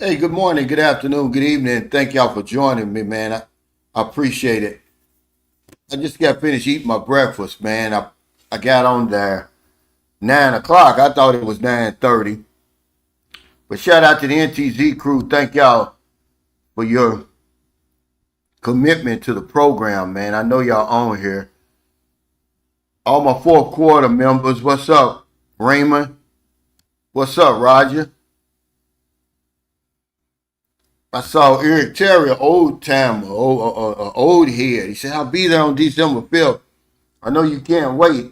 Hey, good morning, good afternoon, good evening. Thank y'all for joining me, man. I appreciate it. I just got finished eating my breakfast, man. I got on there 9 o'clock. I thought it was 9:30. But shout out to the NTZ crew. Thank y'all for your commitment to the program, man. I know y'all on here. All my fourth quarter members, what's up? Raymond, what's up, Roger? I saw Eric Terry, old timer, old head. He said, I'll be there on December 5th. I know you can't wait.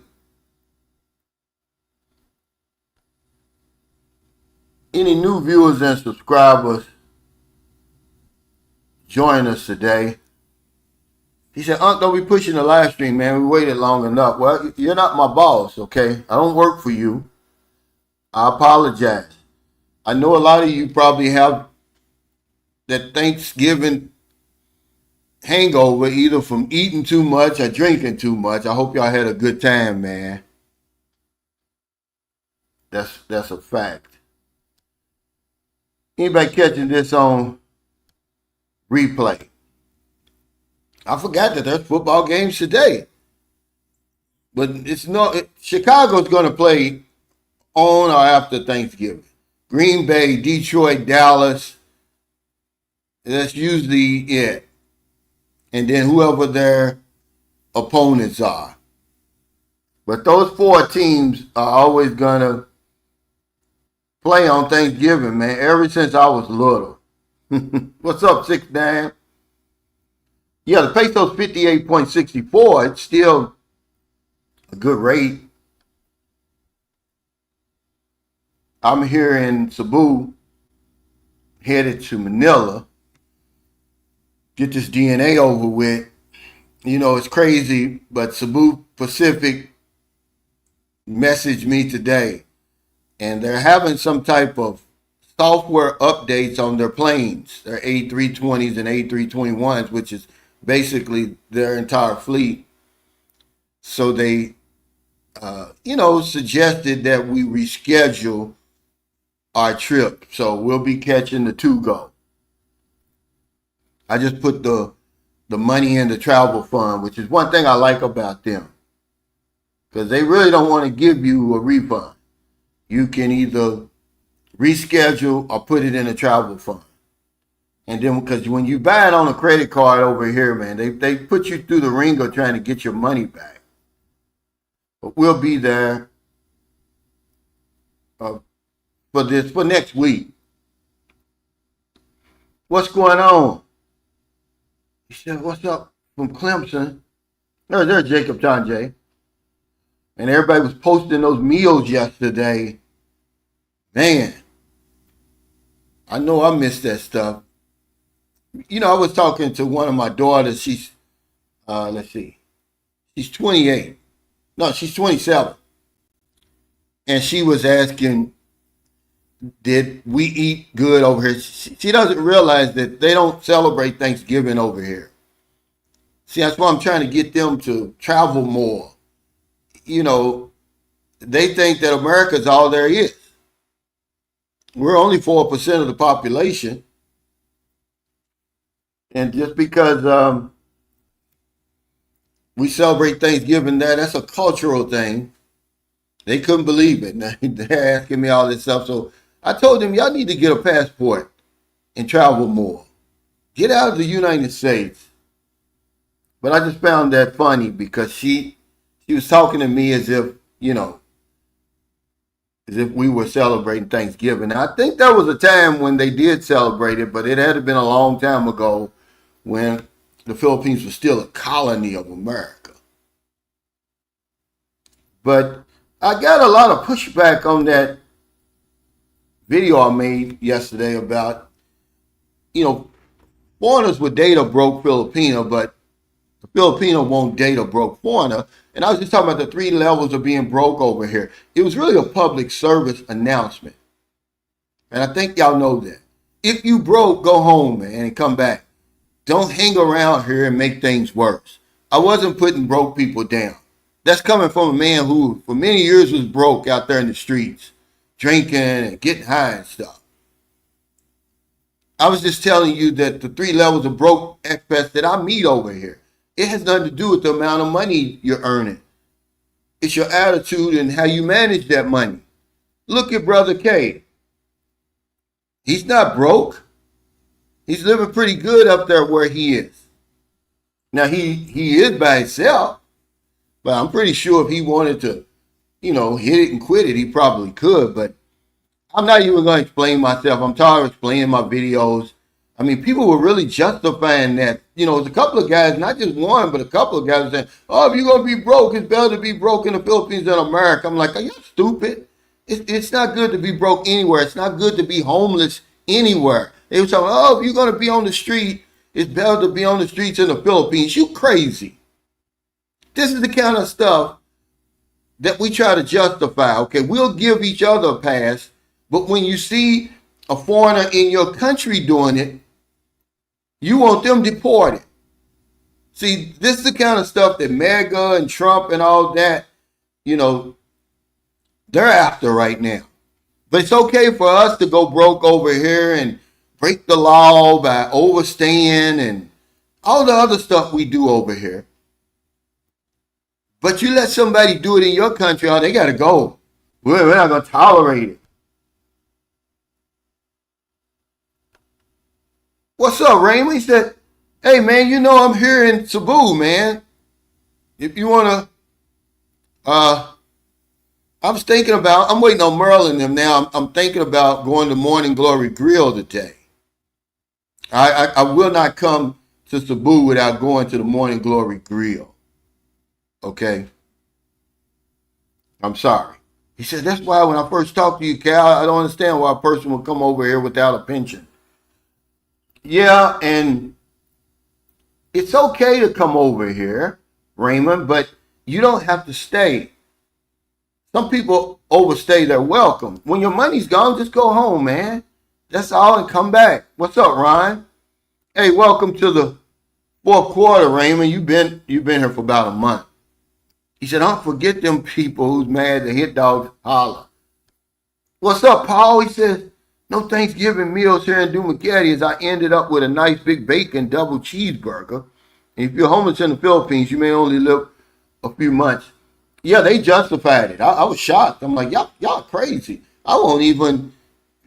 Any new viewers and subscribers join us today. He said, Unc, don't be pushing the live stream, man. We waited long enough. Well, you're not my boss, okay? I don't work for you. I apologize. I know a lot of you probably have that Thanksgiving hangover either from eating too much or drinking too much. I hope y'all had a good time, man. That's a fact. Anybody catching this on replay? I forgot that there's football games today. But Chicago's going to play on or after Thanksgiving. Green Bay, Detroit, Dallas. That's usually it. And then whoever their opponents are. But those four teams are always going to play on Thanksgiving, man, ever since I was little. What's up, 6'9"? Yeah, the peso's 58.64. It's still a good rate. I'm here in Cebu, headed to Manila. Get this DNA over with. You know, it's crazy, but Cebu Pacific messaged me today, and they're having some type of software updates on their planes, their A320s and A321s, which is basically their entire fleet. So they, suggested that we reschedule our trip. So we'll be catching the to-go. I just put the money in the travel fund, which is one thing I like about them. Because they really don't want to give you a refund. You can either reschedule or put it in a travel fund. And then, because when you buy it on a credit card over here, man, they put you through the ringer trying to get your money back. But we'll be there for next week. What's going on? He said, what's up from Clemson? There's Jacob Tanjay. And everybody was posting those meals yesterday. Man, I know I missed that stuff. You know, I was talking to one of my daughters. She's, she's 28. No, she's 27. And she was asking, did we eat good over here? She doesn't realize that they don't celebrate Thanksgiving over here. See, that's why I'm trying to get them to travel more. You know, they think that America's all there is. We're only 4% of the population. And just because we celebrate Thanksgiving that's a cultural thing. They couldn't believe it. They're asking me all this stuff. So I told them, y'all need to get a passport and travel more. Get out of the United States. But I just found that funny because she was talking to me as if, as if we were celebrating Thanksgiving. Now, I think there was a time when they did celebrate it, but it had been a long time ago when the Philippines was still a colony of America. But I got a lot of pushback on that video I made yesterday about, foreigners would date a broke Filipino, but the Filipino won't date a broke foreigner. And I was just talking about the 3 levels of being broke over here. It was really a public service announcement. And I think y'all know that. If you broke, go home, man, and come back. Don't hang around here and make things worse. I wasn't putting broke people down. That's coming from a man who, for many years, was broke out there in the streets, drinking and getting high and stuff. I was just telling you that the 3 levels of broke expats that I meet over here, it has nothing to do with the amount of money you're earning. It's your attitude and how you manage that money. Look at Brother K. He's not broke. He's living pretty good up there where he is. Now, he is by himself, but I'm pretty sure if he wanted to, hit it and quit it, he probably could. But I'm not even going to explain myself. I'm tired of explaining my videos. I mean, people were really justifying that. There's a couple of guys, not just one, but a couple of guys saying, oh, if you're going to be broke, it's better to be broke in the Philippines than America. I'm like, are you stupid? It's not good to be broke anywhere. It's not good to be homeless anywhere. They were talking, oh, if you're going to be on the street, it's better to be on the streets in the Philippines. You crazy. This is the kind of stuff that we try to justify. Okay, we'll give each other a pass, but when you see a foreigner in your country doing it, you want them deported. See, this is the kind of stuff that MAGA and Trump and all that, they're after right now. But it's okay for us to go broke over here and break the law by overstaying and all the other stuff we do over here. But you let somebody do it in your country, oh, they got to go. We're not going to tolerate it. What's up, Raymond? He said, hey, man, I'm here in Cebu, man. If you want to, I'm waiting on Merle and them now. I'm thinking about going to Morning Glory Grill today. I will not come to Cebu without going to the Morning Glory Grill. Okay? I'm sorry. He said, that's why when I first talked to you, Cal, I don't understand why a person would come over here without a pension. Yeah, and it's okay to come over here, Raymond, but you don't have to stay. Some people overstay their welcome. When your money's gone, just go home, man. That's all, and come back. What's up, Ryan? Hey, welcome to the fourth quarter, Raymond. You've been here for about a month. He said, don't forget them people who's mad the hit dogs holler. What's up, Paul? He says, no Thanksgiving meals here in Dumaguete as I ended up with a nice big bacon double cheeseburger. And if you're homeless in the Philippines, you may only live a few months. Yeah, they justified it. I was shocked. I'm like, y'all crazy. I won't even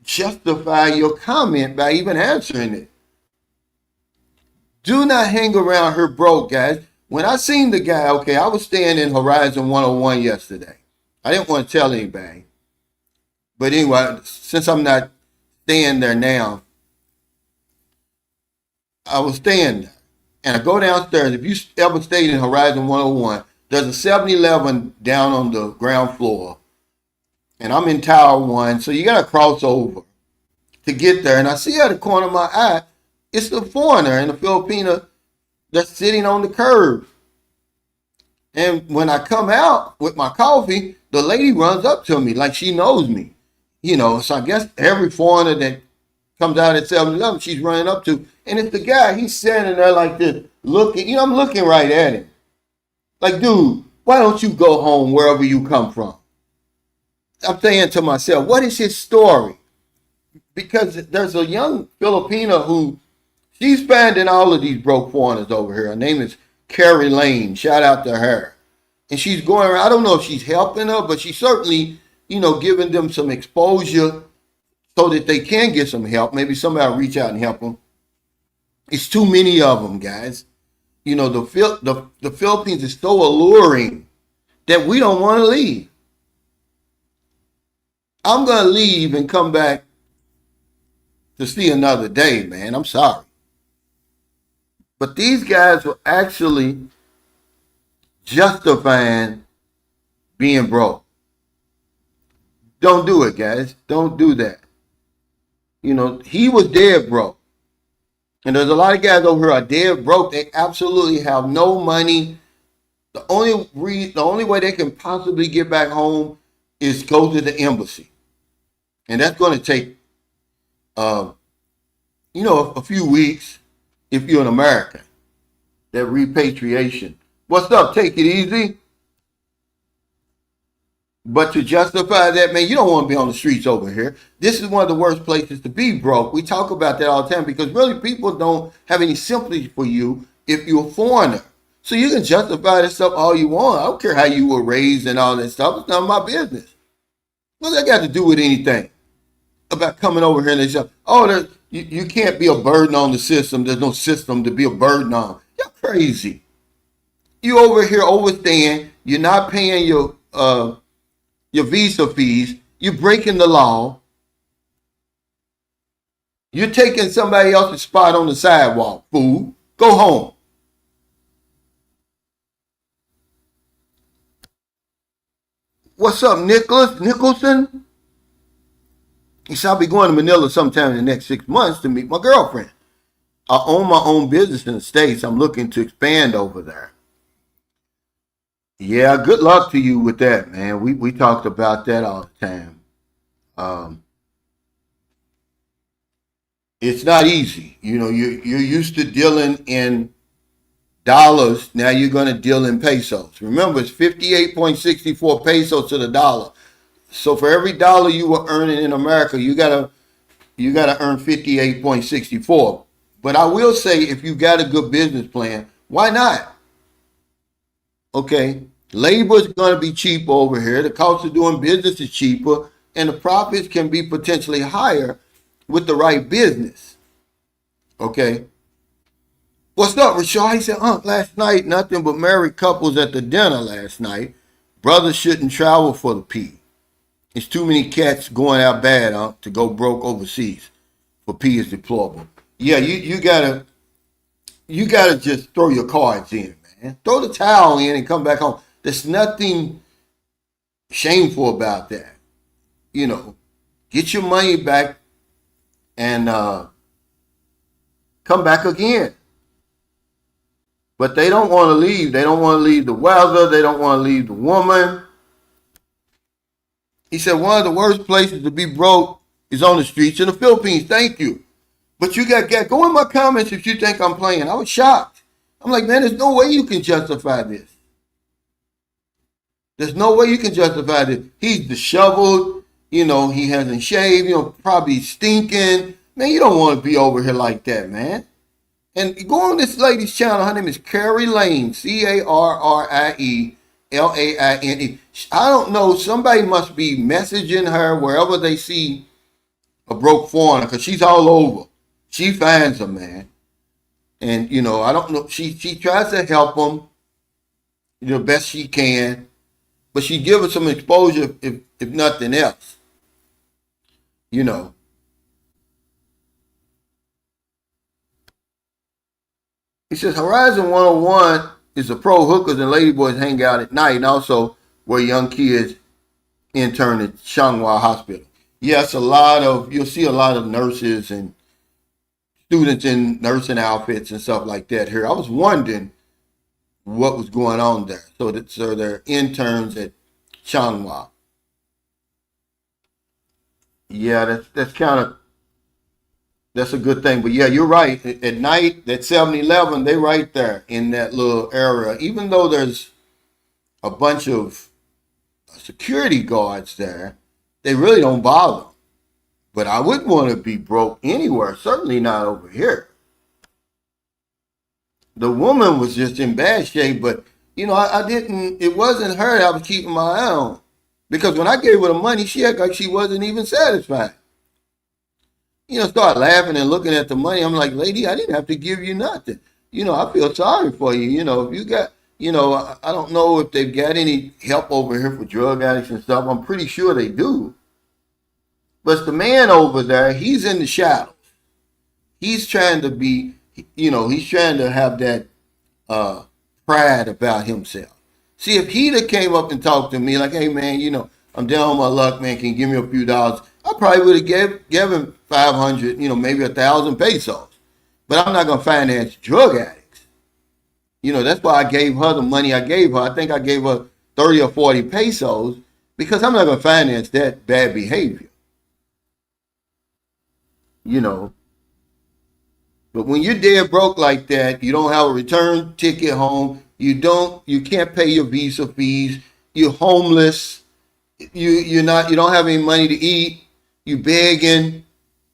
justify your comment by even answering it. Do not hang around her broke, guys. When I seen the guy, okay, I was staying in Horizon 101 yesterday. I didn't want to tell anybody. But anyway, since I'm not staying there now, I was staying there. And I go downstairs. If you ever stayed in Horizon 101, there's a 7-Eleven down on the ground floor. And I'm in Tower 1, so you got to cross over to get there. And I see at the corner of my eye, it's the foreigner and the Filipino that's sitting on the curb. And when I come out with my coffee, the lady runs up to me like she knows me. So I guess every foreigner that comes out at 7-Eleven, she's running up to. And it's the guy, he's standing there like this, looking, I'm looking right at him. Like, dude, why don't you go home wherever you come from? I'm saying to myself, what is his story? Because there's a young Filipino who, she's finding all of these broke foreigners over here. Her name is Carrie Lane. Shout out to her. And she's going around, I don't know if she's helping her, but she's certainly, giving them some exposure so that they can get some help. Maybe somebody will reach out and help them. It's too many of them, guys. The Philippines is so alluring that we don't want to leave. I'm going to leave and come back to see another day, man. I'm sorry. But these guys were actually justifying being broke. Don't do it, guys. Don't do that. He was dead broke. And there's a lot of guys over here are dead broke. They absolutely have no money. The only way they can possibly get back home is go to the embassy. And that's going to take, a few weeks if you're an American. That repatriation. What's up? Take it easy. But to justify that, man, you don't want to be on the streets over here. This is one of the worst places to be broke. We talk about that all the time because really people don't have any sympathy for you if you're a foreigner. So you can justify this stuff all you want. I don't care how you were raised and all that stuff. It's none of my business. What's that got to do with anything? About coming over here and they say, oh, you can't be a burden on the system. There's no system to be a burden on. You're crazy. You over here overstaying. You're not paying your visa fees. You're breaking the law. You're taking somebody else's spot on the sidewalk, fool. Go home. What's up, Nicholson? He said, I'll be going to Manila sometime in the next 6 months to meet my girlfriend. I own my own business in the States. I'm looking to expand over there. Yeah, good luck to you with that, man. We talked about that all the time. It's not easy. You know, you're used to dealing in dollars. Now you're going to deal in pesos. Remember, it's 58.64 pesos to the dollar. So for every dollar you were earning in America, you gotta earn 58.64. But I will say, if you got a good business plan, why not? Okay, labor is going to be cheaper over here. The cost of doing business is cheaper, and the profits can be potentially higher with the right business. Okay. What's up, Rashad? He said, last night, nothing but married couples at the dinner last night. Brothers shouldn't travel for the P. It's too many cats going out bad to go broke overseas. For P is deplorable. Yeah, you gotta just throw your cards in, man. Throw the towel in and come back home. There's nothing shameful about that. You know, get your money back and come back again. But they don't want to leave. They don't want to leave the weather. They don't want to leave the woman. He said one of the worst places to be broke is on the streets in the Philippines. Thank you. But you got go in my comments if you think I'm playing. I was shocked. I'm like, man, there's no way you can justify this. There's no way you can justify this. He's disheveled. You know, he hasn't shaved. You know, probably stinking. Man, you don't want to be over here like that, man. And go on this lady's channel. Her name is Carrie Lane. Carrie Laine. I don't know. Somebody must be messaging her wherever they see a broke foreigner because she's all over. She finds them, man. And, you know, I don't know. She tries to help them the best she can. But she gives us some exposure if nothing else. You know. He says Horizon 101 is a pro hookers and ladyboys hang out at night and also where young kids intern at Changhua Hospital. Yes, you'll see a lot of nurses and students in nursing outfits and stuff like that here. I was wondering what was going on there. So they're interns at Changhua. Yeah, that's a good thing. But yeah, you're right. At night, that 7-Eleven, they right there in that little area. Even though there's a bunch of security guards there, they really don't bother. But I wouldn't want to be broke anywhere, certainly not over here. The woman was just in bad shape, but, you know, it wasn't her that I was keeping my eye on. Because when I gave her the money, she acted like she wasn't even satisfied. You know, start laughing and looking at the money. I'm like, lady, I didn't have to give you nothing. You know, I feel sorry for you. You know, if you got, you know, I don't know if they've got any help over here for drug addicts and stuff. I'm pretty sure they do. But the man over there, he's in the shadows. He's trying to be, you know, he's trying to have that pride about himself. See, if he'd have came up and talked to me like, hey, man, you know, I'm down on my luck, man. Can you give me a few dollars? I probably would have given him 500, you know, maybe 1,000 pesos. But I'm not going to finance drug addicts. You know, that's why I gave her the money I gave her. I think I gave her 30 or 40 pesos because I'm not going to finance that bad behavior. You know. But when you're dead broke like that, you don't have a return ticket home. You can't pay your visa fees. You're homeless. You don't have any money to eat. You begging.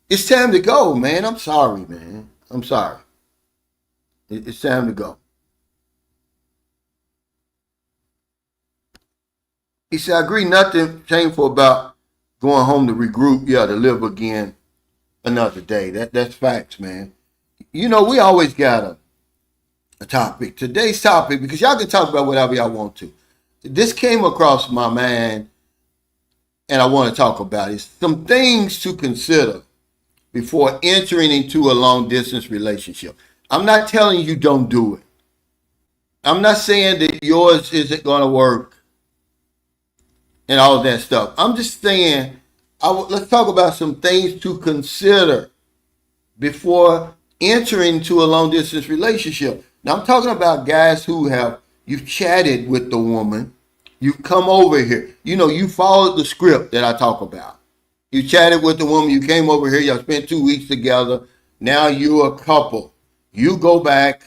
It's time to go, man. I'm sorry, man. I'm sorry. It's time to go. He said, I agree, nothing shameful about going home to regroup, to live again another day. That's facts, man. We always got a topic. Today's topic, because y'all can talk about whatever y'all want to. This came across my mind, and I want to talk about it. Some things to consider before entering into a long distance relationship. I'm not telling you don't do it. I'm not saying that yours isn't going to work and all that stuff. I'm just saying, let's talk about some things to consider before entering into a long distance relationship. Now, I'm talking about guys who you've chatted with the woman, you've come over here. You followed the script that I talk about. You chatted with the woman, you came over here, y'all spent 2 weeks together. Now you're a couple. You go back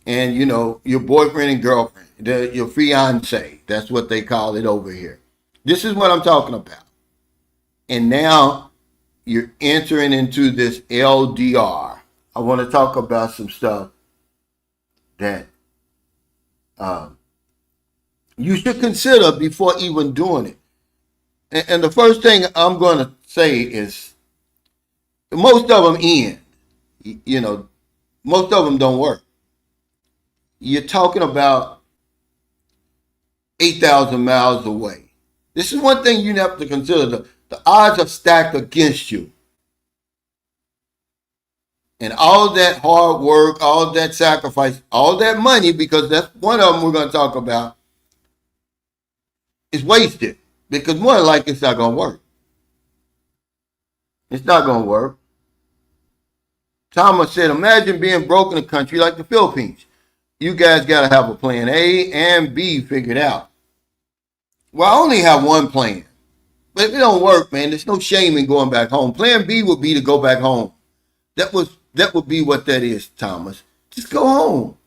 and, your boyfriend and girlfriend, your fiance, that's what they call it over here. This is what I'm talking about. And now you're entering into this LDR. I want to talk about some stuff that you should consider before even doing it. And the first thing I'm going to say is most of them end. Most of them don't work. You're talking about 8,000 miles away. This is one thing you have to consider. The odds are stacked against you. And all that hard work, all that sacrifice, all that money, because that's one of them we're going to talk about, is wasted. Because more than likely it's not going to work. It's not going to work. Thomas said, imagine being broke in a country like the Philippines. You guys got to have a plan A and B figured out. Well, I only have one plan. But if it don't work, man, there's no shame in going back home. Plan B would be to go back home. That would be what that is, Thomas. Just go home.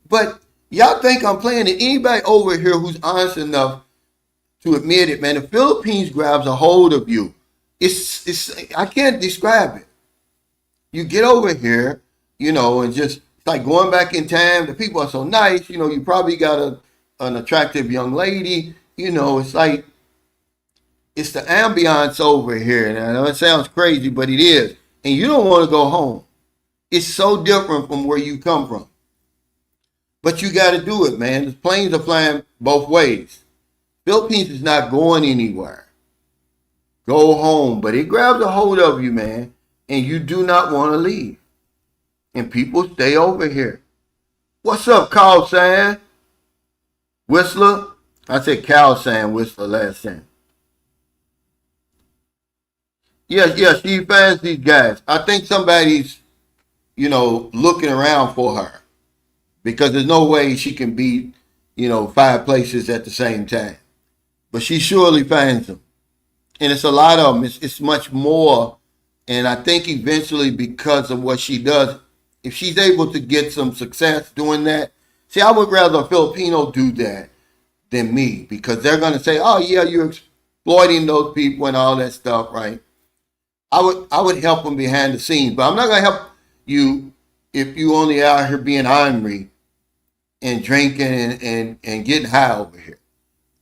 But y'all think I'm playing it. Anybody over here who's honest enough to admit it, man, the Philippines grabs a hold of you. It's I can't describe it. You get over here, and just it's like going back in time. The people are so nice. You probably got an attractive young lady. It's like it's the ambiance over here. And I know it sounds crazy, but it is. And you don't want to go home. It's so different from where you come from. But you got to do it, man. The planes are flying both ways. Philippines is not going anywhere. Go home. But it grabs a hold of you, man. And you do not want to leave. And people stay over here. What's up, Carl San? Whistler? I said Carl San Whistler last time. Yes, she finds these guys. I think somebody's, looking around for her. Because there's no way she can be, 5 places at the same time. But she surely finds them. And it's a lot of them. It's much more. And I think eventually because of what she does, if she's able to get some success doing that, see, I would rather a Filipino do that than me. Because they're going to say, oh, yeah, you're exploiting those people and all that stuff, right? I would help them behind the scenes. But I'm not going to help you if you only out here being angry and drinking and getting high over here.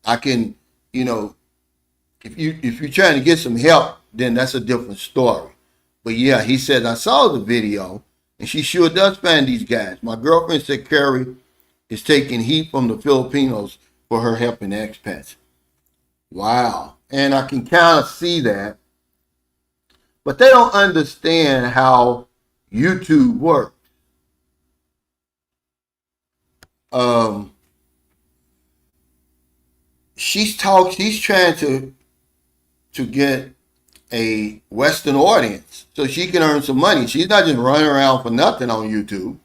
I can, if you're trying to get some help, then that's a different story. But yeah, he said, I saw the video, and she sure does find these guys. My girlfriend said Carrie is taking heat from the Filipinos for her helping expats. Wow. And I can kind of see that. But they don't understand how YouTube works. She's trying to get a Western audience so she can earn some money. She's not just running around for nothing on YouTube.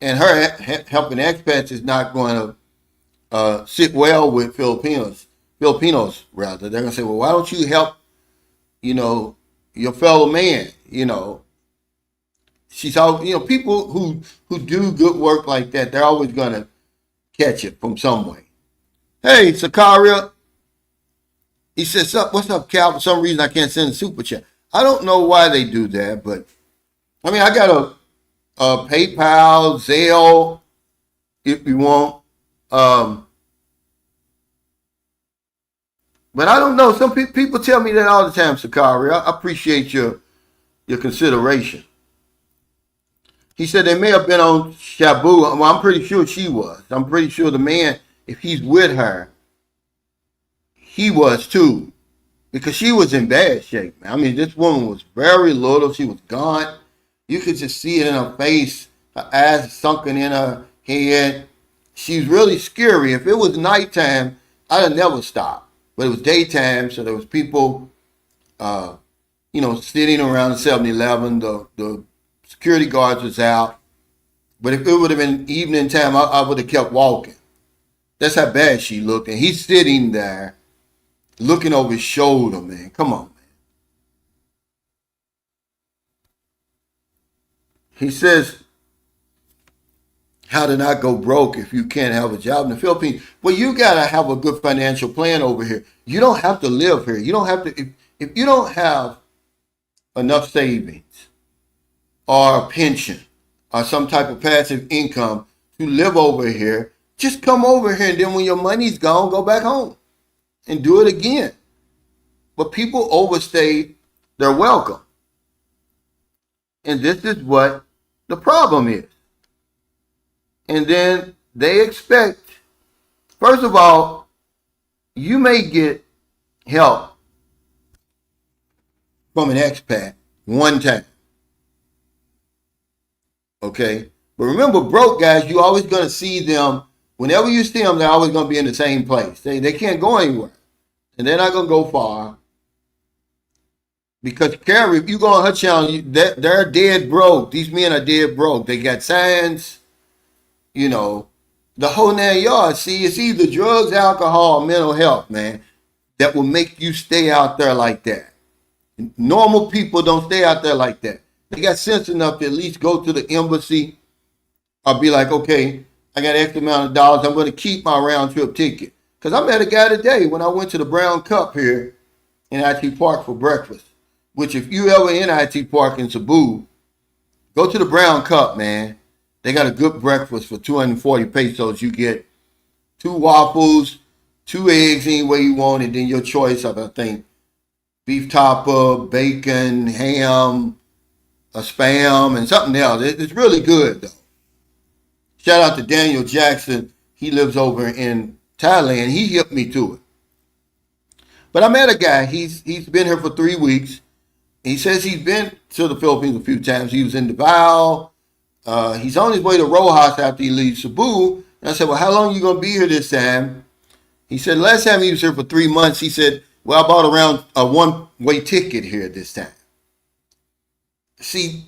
And her helping expats is not going to sit well with Filipinos rather. They're going to say, well, why don't you help, your fellow man, She's all, people who do good work like that, they're always going to catch it from some way. Hey, Sakaria. He says, what's up, Cal? For some reason, I can't send a super chat. I don't know why they do that, but I mean, I got a PayPal, Zelle, if you want. But I don't know. Some people tell me that all the time, Sakari. I appreciate your consideration. He said they may have been on Cebu. Well, I'm pretty sure she was. I'm pretty sure the man, if he's with her, he was too. Because she was in bad shape, man. I mean, this woman was very little. She was gaunt. You could just see it in her face. Her eyes sunken in her head. She's really scary. If it was nighttime, I'd have never stopped. But it was daytime, so there was people, sitting around the 7-Eleven. The security guards was out. But if it would have been evening time, I would have kept walking. That's how bad she looked. And he's sitting there looking over his shoulder, man. Come on, man. He says, how to not go broke if you can't have a job in the Philippines? Well, you got to have a good financial plan over here. You don't have to live here. You don't have to, if you don't have enough savings or a pension or some type of passive income to live over here, just come over here, and then when your money's gone, go back home and do it again. But people overstay their welcome. And this is what the problem is. And then they expect, first of all, you may get help from an expat one time. Okay? But remember, broke guys, you're always going to see them, whenever you see them, they're always going to be in the same place. They can't go anywhere. And they're not going to go far. Because Carrie, if you go on her channel, they're dead broke. These men are dead broke. They got signs. The whole 9 yards. See, it's either drugs, alcohol, or mental health, man, that will make you stay out there like that. Normal people don't stay out there like that. They got sense enough to at least go to the embassy or be like, okay, I got X amount of dollars. I'm going to keep my round trip ticket. Because I met a guy today when I went to the Brown Cup here in IT Park for breakfast. Which, if you ever in IT Park in Cebu, go to the Brown Cup, man. They got a good breakfast for 240 pesos. You get 2 waffles, 2 eggs any way you want, and then your choice of, I think, beef topper, bacon, ham, a spam, and something else. It's really good, though. Shout out to Daniel Jackson. He lives over in Thailand. He hipped me to it. But I met a guy. He's been here for 3 weeks. He says he's been to the Philippines a few times. He was in Davao. He's on his way to Rojas after he leaves Cebu. And I said, well, how long are you going to be here this time? He said, last time he was here for 3 months, he said, well, I bought around a one-way ticket here this time. See,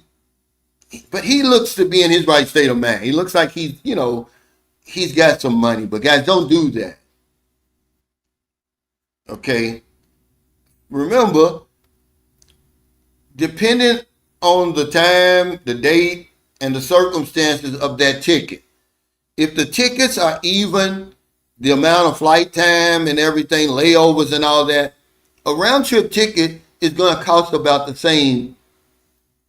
but he looks to be in his right state of mind. He looks like he's got some money. But guys, don't do that. Okay? Remember, depending on the time, the date, and the circumstances of that ticket. If the tickets are even, the amount of flight time and everything, layovers and all that, a round trip ticket is going to cost about the same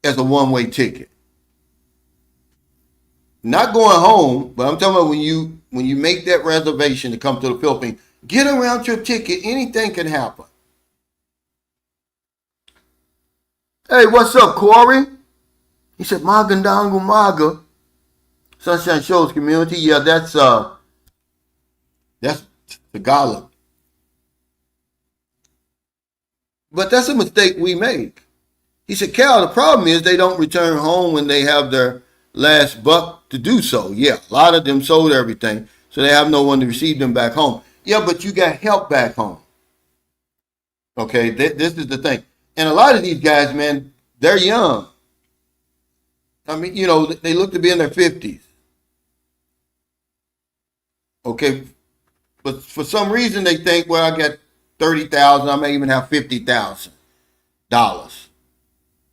as a one-way ticket. Not going home, but I'm talking about when you make that reservation to come to the Philippines, get a round trip ticket. Anything can happen. Hey, what's up, Corey? He said, Magandang umaga. Sunshine Shows community. Yeah, that's Tagalog. But that's a mistake we make. He said, Cal, the problem is they don't return home when they have their last buck to do so. Yeah, a lot of them sold everything, so they have no one to receive them back home. Yeah, but you got help back home. Okay, this is the thing. And a lot of these guys, man, they're young. I mean, they look to be in their 50s. Okay, but for some reason they think, well, I got $30,000, I may even have $50,000.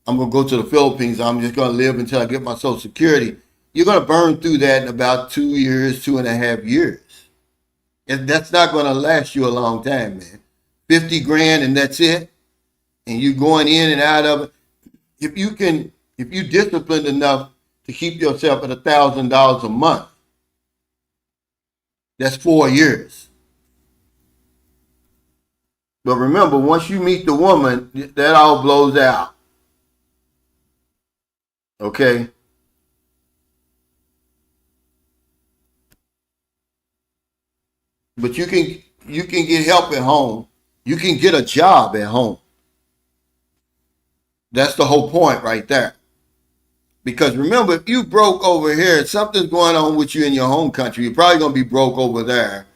I'm going to go to the Philippines. I'm just going to live until I get my Social Security. You're going to burn through that in about 2 years, 2.5 years. And that's not going to last you a long time, man. 50 grand and that's it. And you going in and out of it. If you disciplined enough to keep yourself at $1,000 a month, that's 4 years. But remember, once you meet the woman, that all blows out. Okay? But you can get help at home. You can get a job at home. That's the whole point right there. Because remember, if you broke over here, something's going on with you in your home country. You're probably going to be broke over there.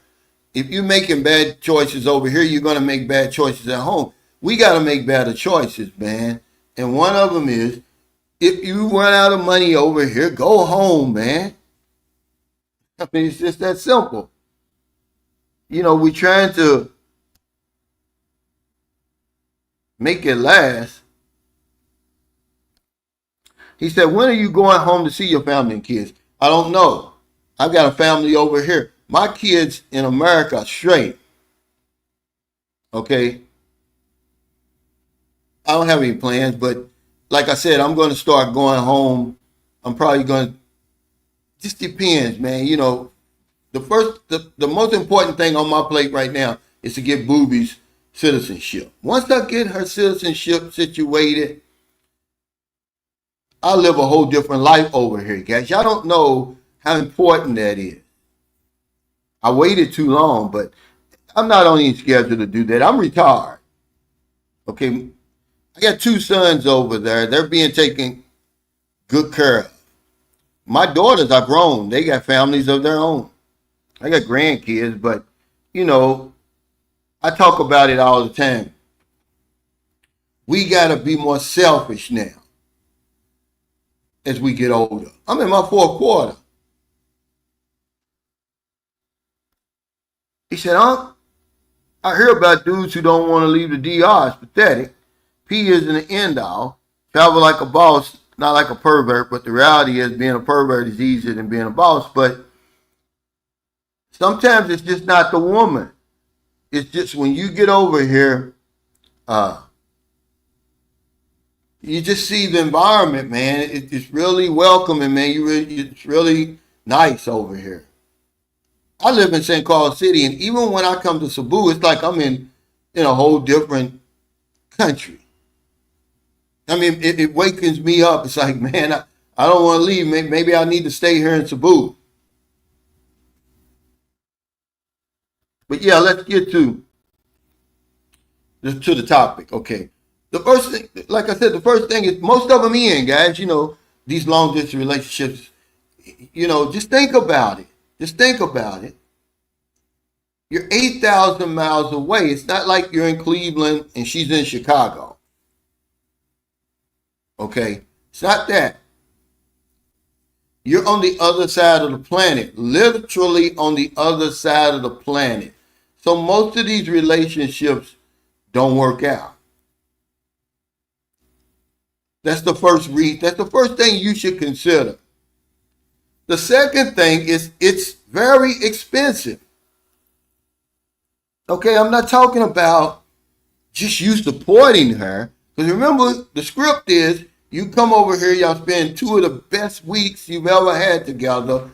If you're making bad choices over here, you're going to make bad choices at home. We got to make better choices, man. And one of them is, if you run out of money over here, go home, man. I mean, it's just that simple. You know, we're trying to make it last. He said, when are you going home to see your family and kids? I don't know. I've got a family over here. My kids in America are straight. Okay? I don't have any plans, but like I said, I'm going to start going home. I'm probably going to, just depends, man. You know, the most important thing on my plate right now is to get Booby's citizenship. Once I get her citizenship situated, I'll live a whole different life over here, guys. Y'all don't know how important that is. I waited too long, but I'm not on any schedule to do that. I'm retired. Okay, I got 2 sons over there. They're being taken good care of. My daughters are grown. They got families of their own. I got grandkids, but, you know, I talk about it all the time. We got to be more selfish now as we get older. I'm in my 4th quarter. He said, I hear about dudes who don't want to leave the DR. It's pathetic. P isn't the end all. Travel like a boss, not like a pervert, but the reality is being a pervert is easier than being a boss. But sometimes it's just not the woman. It's just when you get over here, you just see the environment, man. It's really welcoming, man. It's really nice over here. I live in St. Carlos City, and even when I come to Cebu, it's like I'm in a whole different country. I mean, it wakens me up. It's like, man, I don't want to leave. Maybe I need to stay here in Cebu. But yeah, let's get to the topic. Okay. The first thing, like I said, the first thing is most of them in, guys, you know, these long distance relationships, you know, just think about it. Just think about it. You're 8,000 miles away. It's not like you're in Cleveland and she's in Chicago. Okay? It's not that. You're on the other side of the planet, literally on the other side of the planet. So most of these relationships don't work out. That's the first thing you should consider. The second thing is it's very expensive. Okay, I'm not talking about just you supporting her. Because remember, the script is you come over here, y'all spend 2 of the best weeks you've ever had together.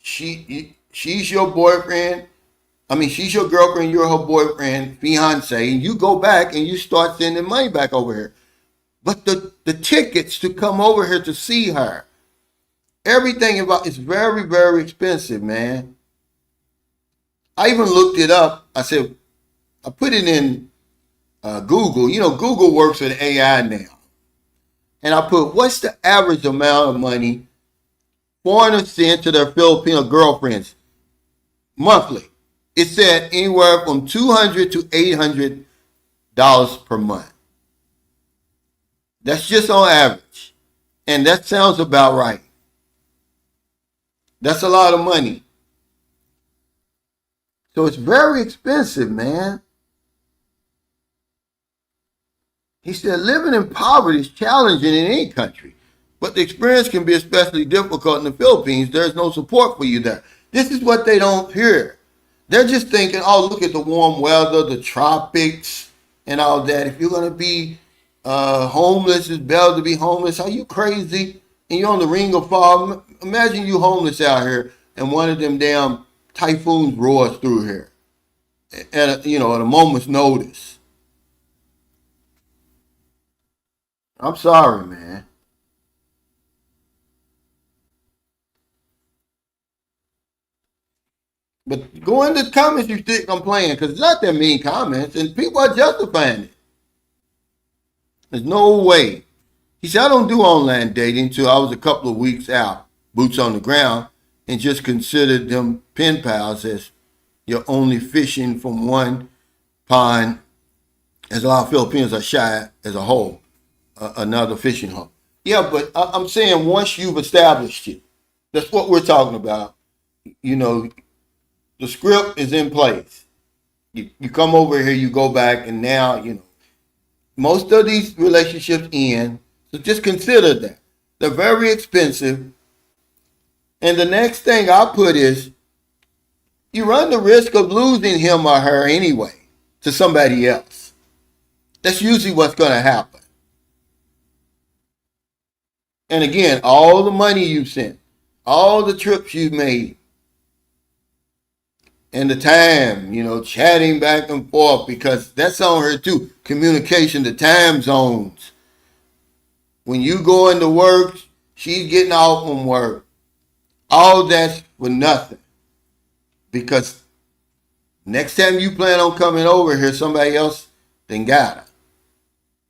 She's your boyfriend. I mean, she's your girlfriend, you're her boyfriend, fiance, and you go back and you start sending money back over here. But the tickets to come over here to see her, everything about it's very, very expensive, man. I even looked it up. I said, I put it in Google. You know, Google works with AI now. And I put, what's the average amount of money foreigners send to their Filipino girlfriends monthly? It said anywhere from $200 to $800 per month. That's just on average. And that sounds about right. That's a lot of money. So it's very expensive, man. He said, living in poverty is challenging in any country, but the experience can be especially difficult in the Philippines. There's no support for you there. This is what they don't hear. They're just thinking, oh, look at the warm weather, the tropics, and all that. If you're gonna be homeless, it's better to be homeless. Are you crazy? And you're on the ring of fire. Imagine you homeless out here, and one of them damn typhoons roars through here, at at a moment's notice. I'm sorry, man. But go in the comments you think I'm playing, because it's not that mean comments, and people are justifying it. There's no way. He said, I don't do online dating until I was a couple of weeks out, boots on the ground, and just considered them pen pals as you're only fishing from one pond, as a lot of Filipinos are shy as a whole, another fishing hole. Yeah, but I'm saying once you've established it, that's what we're talking about. You know, the script is in place. You come over here, you go back, and now, most of these relationships end. So just consider that. They're very expensive. And the next thing I put is you run the risk of losing him or her anyway to somebody else. That's usually what's going to happen. And again, all the money you've sent, all the trips you've made, and the time, chatting back and forth, because that's on her too. Communication, the time zones. When you go into work, she's getting off from work. All that's for nothing. Because next time you plan on coming over here, somebody else then got her.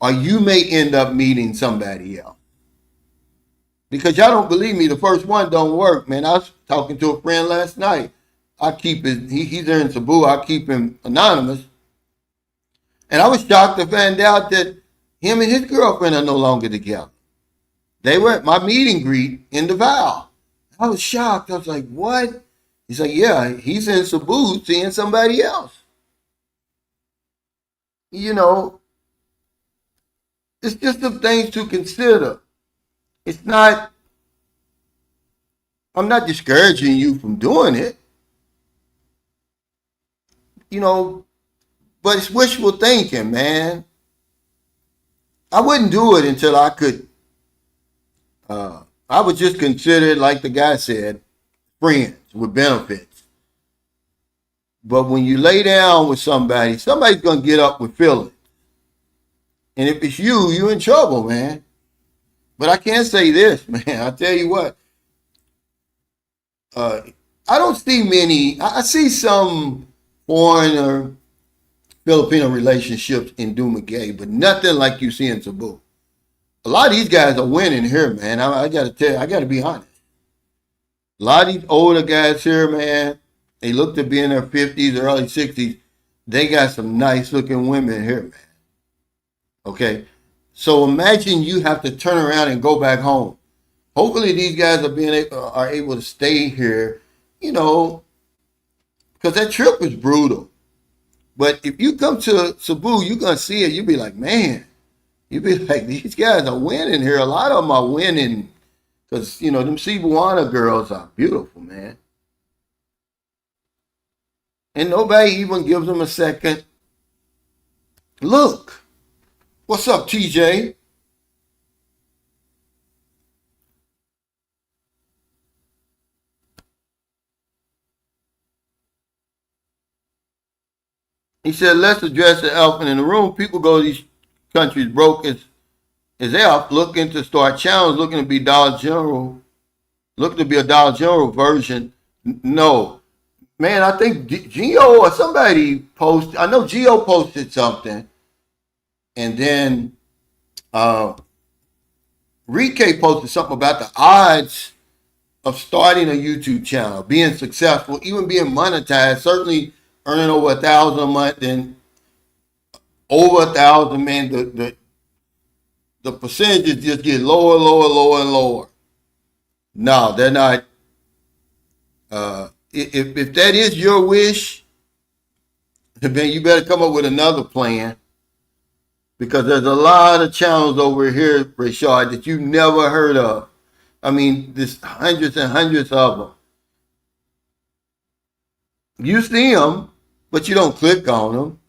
Or you may end up meeting somebody else. Because y'all don't believe me, the first one don't work, man. I was talking to a friend last night. I keep he's there in Cebu. I keep him anonymous. And I was shocked to find out that him and his girlfriend are no longer together. They were at my meet and greet in Davao. I was shocked. I was like, what? He's like, yeah, he's in Cebu seeing somebody else. It's just some things to consider. It's not, I'm not discouraging you from doing it. But it's wishful thinking, man. I wouldn't do it until I could. I would just consider it, like the guy said, friends with benefits. But when you lay down with somebody's going to get up with feelings. And if it's you, you're in trouble, man. But I can't say this, man. I tell you what. I don't see many. I see some foreign or Filipino relationships in Dumaguete, but nothing like you see in Cebu. A lot of these guys are winning here, man. I got to tell you, I got to be honest. A lot of these older guys here, man, they look to be in their 50s, early 60s. They got some nice looking women here, man. Okay? So imagine you have to turn around and go back home. Hopefully these guys are able to stay here, because that trip was brutal. But if you come to Cebu, you're going to see it. You'll be like, man, you'll be like, these guys are winning here. A lot of them are winning because, them Cebuana girls are beautiful, man. And nobody even gives them a second look. What's up, TJ? He said, let's address the elephant in the room. People go to these countries broke as F, looking to start channels, looking to be Dollar General, looking to be a Dollar General version. No. Man, I think Geo or somebody posted, I know Geo posted something. And then Rike posted something about the odds of starting a YouTube channel, being successful, even being monetized, certainly earning over 1,000 a month and over 1,000, man, the percentages just get lower, lower, lower, and lower. No, they're not. If that is your wish, then you better come up with another plan, because there's a lot of channels over here, Rashad, that you never heard of. I mean, there's hundreds and hundreds of them. You see them, but you don't click on them.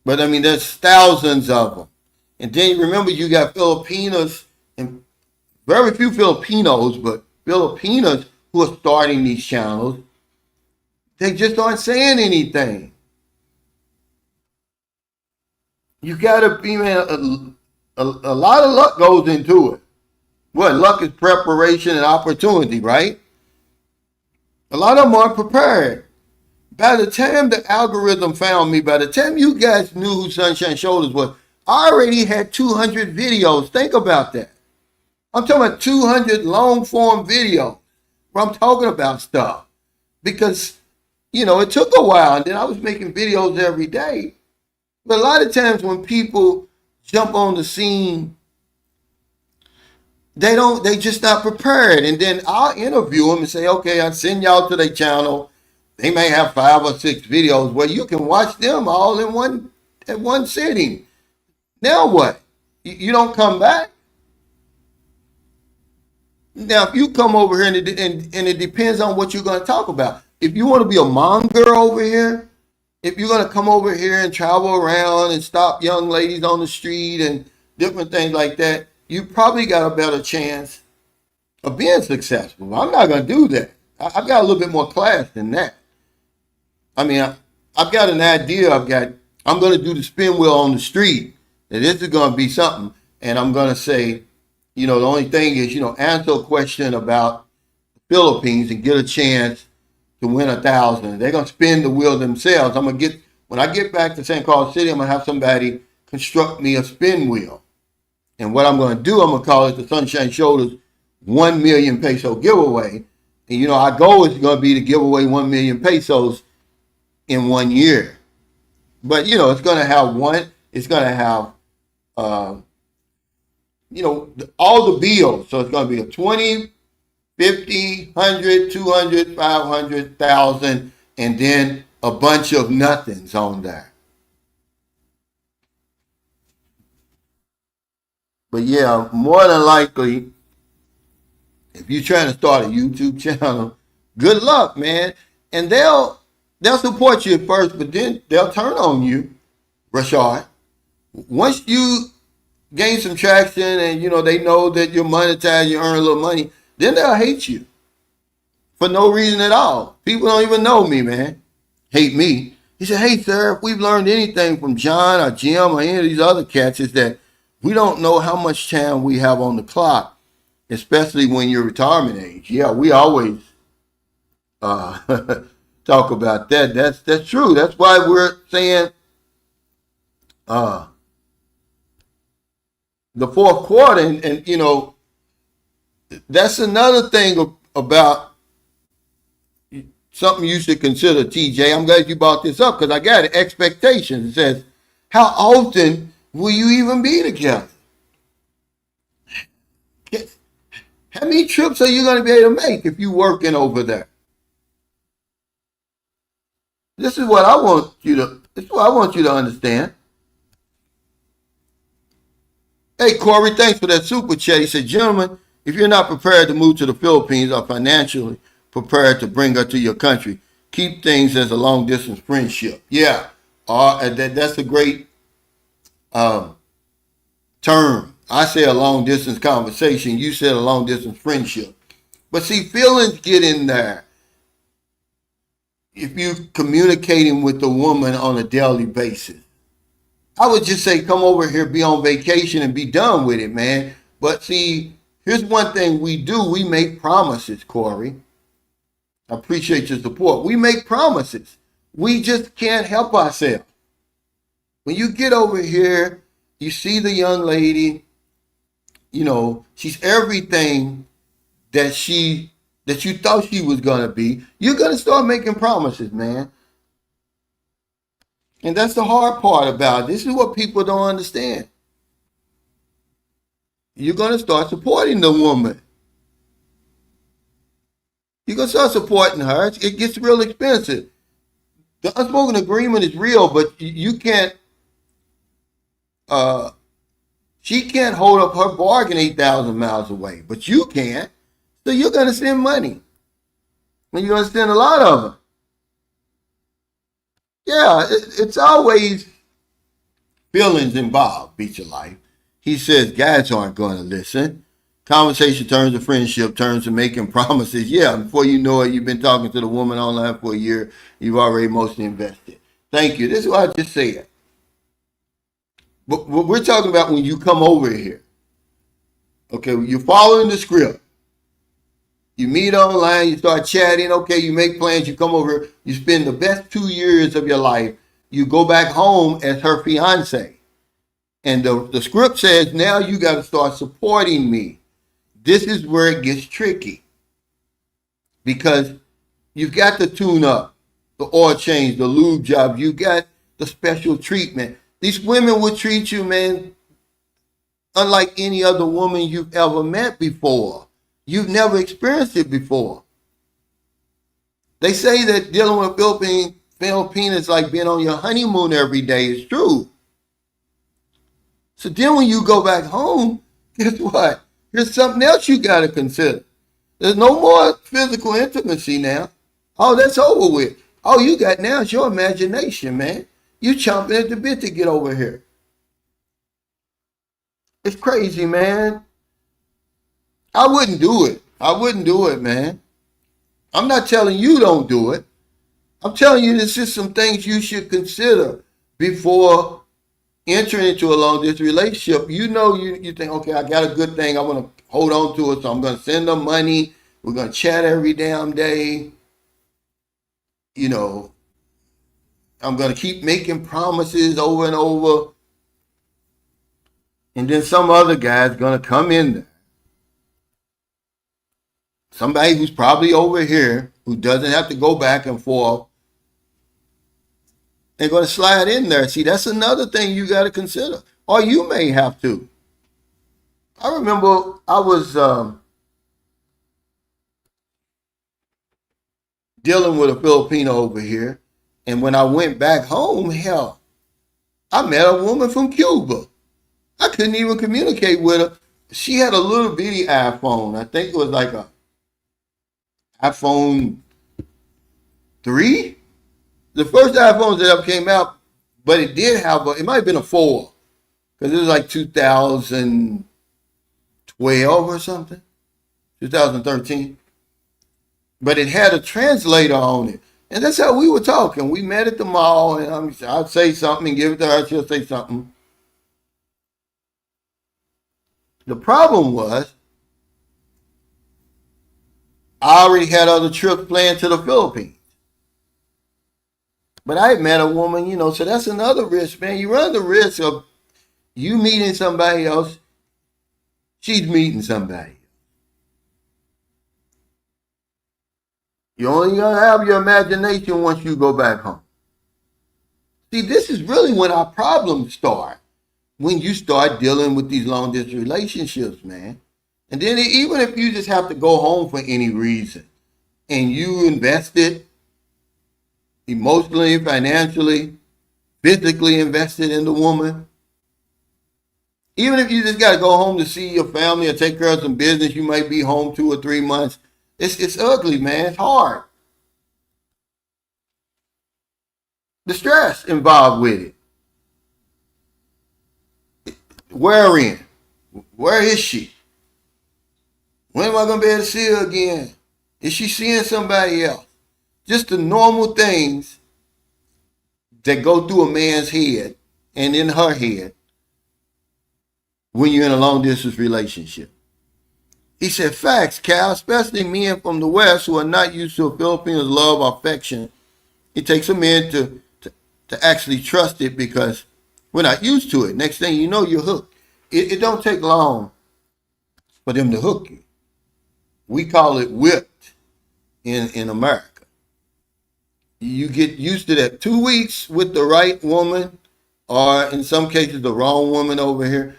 But I mean, there's thousands of them. And then remember, you got Filipinos and very few Filipinos, but Filipinos who are starting these channels. They just aren't saying anything. You gotta be, man, a lot of luck goes into it. What? Luck is preparation and opportunity, right? A lot of them aren't prepared. By the time the algorithm found me, by the time you guys knew who Sunshine Shoulders was, I already had 200 videos. Think about that. I'm talking about 200 long form videos where I'm talking about stuff. Because, it took a while, and then I was making videos every day. But a lot of times when people jump on the scene, they just not prepared. And then I'll interview them and say, okay, I'll send y'all to their channel. They may have 5 or 6 videos where you can watch them all at one sitting. Now what? You don't come back? Now, if you come over here and it depends on what you're going to talk about. If you want to be a monger over here, if you're going to come over here and travel around and stop young ladies on the street and different things like that, you probably got a better chance of being successful. I'm not going to do that. I've got a little bit more class than that. I mean, I've got an idea. I'm going to do the spin wheel on the street. And this is going to be something. And I'm going to say, the only thing is, answer a question about the Philippines and get a chance to win 1,000. They're going to spin the wheel themselves. When I get back to St. Carl City, I'm going to have somebody construct me a spin wheel. And what I'm going to do, I'm going to call it the Sunshine Shoulders 1 million peso giveaway. And, our goal is going to be to give away 1 million pesos in 1 year. But, it's going to have all the bills. So it's going to be a 20, 50, 100, 200, 500, 1,000, and then a bunch of nothings on there. But yeah, more than likely, if you're trying to start a YouTube channel, good luck, man. And they'll support you at first, but then they'll turn on you, Rashad. Once you gain some traction and they know that you're monetized, you earn a little money, then they'll hate you for no reason at all. People don't even know me, man. Hate me. He said, hey, sir, if we've learned anything from John or Jim or any of these other cats, is that we don't know how much time we have on the clock, especially when you're retirement age. Yeah, we always talk about that. That's true. That's why we're saying the fourth quarter, and that's another thing about something you should consider, TJ. I'm glad you brought this up because I got it. Expectations. It says, how often will you even be together? How many trips are you going to be able to make if you're working over there? This is what I want you to understand. Hey, Corey, thanks for that super chat. He said, gentlemen, if you're not prepared to move to the Philippines or financially prepared to bring her to your country, keep things as a long distance friendship. Yeah, that's a great term. I say a long distance conversation. You said a long distance friendship. But see, feelings get in there if you're communicating with the woman on a daily basis. I would just say, come over here, be on vacation, and be done with it, man. But see, here's one thing we do. We make promises, Corey. I appreciate your support. We make promises. We just can't help ourselves. When you get over here, you see the young lady, she's everything that you thought she was going to be. You're going to start making promises, man. And that's the hard part about it. This is what people don't understand. You're going to start supporting the woman. You're going to start supporting her. It gets real expensive. The unspoken agreement is real, but you can't, she can't hold up her bargain 8,000 miles away, but you can. So you're going to send money. And you're going to send a lot of them. Yeah, it's always feelings involved, Beach of Life. He says guys aren't going to listen. Conversation turns to friendship, turns to making promises. Yeah, before you know it, you've been talking to the woman online for a year. You've already mostly invested. Thank you. This is what I just said. But what we're talking about when you come over here, okay, you're following the script. You meet online, you start chatting, okay, you make plans, you come over, you spend the best 2 years of your life, you go back home as her fiance. And the script says, now you got to start supporting me. This is where it gets tricky. Because you've got to tune up, the oil change, the lube job, you got the special treatment. These women will treat you, man, unlike any other woman you've ever met before. You've never experienced it before. They say that dealing with Filipino is like being on your honeymoon every day. It's true. So then when you go back home, guess what? There's something else you got to consider. There's no more physical intimacy now. Oh, that's over with. All you got now is your imagination, man. You chomping at the bit to get over here. It's crazy, man. I wouldn't do it. I wouldn't do it, man. I'm not telling you don't do it. I'm telling you this is some things you should consider before entering into a long distance relationship. You know, you think, okay, I got a good thing. I want to hold on to it, so I'm going to send them money. We're going to chat every damn day. You know, I'm going to keep making promises over and over. And then some other guy's going to come in there. Somebody who's probably over here, who doesn't have to go back and forth, they're going to slide in there. See, that's another thing you got to consider. Or you may have to. I remember I was dealing with a Filipino over here. And when I went back home, hell, I met a woman from Cuba. I couldn't even communicate with her. She had a little bitty iPhone. I think it was like a iPhone 3. The first iPhones that ever came out, but it did have it might have been a 4, because it was like 2012 or something, 2013. But it had a translator on it. And that's how we were talking. We met at the mall, and I'd say something and give it to her. She'll say something. The problem was, I already had other trips planned to the Philippines. But I met a woman, you know, so that's another risk, man. You run the risk of you meeting somebody else, she's meeting somebody. You're only going to have your imagination once you go back home. See, this is really when our problems start. When you start dealing with these long distance relationships, man. And then even if you just have to go home for any reason and you invested emotionally, financially, physically invested in the woman, even if you just got to go home to see your family or take care of some business, you might be home 2 or 3 months. It's ugly, man. It's hard. The stress involved with it. Wherein? Where is she? When am I going to be able to see her again? Is she seeing somebody else? Just the normal things that go through a man's head and in her head when you're in a long distance relationship. He said, facts, Cal, especially men from the West who are not used to a Filipino's love or affection. It takes a man to actually trust it because we're not used to it. Next thing you know, you're hooked. It don't take long for them to hook you. We call it whipped in America. You get used to that 2 weeks with the right woman, or in some cases the wrong woman over here.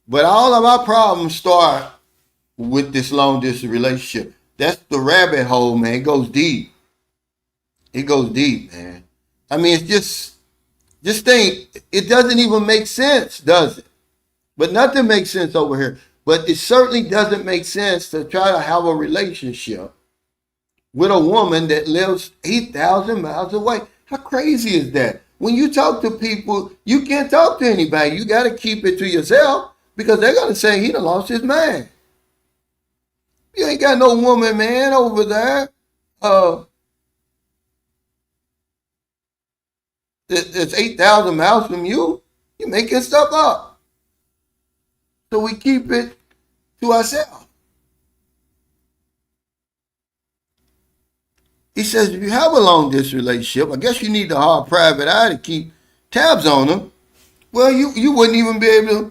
But all of our problems start with this long distance relationship. That's the rabbit hole, man. It goes deep. It goes deep, man. I mean, it's just think, it doesn't even make sense, does it? But nothing makes sense over here. But it certainly doesn't make sense to try to have a relationship with a woman that lives 8,000 miles away. How crazy is that? When you talk to people, you can't talk to anybody. You got to keep it to yourself because they're going to say he done lost his mind. You ain't got no woman, man, over there. It's 8,000 miles from you. You're making stuff up. So we keep it to ourselves. He says, if you have a long distance relationship, I guess you need to hire a private eye to keep tabs on them. Well, you wouldn't even be able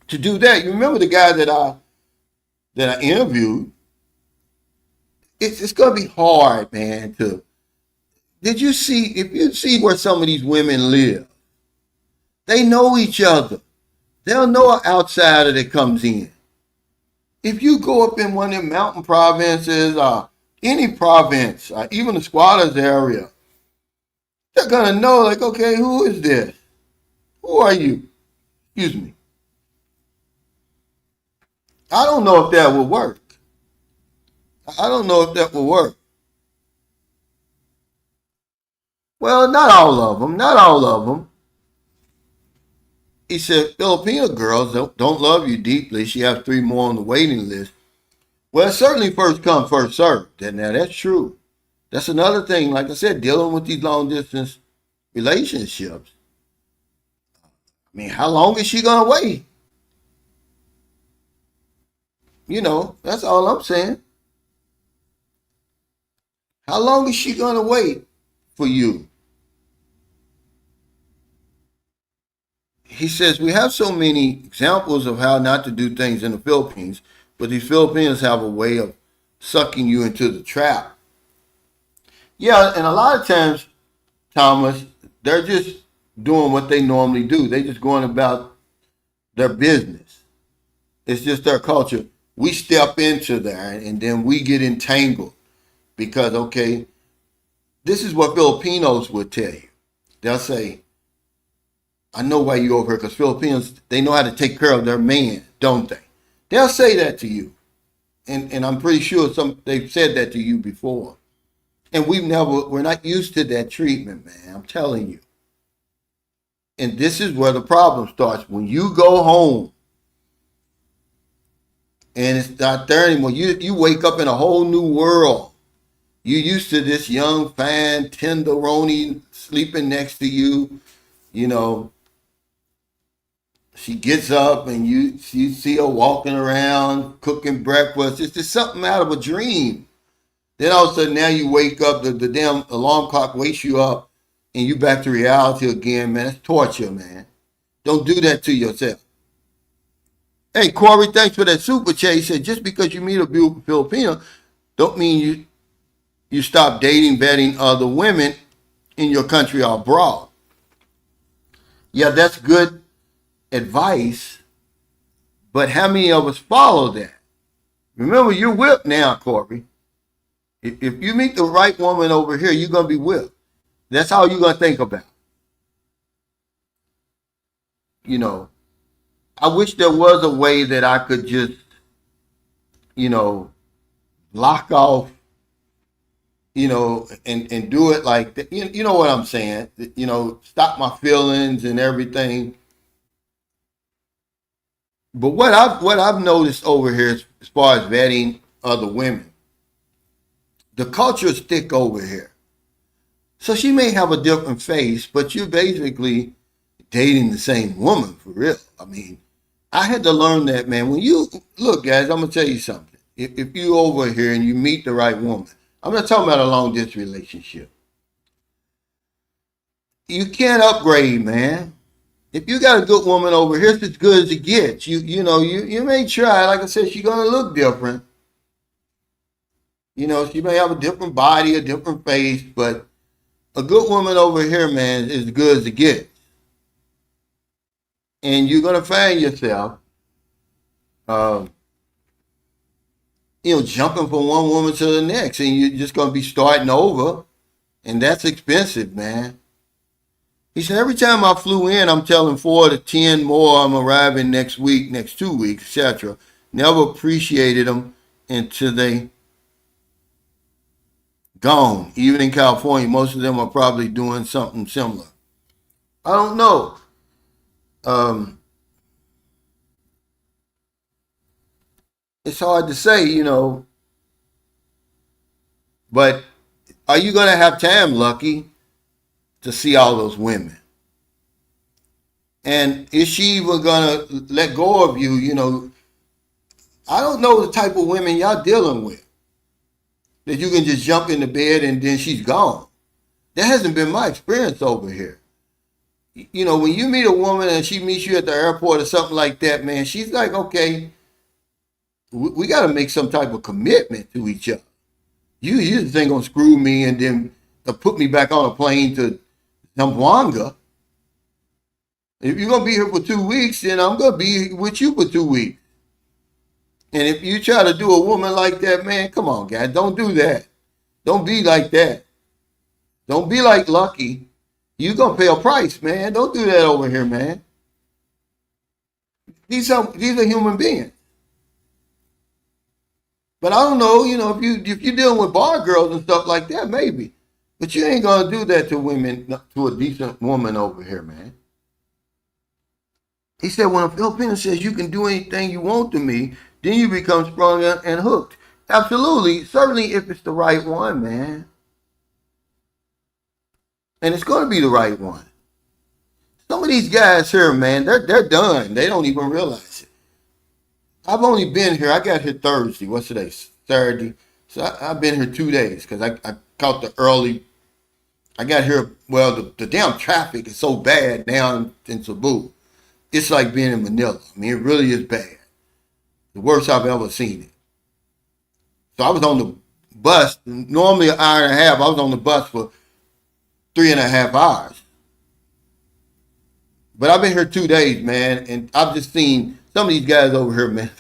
to do that. You remember the guy that I interviewed? It's gonna be hard, man. If you see where some of these women live, they know each other. They'll know an outsider that comes in. If you go up in one of them mountain provinces, any province, even the squatters area, they're gonna know, like, okay, who is this? Who are you? Excuse me. I don't know if that will work. I don't know if that will work. Well, not all of them. Not all of them. He said, Filipino girls don't love you deeply. She has 3 more on the waiting list. Well, it's certainly first come, first served. Now, that's true. That's another thing, like I said, dealing with these long distance relationships. I mean, how long is she going to wait? That's all I'm saying. How long is she going to wait for you? He says, we have so many examples of how not to do things in the Philippines, but these Filipinos have a way of sucking you into the trap. Yeah, and a lot of times, Thomas, they're just doing what they normally do. They just going about their business. It's just their culture. We step into there and then we get entangled because, okay, this is what Filipinos would tell you. They'll say, I know why you over here, because Filipinos, they know how to take care of their man, don't they? They'll say that to you. And I'm pretty sure they've said that to you before. And we're not used to that treatment, man. I'm telling you. And this is where the problem starts. When you go home and it's not there anymore, you wake up in a whole new world. You're used to this young, fine, tenderoni sleeping next to you. She gets up and you see her walking around, cooking breakfast. It's just something out of a dream. Then all of a sudden now you wake up, the damn alarm clock wakes you up, and you back to reality again, man. It's torture, man. Don't do that to yourself. Hey, Corey, thanks for that super chat. He said, just because you meet a beautiful Filipino, don't mean you stop dating, vetting other women in your country or abroad. Yeah, that's good advice, but how many of us follow that? Remember, you're whipped now, Corey. If you meet the right woman over here, you're going to be whipped. That's all you're going to think about. I wish there was a way that I could just, lock off, and do it like that. You know what I'm saying? Stop my feelings and everything. But what I've noticed over here as far as vetting other women, the culture is thick over here. So she may have a different face, but you're basically dating the same woman for real. I mean, I had to learn that, man. When you look, guys, I'm gonna tell you something. If you over here and you meet the right woman, I'm not talking about a long distance relationship. You can't upgrade, man. If you got a good woman over here, it's as good as it gets. You may try. Like I said, she's gonna look different. She may have a different body, a different face, but a good woman over here, man, is as good as it gets. And you're gonna find yourself, jumping from one woman to the next, and you're just gonna be starting over, and that's expensive, man. He said, every time I flew in, I'm telling 4 to 10 more I'm arriving next week, next 2 weeks, etc. Never appreciated them until they gone. Even in California, most of them are probably doing something similar. I don't know. Um, it's hard to say, but are you going to have time, Lucky, to see all those women? And is she even going to let go of you? I don't know the type of women y'all dealing with that you can just jump in the bed and then she's gone. That hasn't been my experience over here. When you meet a woman and she meets you at the airport or something like that, man, she's like, okay, we got to make some type of commitment to each other. You just ain't going to screw me and then put me back on a plane to Zamboanga. If you're going to be here for 2 weeks, then I'm going to be with you for 2 weeks. And if you try to do a woman like that, man, come on, guys, don't do that. Don't be like that. Don't be like Lucky. You're going to pay a price, man. Don't do that over here, man. These are human beings. But I don't know, if you're dealing with bar girls and stuff like that, maybe. But you ain't going to do that to women, to a decent woman over here, man. He said, when a Filipino says you can do anything you want to me, then you become sprung and hooked. Absolutely. Certainly if it's the right one, man. And it's going to be the right one. Some of these guys here, man, they're done. They don't even realize it. I've only been here. I got here Thursday. What's today? Saturday. So I've been here 2 days because I caught the early. I got here. Well, the damn traffic is so bad now in Cebu. It's like being in Manila. I mean, it really is bad. The worst I've ever seen it. So I was on the bus. Normally an hour and a half. I was on the bus for 3.5 hours. But I've been here 2 days, man, and I've just seen some of these guys over here, man,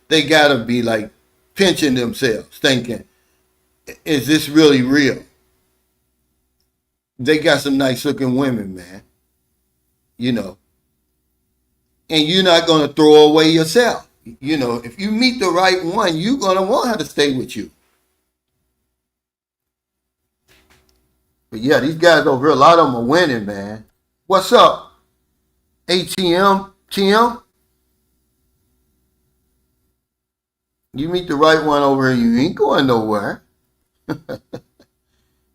they gotta be like pinching themselves, thinking, is this really real? They got some nice looking women, man. And you're not gonna throw away yourself. If you meet the right one, you're gonna want her to stay with you. But yeah, these guys over here, a lot of them are winning, man. What's up? ATM, TM? You meet the right one over here, you ain't going nowhere.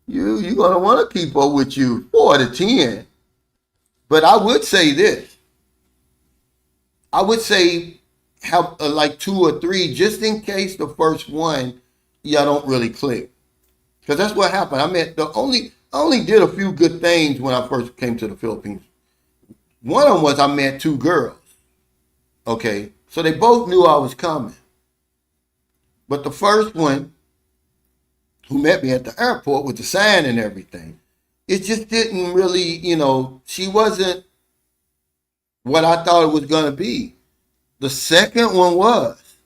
You're going to want to keep up with you 4 to 10. But I would say this. I would say have like 2 or 3, just in case the first one, y'all don't really click. Because that's what happened. I only did a few good things when I first came to the Philippines. One of them was I met 2 girls. Okay. So they both knew I was coming. But the first one, who met me at the airport with the sign and everything, it just didn't really, she wasn't what I thought it was going to be. The second one was.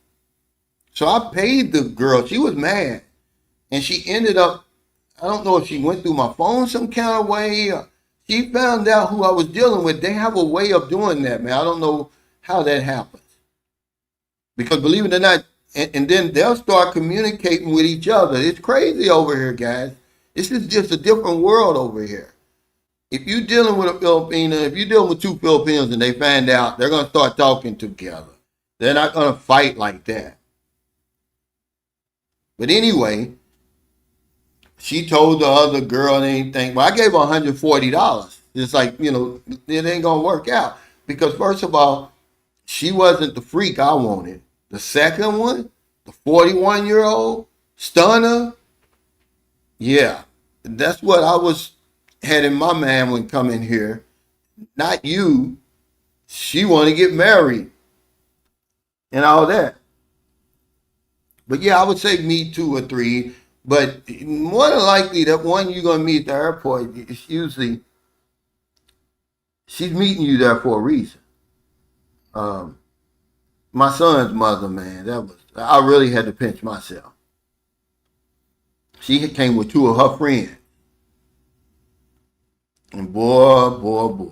So I paid the girl. She was mad. And she ended up, I don't know if she went through my phone some kind of way. Or she found out who I was dealing with. They have a way of doing that, man. I don't know how that happens. Because believe it or not, and then they'll start communicating with each other. It's crazy over here, guys. This is just a different world over here. If you're dealing with a Filipino, if you're dealing with 2 Filipinos and they find out, they're going to start talking together. They're not going to fight like that. But anyway, she told the other girl anything. Well, I gave her $140. It's like, it ain't going to work out. Because first of all, she wasn't the freak I wanted. The second one, the 41-year-old stunner, yeah, that's what I had in my mind when coming here. Not you. She want to get married and all that. But yeah, I would say meet 2 or 3. But more than likely, that one you're going to meet at the airport, it's usually, she's meeting you there for a reason. My son's mother, man, I really had to pinch myself. She came with 2 of her friends. And boy,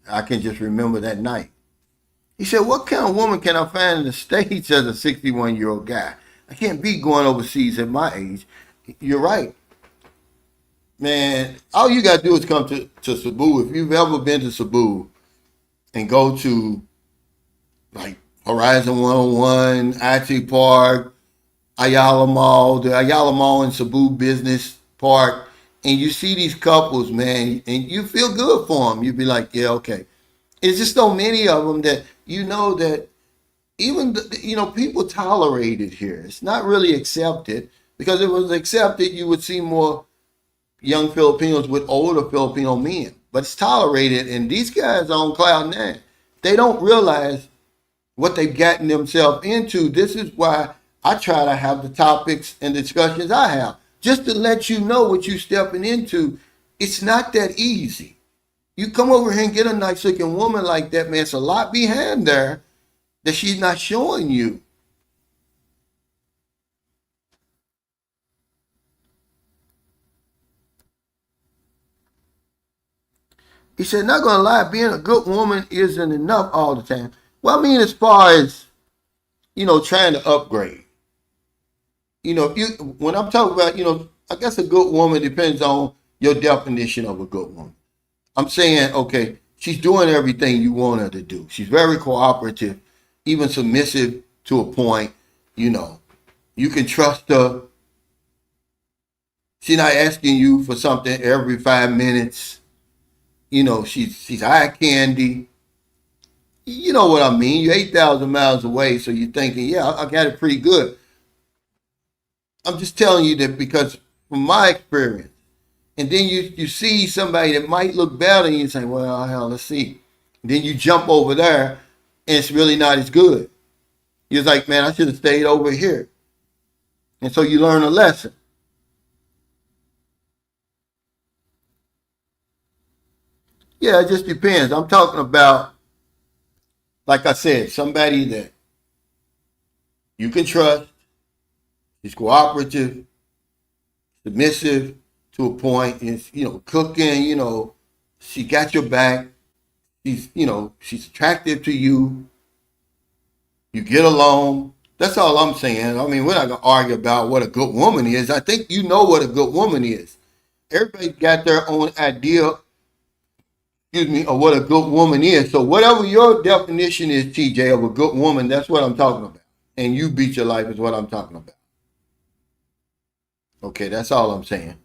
I can just remember that night. He said, what kind of woman can I find in the States as a 61-year-old guy? I can't be going overseas at my age. You're right. Man, all you gotta do is come to Cebu. If you've ever been to Cebu and go to like Horizon 101, IT Park, Ayala Mall, the Ayala Mall in Cebu Business Park, and you see these couples, man, and you feel good for them. You'd be like, yeah, okay. It's just so many of them that you know that even people tolerate it here. It's not really accepted because if it was accepted, you would see more young Filipinos with older Filipino men. But it's tolerated, and these guys are on cloud nine. They don't realize what they've gotten themselves into. This is why I try to have the topics and discussions I have, just to let you know what you're stepping into. It's not that easy. You come over here and get a nice looking woman like that, man. It's a lot behind there that she's not showing you. He said, not gonna lie, being a good woman isn't enough all the time. Well, I mean, as far as, trying to upgrade. If you when I'm talking about, I guess a good woman depends on your definition of a good woman. I'm saying, okay, she's doing everything you want her to do. She's very cooperative, even submissive to a point. You can trust her. She's not asking you for something every 5 minutes. She's eye candy. You know what I mean? You're 8,000 miles away, so you're thinking, yeah, I got it pretty good. I'm just telling you that because from my experience, and then you see somebody that might look better, and you say, well, hell, let's see. And then you jump over there, and it's really not as good. You're like, man, I should have stayed over here. And so you learn a lesson. Yeah, it just depends. I'm talking about, like I said, somebody that you can trust, is cooperative, submissive to a point, is, cooking, she got your back, she's attractive to you, you get along. That's all I'm saying. I mean, we're not gonna argue about what a good woman is. I think you know what a good woman is. Everybody's got their own idea, of what a good woman is. So whatever your definition is, TJ, of a good woman, that's what I'm talking about. And you beat your life is what I'm talking about. Okay, that's all I'm saying.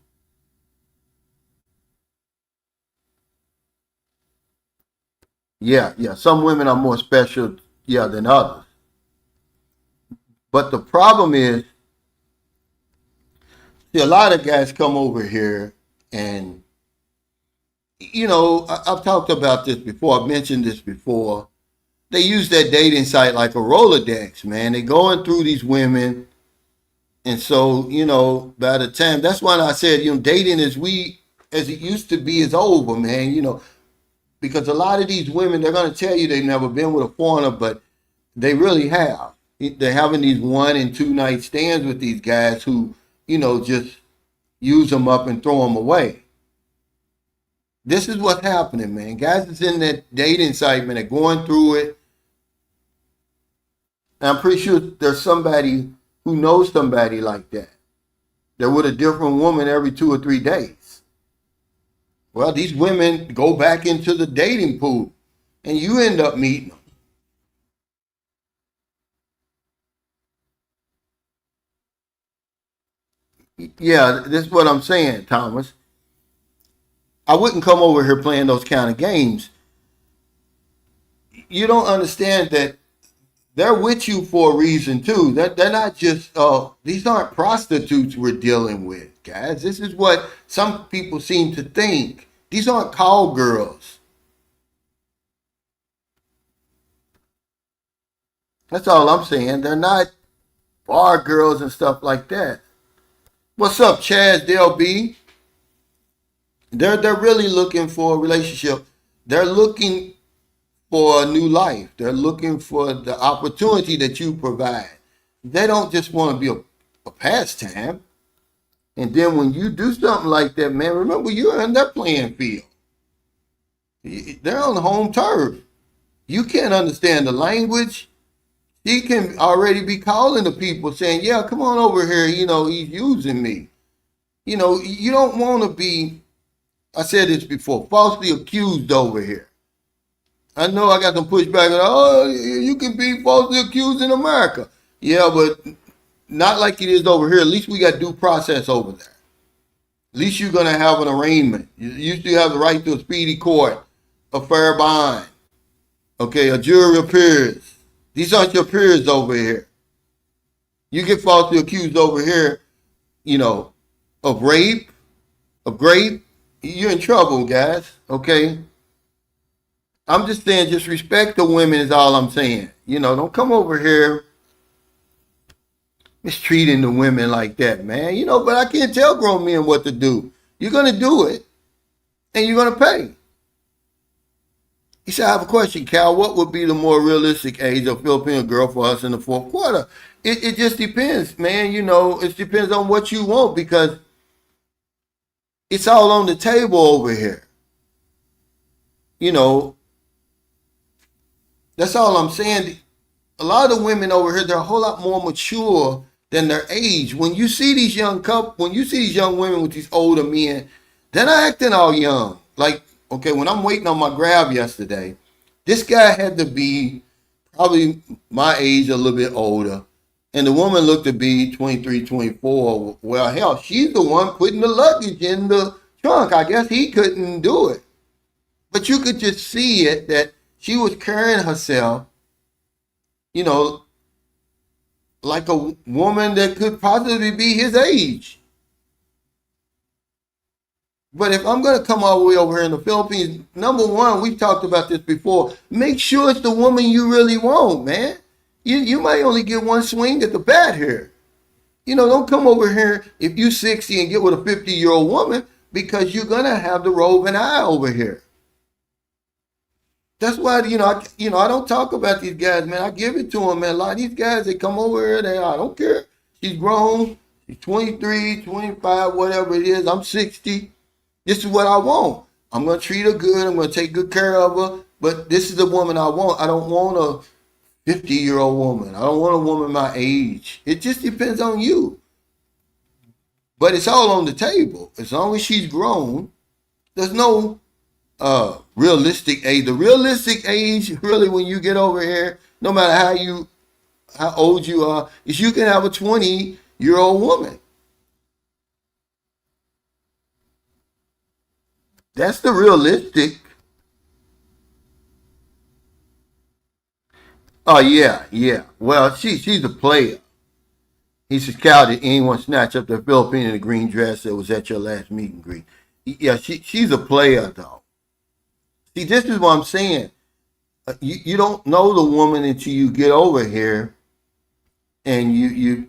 Yeah, yeah. Some women are more special, yeah, than others. But the problem is, see, a lot of guys come over here and, I've talked about this before. I've mentioned this before. They use that dating site like a Rolodex, man. They're going through these women. And so, by the time, that's why I said, dating as it used to be is over, man, because a lot of these women, they're going to tell you they've never been with a foreigner, but they really have. They're having these 1 and 2 night stands with these guys who, just use them up and throw them away. This is what's happening, man. Guys is in that dating site, man. They're going through it. And I'm pretty sure there's somebody who knows somebody like that. They're with a different woman every 2 or 3 days. Well, these women go back into the dating pool, and you end up meeting them. Yeah, this is what I'm saying, Thomas. I wouldn't come over here playing those kind of games. You don't understand that they're with you for a reason too. They're not just these aren't prostitutes we're dealing with, guys. This is what some people seem to think. These aren't call girls. That's all I'm saying. They're not bar girls and stuff like that. What's up, Chaz DLB? They're really looking for a relationship. They're looking for a new life. They're looking for the opportunity that you provide. They don't just want to be a pastime. And then when you do something like that, man, remember you're in their playing field. They're on the home turf. You can't understand the language. He can already be calling the people saying, yeah, come on over here. He's using me. You know, you don't want to be, I said this before, falsely accused over here. I know I got some pushback. Oh, you can be falsely accused in America. Yeah, but not like it is over here. At least we got due process over there. At least you're going to have an arraignment. You still have the right to a speedy court, a fair bond. Okay, a jury of peers. These aren't your peers over here. You get falsely accused over here, you know, of rape, of grape, you're in trouble, guys. Okay? I'm just saying, just respect the women is all I'm saying. You know, don't come over here mistreating the women like that, man. You know, but I can't tell grown men what to do. You're going to do it, and you're going to pay. He said, I have a question, Cal. What would be the more realistic age of Filipino girl for us in the fourth quarter? It just depends, man. You know, it depends on what you want because it's all on the table over here. You know, that's all I'm saying. A lot of the women over here, they're a whole lot more mature than their age. When you see these young when you see these young women with these older men, they're not acting all young. Like, okay, when I'm waiting on my grab yesterday, this guy had to be probably my age, a little bit older. And the woman looked to be 23, 24. Well, hell, she's the one putting the luggage in the trunk. I guess he couldn't do it. But you could just see it that she was carrying herself, you know, like a woman that could possibly be his age. But if I'm going to come all the way over here in the Philippines, number one, we've talked about this before, make sure it's the woman you really want, man. You might only get one swing at the bat here. You know, don't come over here if you're 60 and get with a 50-year-old woman because you're going to have the roving eye over here. That's why, I don't talk about these guys, man. I give it to them, man. A lot of these guys, they come over here, I don't care. She's grown. She's 23, 25, whatever it is. I'm 60. This is what I want. I'm going to treat her good. I'm going to take good care of her. But this is the woman I want. I don't want a 50-year-old woman. I don't want a woman my age. It just depends on you. But it's all on the table. As long as she's grown, there's no realistic age. The realistic age, really, when you get over here, no matter how old you are, is you can have a 20-year-old woman. That's the realistic. Oh yeah. Well, she's a player. He says, Cal, did anyone snatch up the Filipino in the green dress that was at your last meet and greet? Yeah, she's a player though. See, this is what I'm saying. You don't know the woman until you get over here, and you've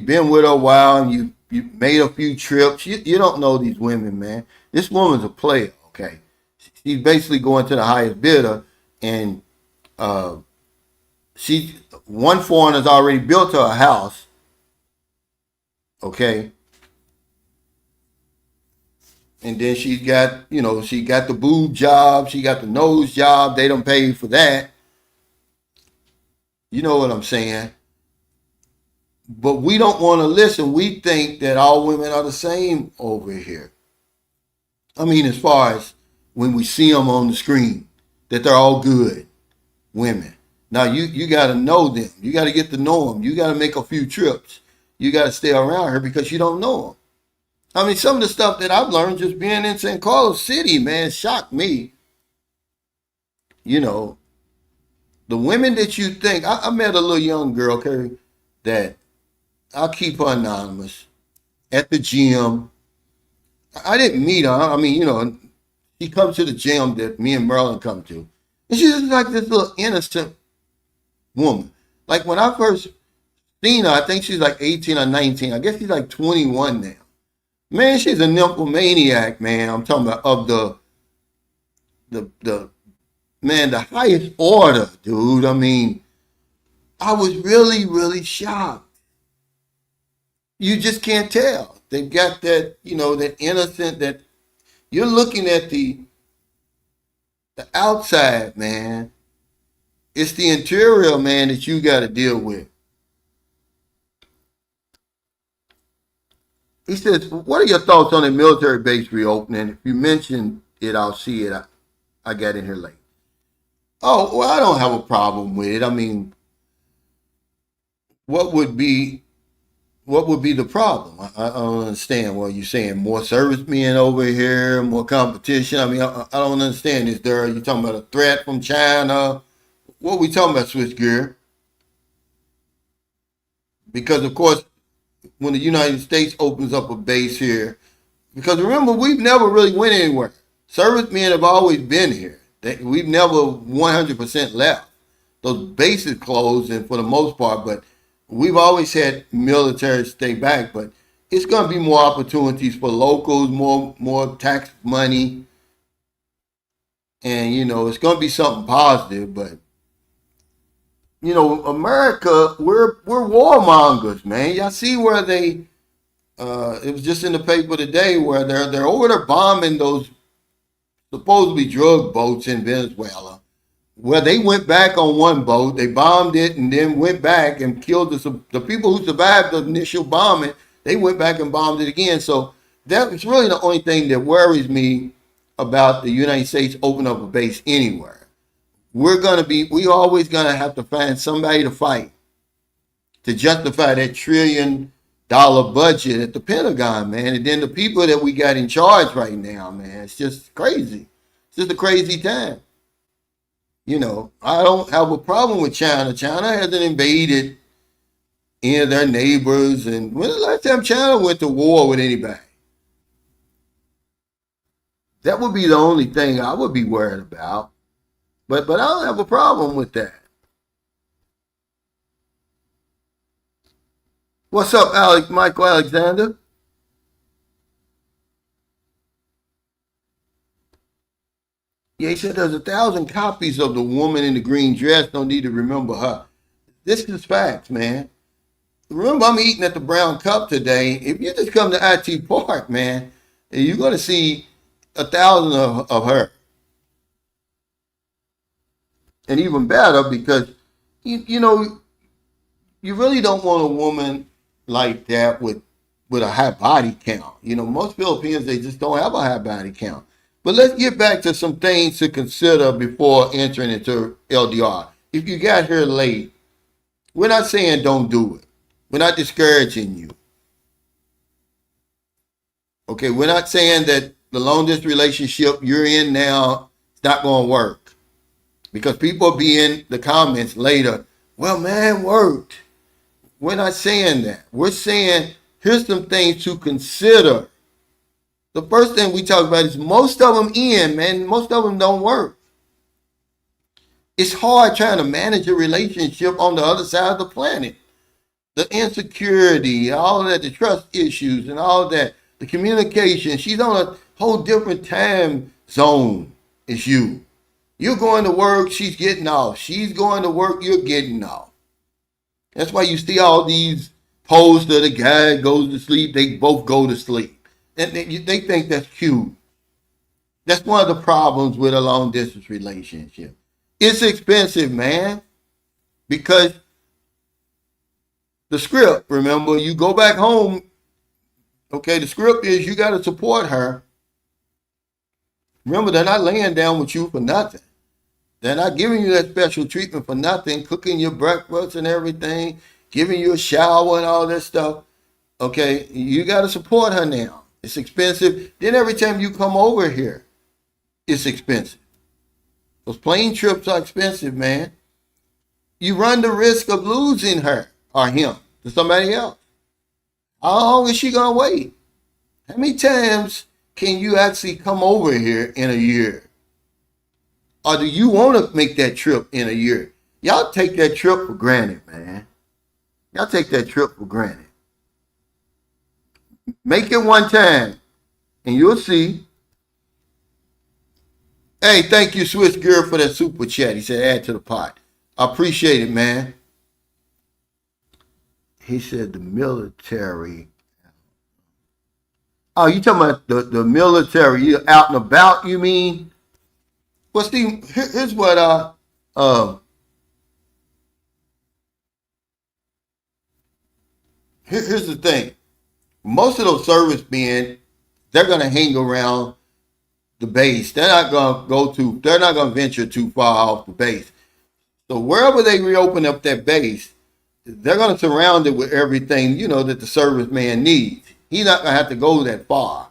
been with her a while, and you made a few trips. You don't know these women, man. This woman's a player. Okay, she's basically going to the highest bidder, and one foreigner's already built her a house. Okay. And then she got the boob job, she got the nose job. They don't pay for that. You know what I'm saying? But we don't want to listen. We think that all women are the same over here. I mean, as far as when we see them on the screen, that they're all good women. Now, you got to know them. You got to get to know them. You got to make a few trips. You got to stay around her because you don't know them. I mean, some of the stuff that I've learned just being in San Carlos City, man, shocked me. You know, the women that you think, I met a little young girl, okay, that I'll keep her anonymous at the gym. I didn't meet her. I mean, she comes to the gym that me and Merlin come to. And she's just like this little innocent woman. Like when I first seen her, I think she's like 18 or 19. I guess she's like 21 now. Man, she's a nymphomaniac, man. I'm talking about of the highest order, dude. I mean, I was really, really shocked. You just can't tell. They've got that, that innocent, that you're looking at the outside, man. It's the interior, man, that you got to deal with. He says, what are your thoughts on a military base reopening? If you mention it, I'll see it. I got in here late. Oh, well, I don't have a problem with it. I mean, what would be the problem? I don't understand. What you're saying, more servicemen over here, more competition. I mean, I don't understand. Is there, you talking about a threat from China? What are we talking about, Swiss Gear? Because, of course, when the United States opens up a base here, because remember, we've never really went anywhere. Servicemen have always been here. We've never 100% left. Those bases closed, and for the most part, but we've always had military stay back. But it's going to be more opportunities for locals, more tax money, and it's going to be something positive. But America, we're warmongers, man. Y'all see where they? It was just in the paper today where they're over there bombing those supposedly drug boats in Venezuela. Well, they went back on one boat, they bombed it, and then went back and killed the people who survived the initial bombing. They went back and bombed it again. So that's really the only thing that worries me about the United States opening up a base anywhere. We always gonna have to find somebody to fight to justify that $1 trillion budget at the Pentagon, man. And then the people that we got in charge right now, man, it's just crazy. It's just a crazy time. I don't have a problem with China. China hasn't invaded any of their neighbors. And when the last time China went to war with anybody? That would be the only thing I would be worried about. But I don't have a problem with that. What's up, Michael Alexander? Yeah, he said there's 1,000 copies of the woman in the green dress. Don't need to remember her. This is facts, man. Remember, I'm eating at the Brown Cup today. If you just come to IT Park, man, you're going to see 1,000 of her. And even better because, you really don't want a woman like that with a high body count. Most Filipinos, they just don't have a high body count. But let's get back to some things to consider before entering into LDR. If you got here late, we're not saying don't do it. We're not discouraging you. Okay, we're not saying that the long distance relationship you're in now is not going to work. Because people will be in the comments later, well, man, worked. We're not saying that. We're saying here's some things to consider. The first thing we talk about is most of them most of them don't work. It's hard trying to manage a relationship on the other side of the planet. The insecurity, all of that, the trust issues and all of that, the communication. She's on a whole different time zone as you. You're going to work, she's getting off. She's going to work, you're getting off. That's why you see all these posts that a guy goes to sleep, they both go to sleep. And they think that's cute. That's one of the problems with a long distance relationship. It's expensive, man, because the script, remember, you go back home, okay, the script is you got to support her. Remember, they're not laying down with you for nothing. They're not giving you that special treatment for nothing, cooking your breakfast and everything, giving you a shower and all that stuff. Okay, you got to support her now. It's expensive. Then every time you come over here, it's expensive. Those plane trips are expensive, man. You run the risk of losing her or him to somebody else. How long is she going to wait? How many times can you actually come over here in a year? Or do you want to make that trip in a year? Y'all take that trip for granted, man. Y'all take that trip for granted. Make it one time, and you'll see. Hey, thank you, Swiss Gear, for that super chat. He said, add to the pot. I appreciate it, man. He said the military. Oh, you talking about the military? You out and about, you mean? Well, Steve, here's what here's the thing. most of those servicemen, they're going to hang around the base. They're not going to they're not going to venture too far off the base. So wherever they reopen up that base, they're going to surround it with everything, that the serviceman needs. He's not going to have to go that far.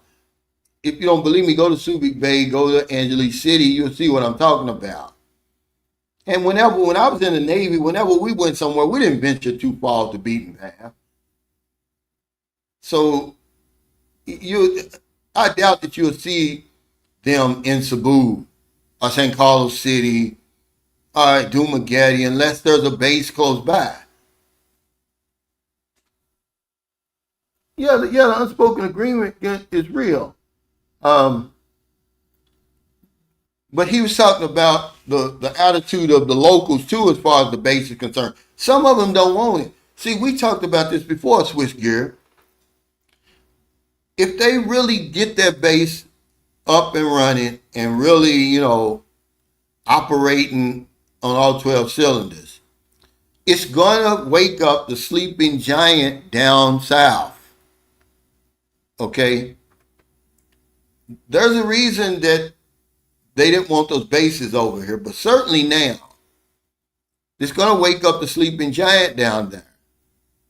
If you don't believe me, go to Subic Bay, go to Angeles City, you'll see what I'm talking about. And when I was in the Navy, whenever we went somewhere, we didn't venture too far off the beaten path. So I doubt that you'll see them in Cebu or St. Carlos City or Dumaguete unless there's a base close by. Yeah, the unspoken agreement is real. But he was talking about the attitude of the locals too, as far as the base is concerned. Some of them don't want it. See, we talked about this before, Swiss Gear. If they really get their base up and running and really, operating on all 12 cylinders, it's going to wake up the sleeping giant down south. Okay? There's a reason that they didn't want those bases over here, but certainly now, it's going to wake up the sleeping giant down there.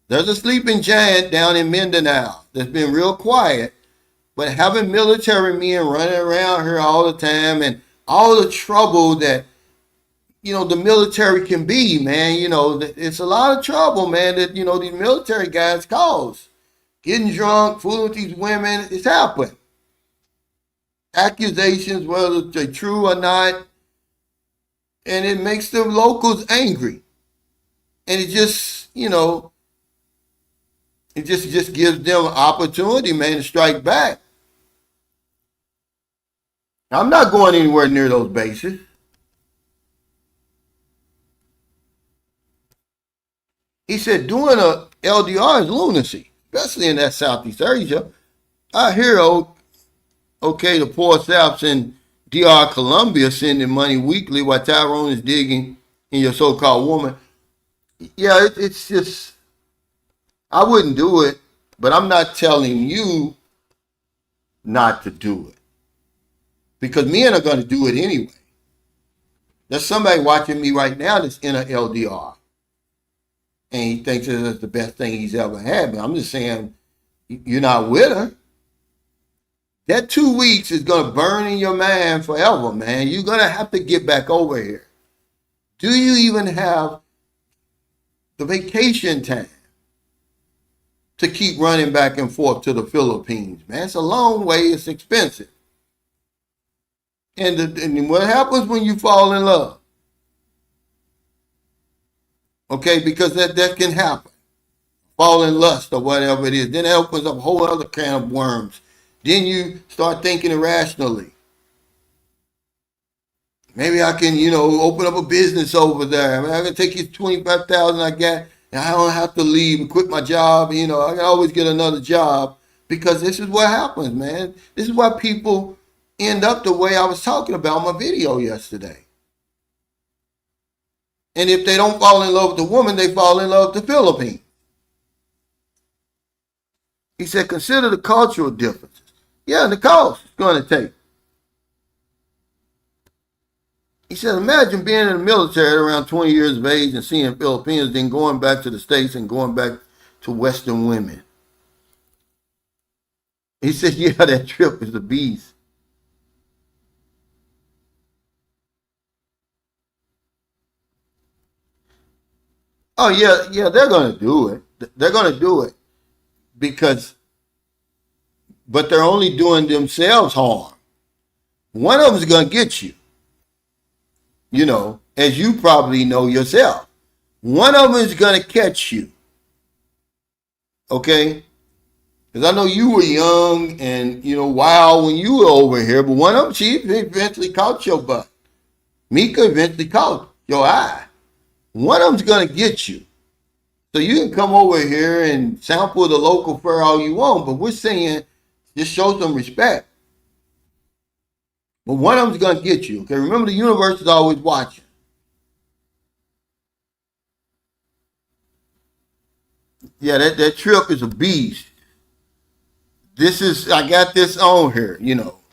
There's a sleeping giant down in Mindanao that's been real quiet, but having military men running around here all the time and all the trouble that, the military can be, man, it's a lot of trouble, man, that, these military guys cause. Getting drunk, fooling with these women, it's happened. Accusations, whether they're true or not, and it makes the locals angry. And it just, it just gives them an opportunity, man, to strike back. I'm not going anywhere near those bases. He said doing a LDR is lunacy, especially in that Southeast Asia. I hear, the poor Souths in DR Columbia sending money weekly while Tyrone is digging in your so-called woman. Yeah, it's just, I wouldn't do it, but I'm not telling you not to do it. Because men are going to do it anyway. There's somebody watching me right now that's in an LDR. And he thinks it's the best thing he's ever had. But I'm just saying, you're not with her. That 2 weeks is going to burn in your mind forever, man. You're going to have to get back over here. Do you even have the vacation time to keep running back and forth to the Philippines, man? It's a long way. It's expensive. And what happens when you fall in love? Okay, because that can happen. Fall in lust or whatever it is. Then it opens up a whole other can of worms. Then you start thinking irrationally. Maybe I can, open up a business over there. I can take you $25,000 I got, and I don't have to leave and quit my job. I can always get another job, because this is what happens, man. This is why people end up the way I was talking about in my video yesterday. And if they don't fall in love with the woman, they fall in love with the Philippines. He said, consider the cultural differences. Yeah, the cost it's going to take. He said, imagine being in the military at around 20 years of age and seeing Filipinos, then going back to the States and going back to Western women. He said, yeah, that trip is a beast. Oh, yeah, they're going to do it. They're going to do it but they're only doing themselves harm. One of them is going to get you. As you probably know yourself. One of them is going to catch you. Okay? Because I know you were young and, wild when you were over here, but one of them, she eventually caught your butt. Mika eventually caught your eye. One of them's going to get you. So you can come over here and sample the local fare all you want, but we're saying just show some respect. But one of them's going to get you. Okay, remember the universe is always watching. Yeah, that trip is a beast. I got this on here,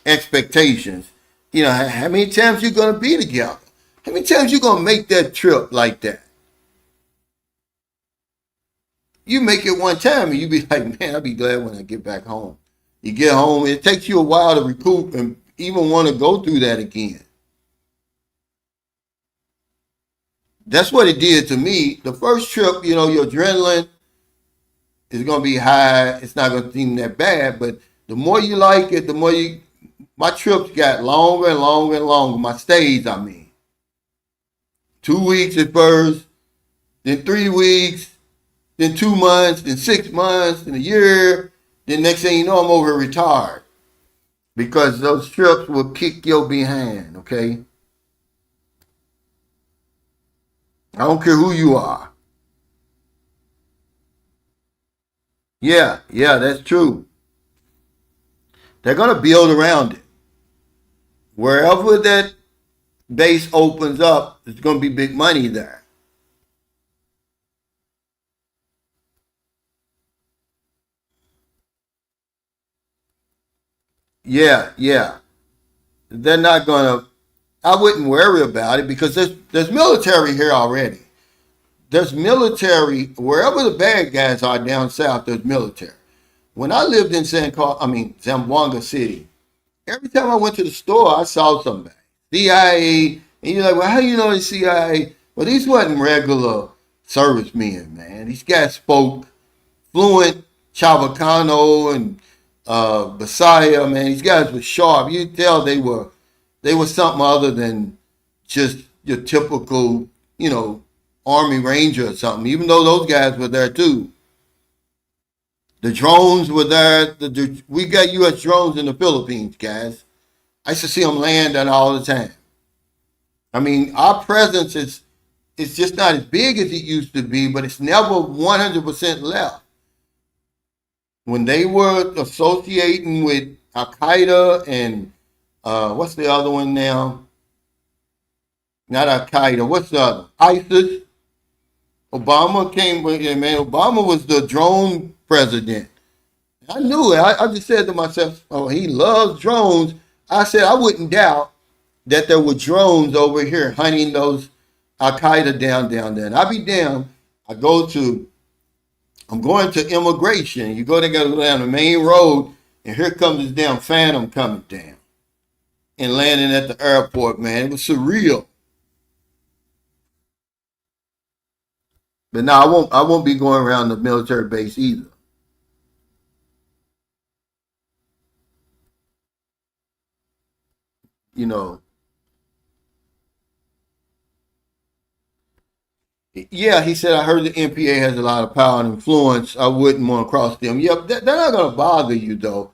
expectations. How many times you gonna be together? How many times you gonna make that trip like that? You make it one time and you be like, man, I'll be glad when I get back home. You get home, it takes you a while to recoup and even want to go through that again. That's what it did to me. The first trip, your adrenaline is going to be high. It's not going to seem that bad, but the more you like it, my trips got longer and longer and longer. My stays, I mean. 2 weeks at first, then 3 weeks, then 2 months, then 6 months, then a year. Then next thing you know, I'm over retired. Because those trips will kick your behind, okay? I don't care who you are. Yeah, that's true. They're going to build around it. Wherever that base opens up, there's going to be big money there. Yeah. They're not going to, I wouldn't worry about it because there's military here already. There's military, wherever the bad guys are down south, there's military. When I lived in Zamboanga City, every time I went to the store, I saw somebody. CIA, and you're like, well, how you know the CIA? Well, these wasn't regular servicemen, man. These guys spoke fluent Chavacano and Bisaya, man. These guys were sharp. You could tell they were something other than just your typical, Army Ranger or something, even though those guys were there too. The drones were there. We got U.S. drones in the Philippines, guys. I used to see them landing all the time. I mean, our presence it's just not as big as it used to be, but it's never 100% left. When they were associating with Al Qaeda and what's the other one now? Not Al Qaeda. What's the other? ISIS. Obama came with it, man. Obama was the drone president. I knew it. I just said to myself, oh, he loves drones. I said I wouldn't doubt that there were drones over here hunting those Al Qaeda down there. And I be damned. I'm going to immigration. You got to go down the main road, and here comes this damn phantom coming down and landing at the airport, man. It was surreal. But no, I won't be going around the military base either. You know. Yeah, he said, I heard the NPA has a lot of power and influence. I wouldn't want to cross them. Yeah, they're not going to bother you, though.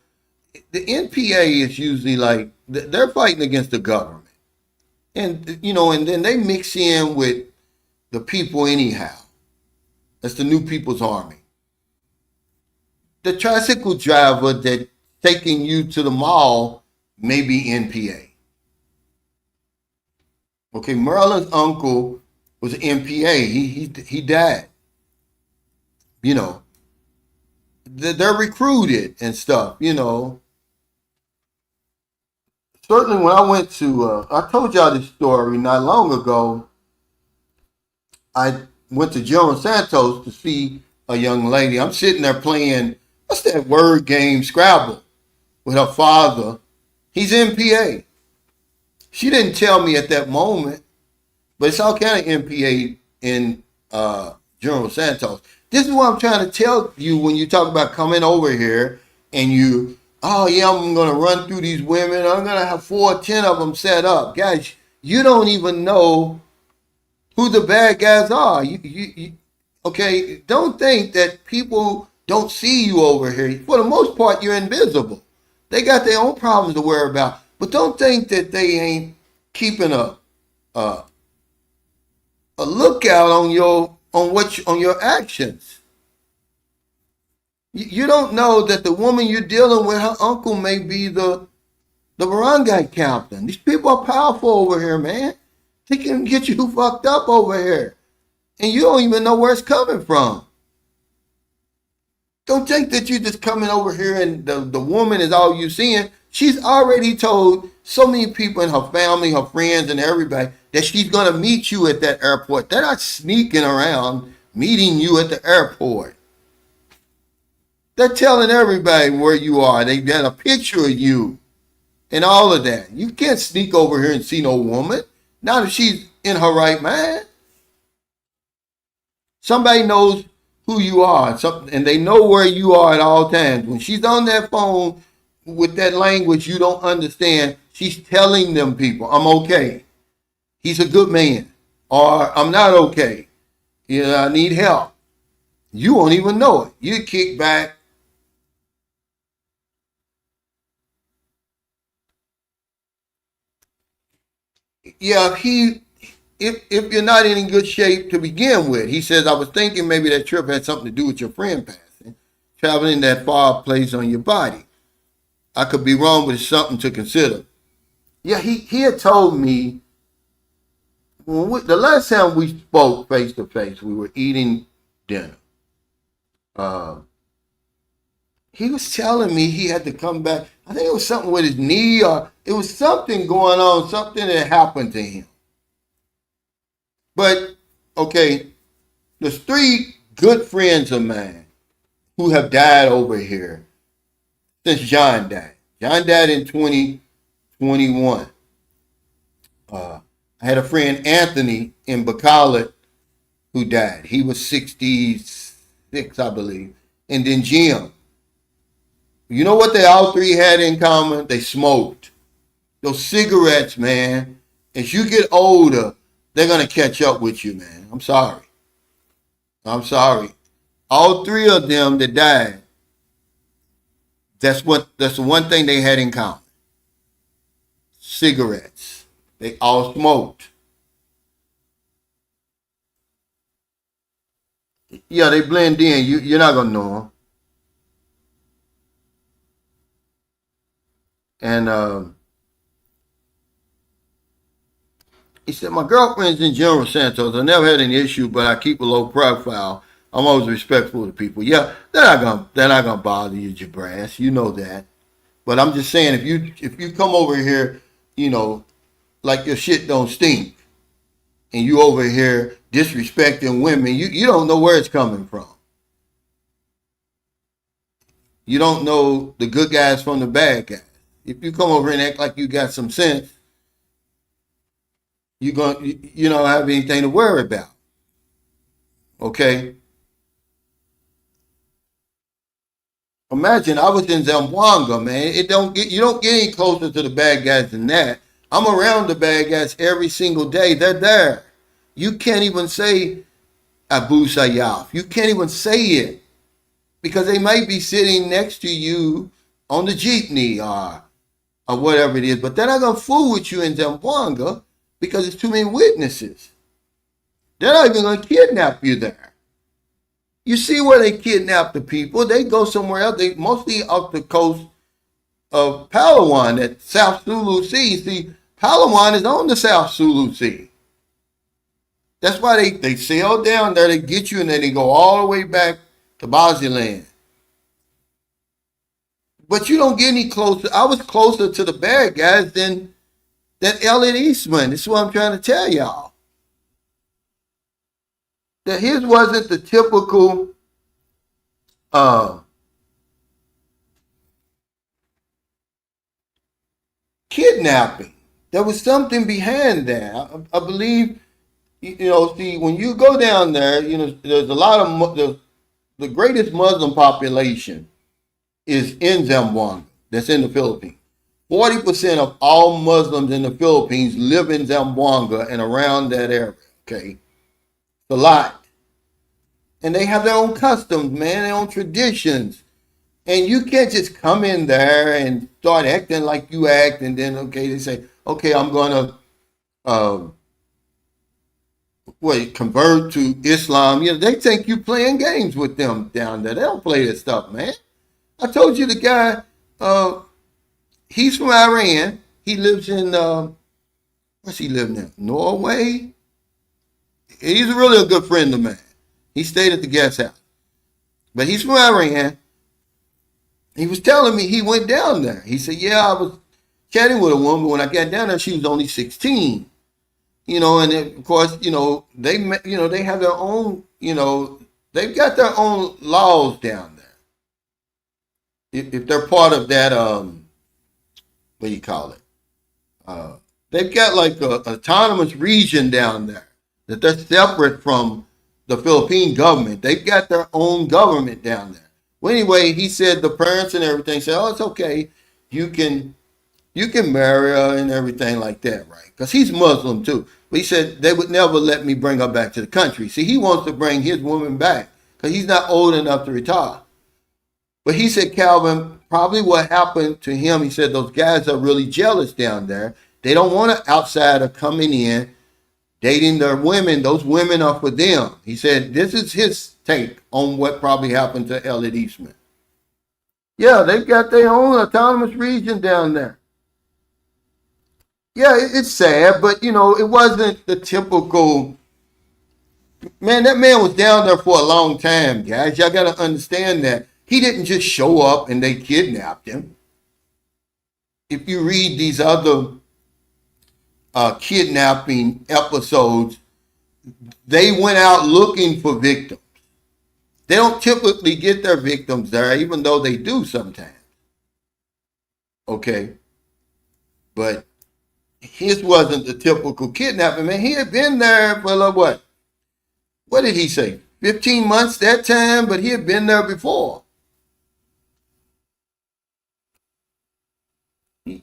The NPA is usually like, they're fighting against the government. And then they mix in with the people anyhow. That's the New People's Army. The tricycle driver that taking you to the mall may be NPA. Okay, Merlin's uncle was an NPA. He died. They're recruited and stuff. Certainly when I went to, I told y'all this story not long ago. I went to General Santos to see a young lady. I'm sitting there playing, what's that word game, Scrabble, with her father. He's NPA. She didn't tell me at that moment, but it's all kind of NPA in General Santos. This is what I'm trying to tell you when you talk about coming over here and oh yeah, I'm going to run through these women. I'm going to have 4 or 10 of them set up. Guys, you don't even know who the bad guys are. Okay, don't think that people don't see you over here. For the most part, you're invisible. They got their own problems to worry about. But don't think that they ain't keeping a lookout on your actions. You don't know that the woman you're dealing with, her uncle may be the barangay captain. These people are powerful over here, man. They can get you fucked up over here. And you don't even know where it's coming from. Don't think that you're just coming over here and the woman is all you seeing. She's already told so many people in her family, her friends, and everybody that she's going to meet you at that airport. They're not sneaking around meeting you at the airport. They're telling everybody where you are. They got a picture of you and all of that. You can't sneak over here and see no woman. Not if she's in her right mind. Somebody knows who you are, and they know where you are at all times. When she's on that phone with that language you don't understand, she's telling them people, I'm okay. He's a good man. Or I'm not okay. You know, I need help. You won't even know it. You kick back. Yeah, if you're not in good shape to begin with, he says, I was thinking maybe that trip had something to do with your friend passing. Traveling that far plays on your body. I could be wrong, but it's something to consider. Yeah, he had told me the last time we spoke face to face, we were eating dinner. He was telling me he had to come back. I think it was something with his knee, or it was something going on, something that happened to him. But, okay, there's 3 good friends of mine who have died over here since John died. John died in 2021. I had a friend, Anthony, in Bacolod, who died. He was 66, I believe. And then Jim. You know what they all 3 had in common? They smoked. Those cigarettes, man, as you get older, they're going to catch up with you, man. I'm sorry. All 3 of them that died, that's the one thing they had in common. Cigarettes. They all smoked. Yeah, they blend in. You're not going to know them. And he said, my girlfriend's in General Santos. I never had any issue, but I keep a low profile. I'm always respectful to people. Yeah, they're not gonna bother you, Jabras. You know that. But I'm just saying, if you come over here, you know, like your shit don't stink, and you over here disrespecting women, you don't know where it's coming from. You don't know the good guys from the bad guys. If you come over and act like you got some sense, you don't have anything to worry about. Okay? Imagine I was in Zamboanga, man. You don't get any closer to the bad guys than that. I'm around the bad guys every single day. They're there. You can't even say Abu Sayyaf. You can't even say it because they might be sitting next to you on the jeepney or whatever it is. But they're not gonna fool with you in Zamboanga because it's too many witnesses. They're not even gonna kidnap you there. You see where they kidnap the people. They go somewhere else. They mostly off the coast of Palawan, that South Sulu Sea. See, Palawan is on the South Sulu Sea. That's why they sail down there, they get you, and then they go all the way back to Baziland. But you don't get any closer. I was closer to the bad guys than Elliot Eastman. This is what I'm trying to tell y'all. That his wasn't the typical kidnapping. There was something behind that. I believe, see, when you go down there, there's a lot of, the greatest Muslim population is in Zamboanga, that's in the Philippines. 40% of all Muslims in the Philippines live in Zamboanga and around that area, okay? It's a lot. And they have their own customs, man, their own traditions. And you can't just come in there and start acting like you act, and then, okay, they say, okay, I'm going to convert to Islam. They think you playing games with them down there. They don't play this stuff, man. I told you the guy, he's from Iran. He lives in, where's he live now? Norway? He's really a good friend of mine. He stayed at the guest house. but he's from Iran. He was telling me he went down there. He said, yeah, I was chatting with a woman. When I got down there, she was only 16. And then, of course, they have their own, they've got their own laws down there. If they're part of that, what do you call it? They've got like an autonomous region down there that they're separate from the Philippine government. They've got their own government down there. Well, anyway, he said the parents and everything said, oh, it's okay. You can marry her and everything like that, right? Because he's Muslim too. But he said they would never let me bring her back to the country. See, he wants to bring his woman back because he's not old enough to retire. But he said, Calvin, probably what happened to him, he said those guys are really jealous down there. They don't want an outsider coming in, dating their women. Those women are for them. He said this is his take on what probably happened to Elliot Eastman. Yeah, they've got their own autonomous region down there. Yeah, it's sad, but it wasn't the typical. Man, that man was down there for a long time, guys. Y'all got to understand that. He didn't just show up and they kidnapped him. If you read these other kidnapping episodes, they went out looking for victims. They don't typically get their victims there, even though they do sometimes. Okay? But his wasn't the typical kidnapping, man. He had been there for like what? What did he say? 15 months that time, but he had been there before. A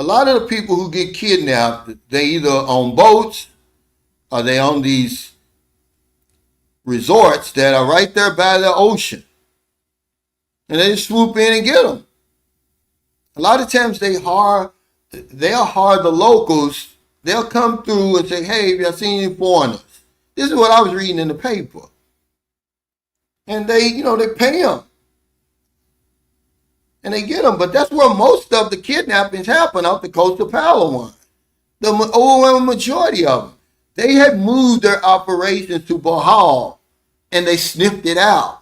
lot of the people who get kidnapped, they either on boats or they on these resorts that are right there by the ocean. And they just swoop in and get them. A lot of times they'll hire the locals. They'll come through and say, hey, have you seen any foreigners? This is what I was reading in the paper. And they pay them. And they get them. But that's where most of the kidnappings happen, off the coast of Palawan. The overwhelming majority of them. They had moved their operations to Bohol and they sniffed it out.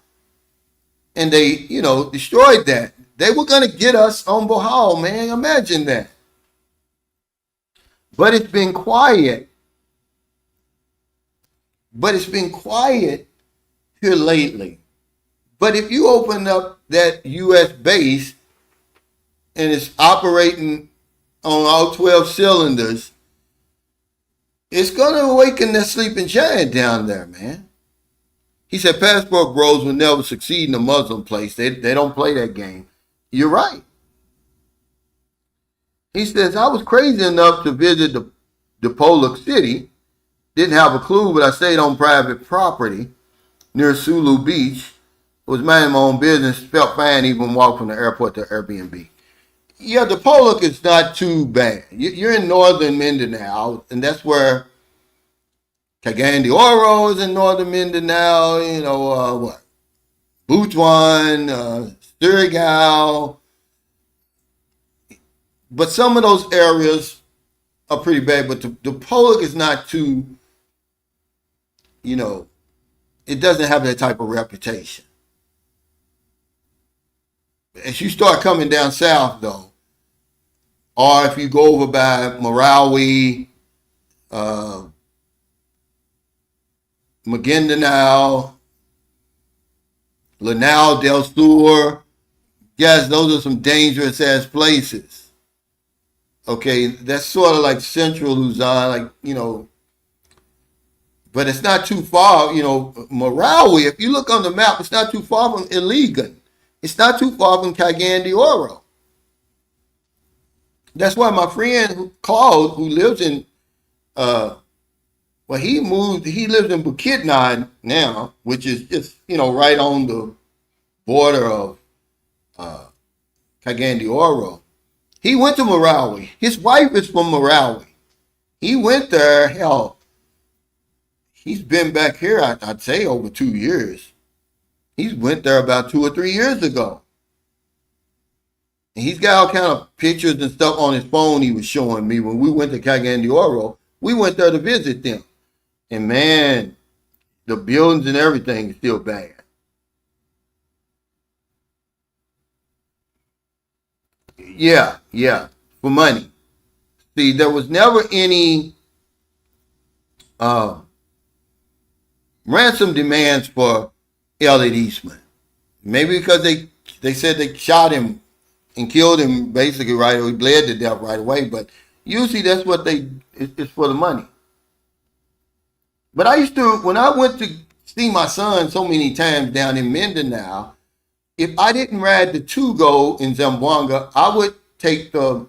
And they, destroyed that. They were going to get us on Bohol, man. Imagine that. But it's been quiet. Here lately. But if you open up that U.S. base and it's operating on all 12 cylinders, it's going to awaken that sleeping giant down there, man. He said passport bros will never succeed in a Muslim place. They don't play that game. You're right. He says, I was crazy enough to visit the Pollock City. Didn't have a clue, but I stayed on private property near Sulu Beach. Was minding my own business. Felt fine even walk from the airport to Airbnb. Yeah, the Pollock is not too bad. You're in northern Mindanao, and that's where Cagayan de Oro is in northern Mindanao. Butuan, Surigao. But some of those areas are pretty bad. But the Pollock is not too, it doesn't have that type of reputation. As you start coming down south, though, or if you go over by Marawi, Maguindanao, Lanao del Sur, yes, those are some dangerous ass places. Okay, that's sort of like central Luzon, but it's not too far. Marawi, if you look on the map, it's not too far from Iligan. It's not too far from Cagayan de Oro. That's why my friend Claude, who lives in, he lives in Bukidnon now, which is just, right on the border of Cagayan de Oro. He went to Marawi. His wife is from Marawi. He went there, hell, he's been back here, I'd say, over 2 years. He went there about 2 or 3 years ago. And he's got all kind of pictures and stuff on his phone he was showing me when we went to Cagayan de Oro. We went there to visit them. And man, the buildings and everything is still bad. Yeah, for money. See, there was never any uh, ransom demands for Elliot Eastman. Maybe because they said they shot him and killed him basically right away, he bled to death right away. But usually that's what it's for the money. But I used to, when I went to see my son so many times down in Mindanao, if I didn't ride the 2-go in Zamboanga, I would take the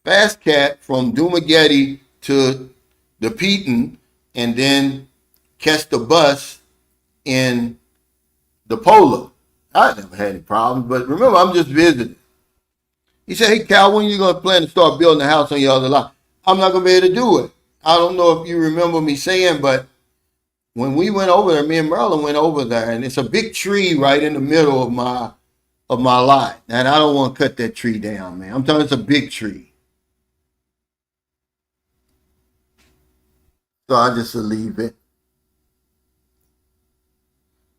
fast cat from Dumaguete to the Peton and then catch the bus in the Polo. I never had any problems, but remember, I'm just visiting. He said, hey, Cal, when are you going to plan to start building a house on your other lot? I'm not going to be able to do it. I don't know if you remember me saying, but when we went over there, me and Merlin went over there, and it's a big tree right in the middle of my lot. And I don't want to cut that tree down, man. I'm telling you, it's a big tree. So I just leave it.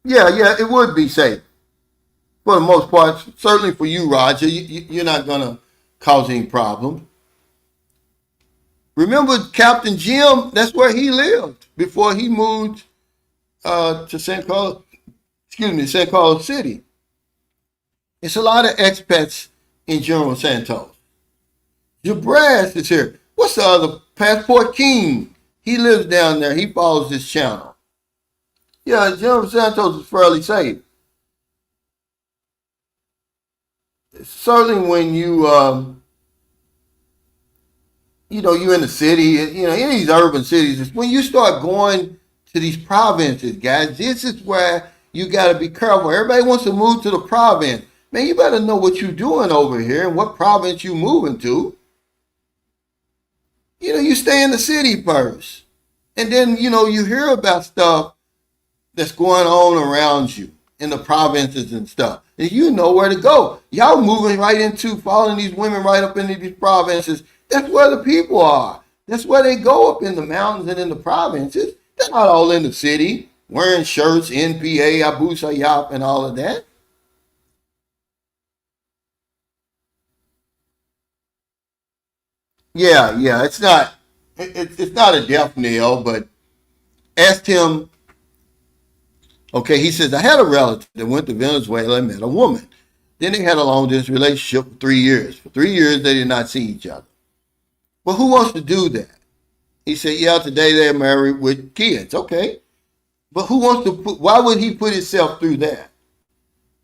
Yeah, it would be safe. For the most part, certainly for you, Roger, you're not going to cause any problem. Remember Captain Jim? That's where he lived before he moved to St. Carlos City. It's a lot of expats in General Santos. Jabraz is here. What's the other? Passport King. He lives down there. He follows this channel. Yeah, General Santos is fairly safe. Certainly when you're in the city, in these urban cities, when you start going to these provinces, guys, this is where you got to be careful. Everybody wants to move to the province. Man, you better know what you're doing over here and what province you moving to. You stay in the city first. And then, you hear about stuff that's going on around you in the provinces and stuff. And you know where to go. Y'all moving right into following these women right up into these provinces. That's where the people are. That's where they go up in the mountains and in the provinces. They're not all in the city wearing shirts, NPA, Abu Sayyaf, and all of that. Yeah, it's not a death knell, but asked him. Okay, he says, I had a relative that went to Venezuela and met a woman. Then they had a long distance relationship for 3 years. For 3 years, they did not see each other. Well, who wants to do that? He said, yeah, today they're married with kids. Okay. But why would he put himself through that?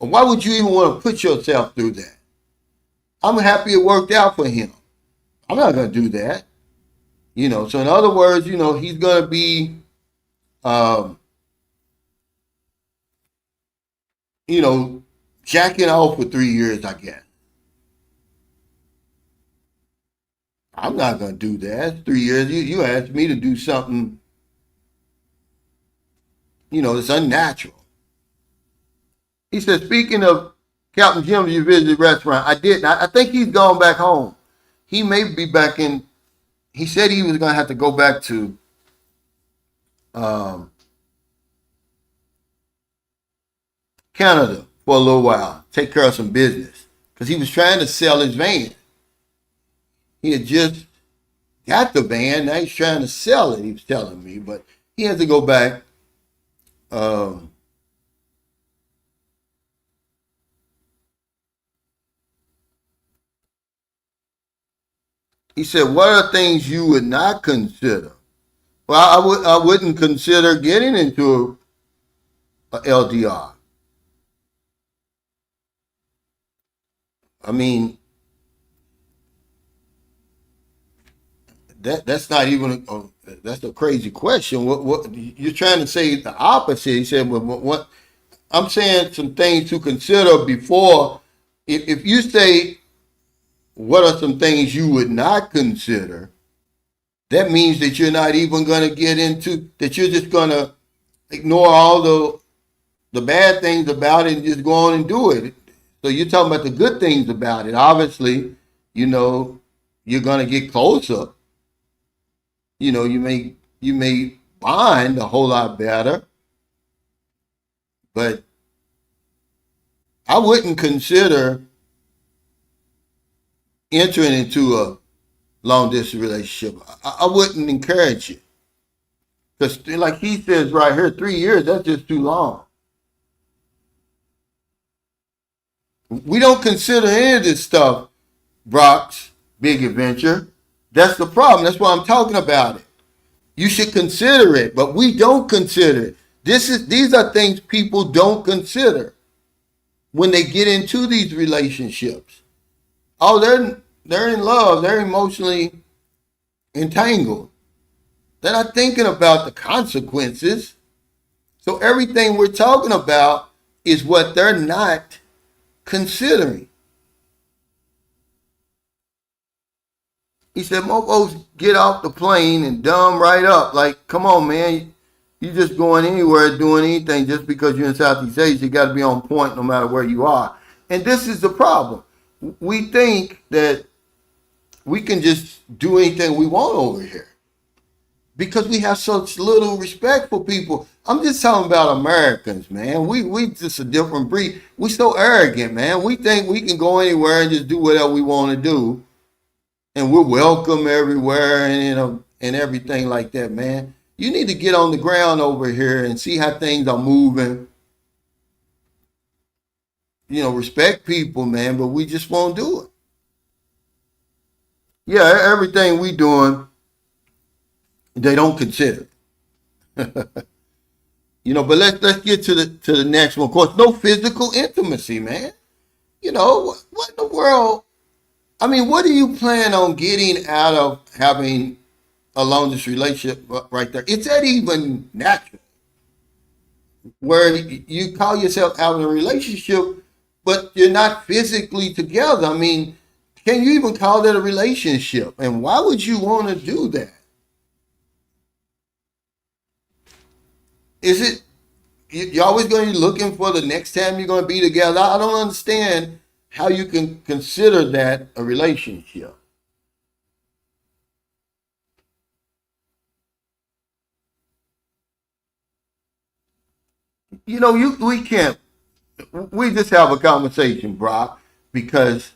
Or why would you even want to put yourself through that? I'm happy it worked out for him. I'm not going to do that. So in other words, he's going to be, um, jacking off for 3 years, I guess. I'm not going to do that. 3 years, you asked me to do something, that's unnatural. He said, speaking of Captain Jim, you visited the restaurant. I didn't. I think he's gone back home. He may be back in. He said he was going to have to go back to Canada for a little while, take care of some business. Because he was trying to sell his van. He had just got the van. Now he's trying to sell it, he was telling me. But he has to go back. He said, what are things you would not consider? Well, I wouldn't consider getting into a LDR. I mean, that's not even that's a crazy question. What you're trying to say the opposite? He said, well, what I'm saying some things to consider before. If you say what are some things you would not consider, that means that you're not even going to get into that. You're just going to ignore all the bad things about it and just go on and do it. So you're talking about the good things about it. Obviously, you're going to get closer. You may bond a whole lot better, but I wouldn't consider entering into a long distance relationship. I wouldn't encourage it. Because, like he says right here, 3 years, that's just too long. We don't consider any of this stuff Brock's big adventure. That's the problem. That's why I'm talking about it. You should consider it, but we don't consider it. These are things people don't consider when they get into these relationships. Oh, they're in love. They're emotionally entangled. They're not thinking about the consequences. So everything we're talking about is what they're not considering. He said, mofos get off the plane and dumb right up. Like, come on, man. You just going anywhere, doing anything just because you're in Southeast Asia. You got to be on point no matter where you are. And this is the problem. We think that we can just do anything we want over here because we have such little respect for people. I'm just talking about Americans, man. We just a different breed. We so arrogant, man. We think we can go anywhere and just do whatever we want to do. And we're welcome everywhere and everything like that, man. You need to get on the ground over here and see how things are moving. Respect people, man, but we just won't do it. Yeah, everything we doing, they don't consider. But let's get to the next one. Of course, no physical intimacy, man. What in the world? I mean, what do you plan on getting out of having a long distance relationship right there? Is that even natural? Where you call yourself having a relationship, but you're not physically together. I mean, can you even call that a relationship? And why would you want to do that? Is it you're always going to be looking for the next time you're going to be together? I don't understand how you can consider that a relationship. We can't. We just have a conversation, Brock, because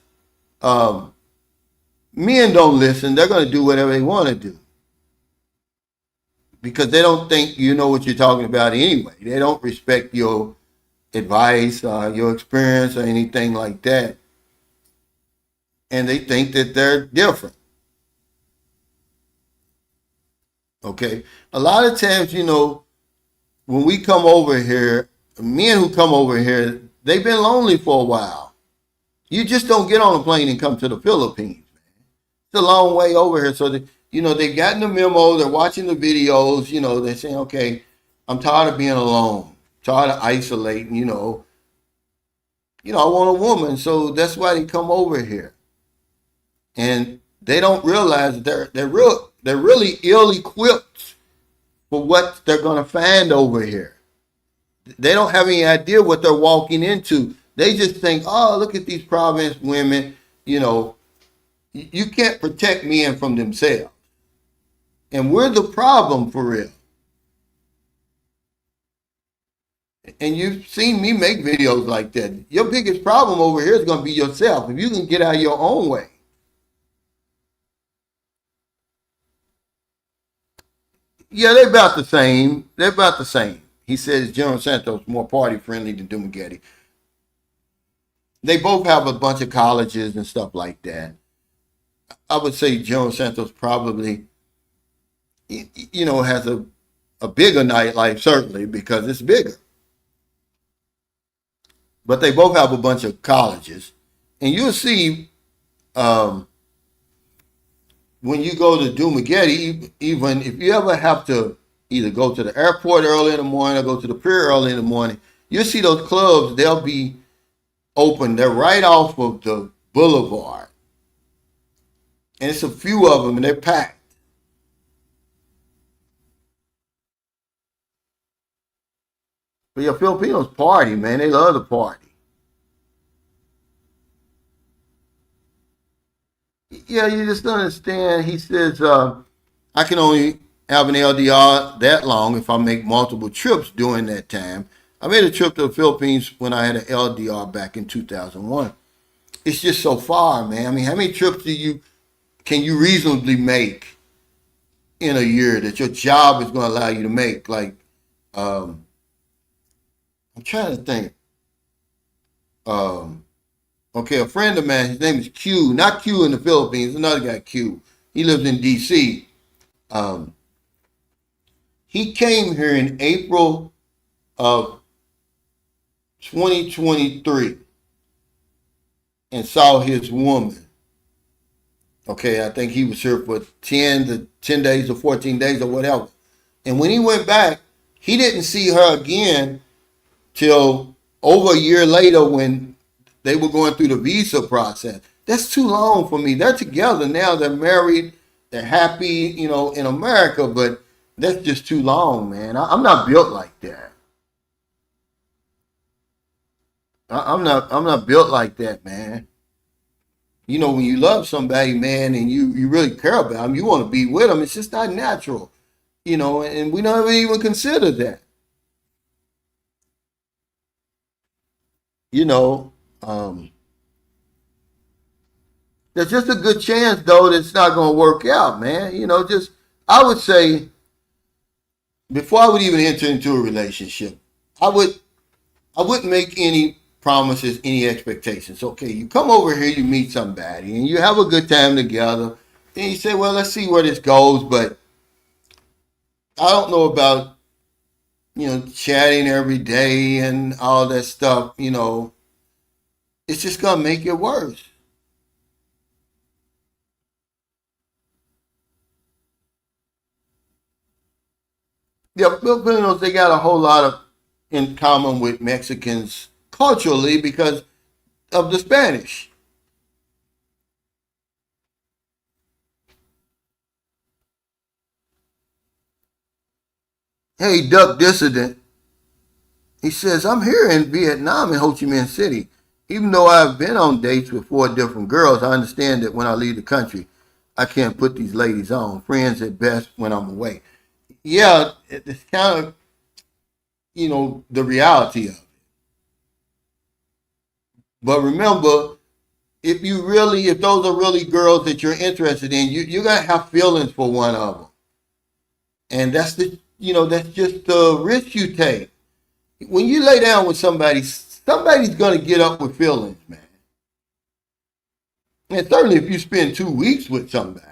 men don't listen. They're going to do whatever they want to do because they don't think you know what you're talking about anyway. They don't respect your advice, your experience, or anything like that. And they think that they're different. Okay? A lot of times, when we come over here, men who come over here, they've been lonely for a while. You just don't get on a plane and come to the Philippines, man. It's a long way over here. So, they've gotten the memo. They're watching the videos. They're saying, okay, I'm tired of being alone, tired of isolating, I want a woman. So that's why they come over here. And they don't realize that they're really ill-equipped for what they're going to find over here. They don't have any idea what they're walking into. They just think, oh, look at these province women. You can't protect men from themselves. And we're the problem for real. And you've seen me make videos like that. Your biggest problem over here is going to be yourself. If you can get out of your own way. Yeah, they're about the same. They're about the same. He says General Santos more party friendly than Dumagetti. They both have a bunch of colleges and stuff like that. I would say General Santos probably, has a bigger nightlife, certainly, because it's bigger. But they both have a bunch of colleges. And you'll see when you go to Dumagetti, even if you ever have to either go to the airport early in the morning or go to the pier early in the morning, you'll see those clubs, they'll be open. They're right off of the boulevard. And it's a few of them, and they're packed. But your Filipinos party, man. They love to party. Yeah, you just don't understand. He says, I can only have an LDR that long if I make multiple trips during that time. I made a trip to the Philippines when I had an LDR back in 2001. It's just so far, man. I mean, how many trips can you reasonably make in a year that your job is going to allow you to make? Like, I'm trying to think. Um, okay, a friend of mine, his name is Q, not Q in the Philippines, another guy, Q. He lives in D.C. Um, he came here in April of 2023 and saw his woman. Okay, I think he was here for 10 days or 14 days or whatever. And when he went back, he didn't see her again till over a year later when they were going through the visa process. That's too long for me. They're together now. They're married. They're happy, in America, but that's just too long, man. I'm not built like that. I'm not built like that, man. When you love somebody, man, and you really care about them, you want to be with them. It's just not natural, and we don't even consider that. you know, um, there's just a good chance though that it's not going to work out, man. Just I would say before I would even enter into a relationship, I wouldn't make any promises, any expectations. Okay, you come over here, you meet somebody, and you have a good time together. Then you say, well, let's see where this goes, but I don't know about chatting every day and all that stuff. It's just gonna make it worse. Yeah, Filipinos, they got a whole lot of in common with Mexicans culturally because of the Spanish. Hey, Duck Dissident, he says, I'm here in Vietnam in Ho Chi Minh City. Even though I've been on dates with 4 different girls, I understand that when I leave the country, I can't put these ladies on. Friends at best when I'm away. Yeah, it's kind of, the reality of it. But remember, if those are really girls that you're interested in, you're going to have feelings for one of them. And that's just the risk you take. When you lay down with somebody's going to get up with feelings, man. And certainly if you spend 2 weeks with somebody,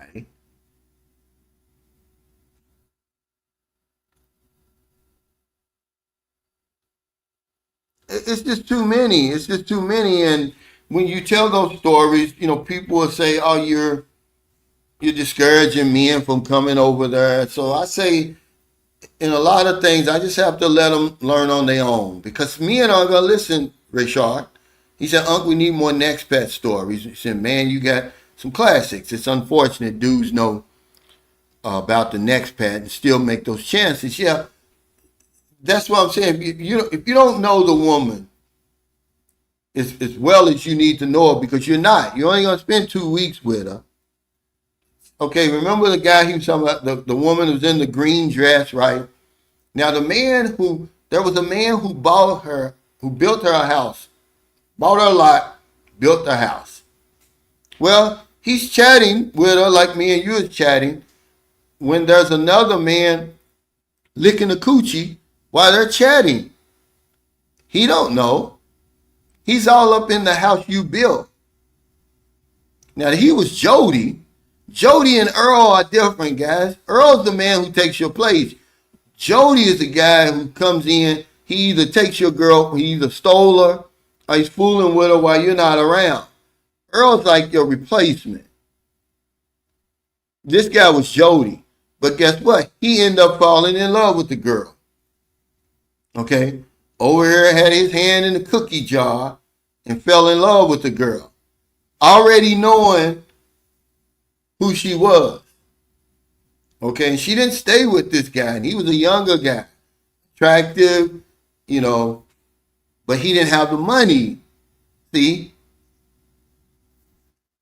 it's just too many. It's just too many. And when you tell those stories, people will say, "Oh, you're discouraging men from coming over there." So I say, in a lot of things, I just have to let them learn on their own because men are gonna listen. Richard, he said, "Uncle, we need more expat stories." He said, "Man, you got some classics. It's unfortunate dudes know about the expat and still make those chances." Yeah, that's what I'm saying. If you don't know the woman as well as you need to know her, because you're only gonna spend 2 weeks with her. Okay, remember the guy he was talking about, the woman who's in the green dress, right? Now there was a man who bought her, who built her a house, bought her a lot, built her house. Well, he's chatting with her like me and you is chatting when there's another man licking a coochie while they're chatting. He don't know. He's all up in the house you built. Now he was Jody. Jody and Earl are different, guys. Earl's the man who takes your place. Jody is the guy who comes in. He either takes your girl, he either stole her, or he's fooling with her while you're not around. Earl's like your replacement. This guy was Jody. But guess what? He ended up falling in love with the girl. Okay? Over here had his hand in the cookie jar and fell in love with the girl. Already knowing who she was. Okay? And she didn't stay with this guy. And he was a younger guy. Attractive, but he didn't have the money. See?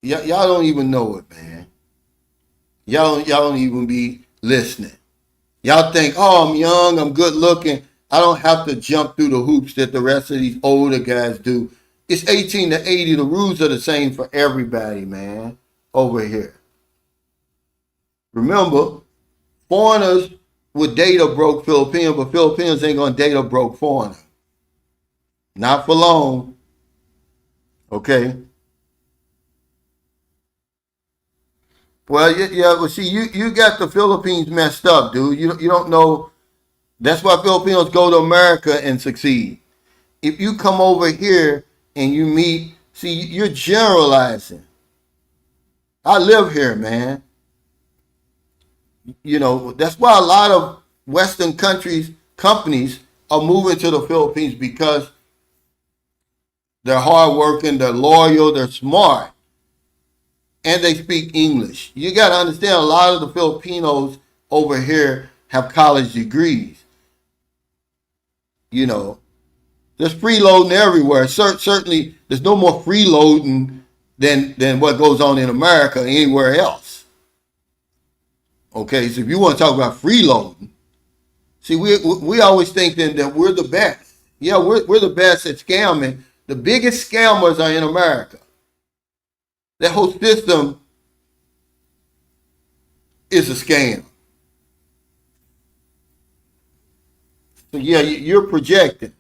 Y'all don't even know it, man. Y'all don't even be listening. Y'all think, oh, I'm young, I'm good looking. I don't have to jump through the hoops that the rest of these older guys do. It's 18 to 80. The rules are the same for everybody, man, over here. Remember, foreigners would date a broke Filipino, but Filipinos ain't going to date a broke foreigner. Not for long. Okay? Well, yeah, well, see, you got the Philippines messed up, dude. You don't know. That's why Filipinos go to America and succeed. If you come over here and you meet, see, you're generalizing. I live here, man. You know, that's why a lot of Western countries, companies are moving to the Philippines because they're hardworking, they're loyal, they're smart, and they speak English. You got to understand a lot of the Filipinos over here have college degrees. You know, there's freeloading everywhere. Certainly, there's no more freeloading than what goes on in America or anywhere else. Okay, so if you want to talk about freeloading, see, we always think that we're the best. Yeah, we're the best at scamming. The biggest scammers are in America. That whole system is a scam. So yeah, you're projecting.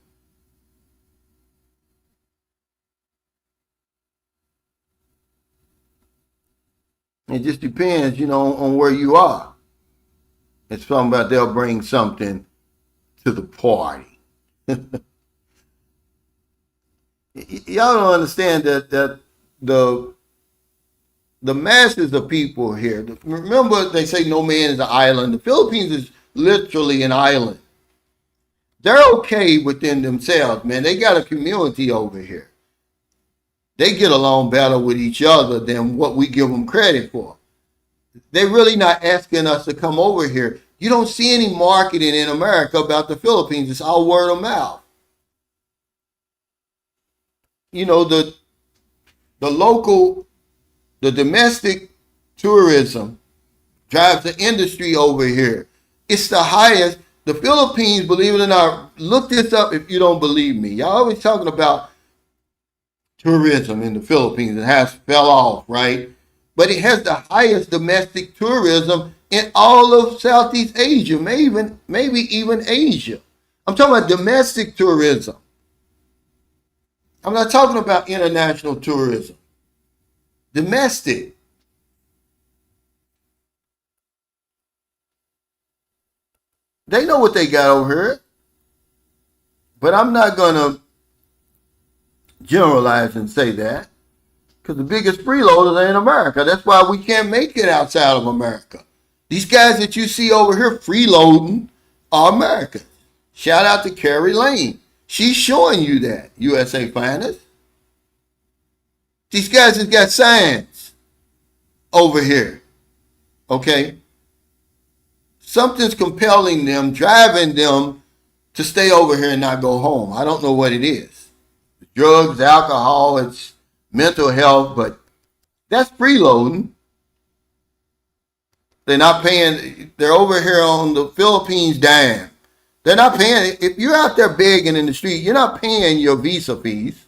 It just depends, on where you are. It's something about they'll bring something to the party. Y'all don't understand that the masses of people here. Remember, they say no man is an island. The Philippines is literally an island. They're okay within themselves, man. They got a community over here. They get along better with each other than what we give them credit for. They're really not asking us to come over here. You don't see any marketing in America about the Philippines. It's all word of mouth. The local, the domestic tourism drives the industry over here. It's the highest. The Philippines, believe it or not, look this up if you don't believe me. Y'all always talking about tourism in the Philippines. It has fell off, right? But it has the highest domestic tourism in all of Southeast Asia, maybe even Asia. I'm talking about domestic tourism. I'm not talking about international tourism. Domestic. They know what they got over here. But I'm not going to generalize and say that because the biggest freeloaders are in America. That's why we can't make it outside of America. These guys that you see over here freeloading are Americans. Shout out to Carrie Lane. She's showing you that, USA Finest. These guys have got signs over here. Okay? Something's compelling them, driving them to stay over here and not go home. I don't know what it is. Drugs, alcohol, it's mental health, but that's freeloading. They're not paying. They're over here on the Philippines dime. They're not paying. If you're out there begging in the street, you're not paying your visa fees.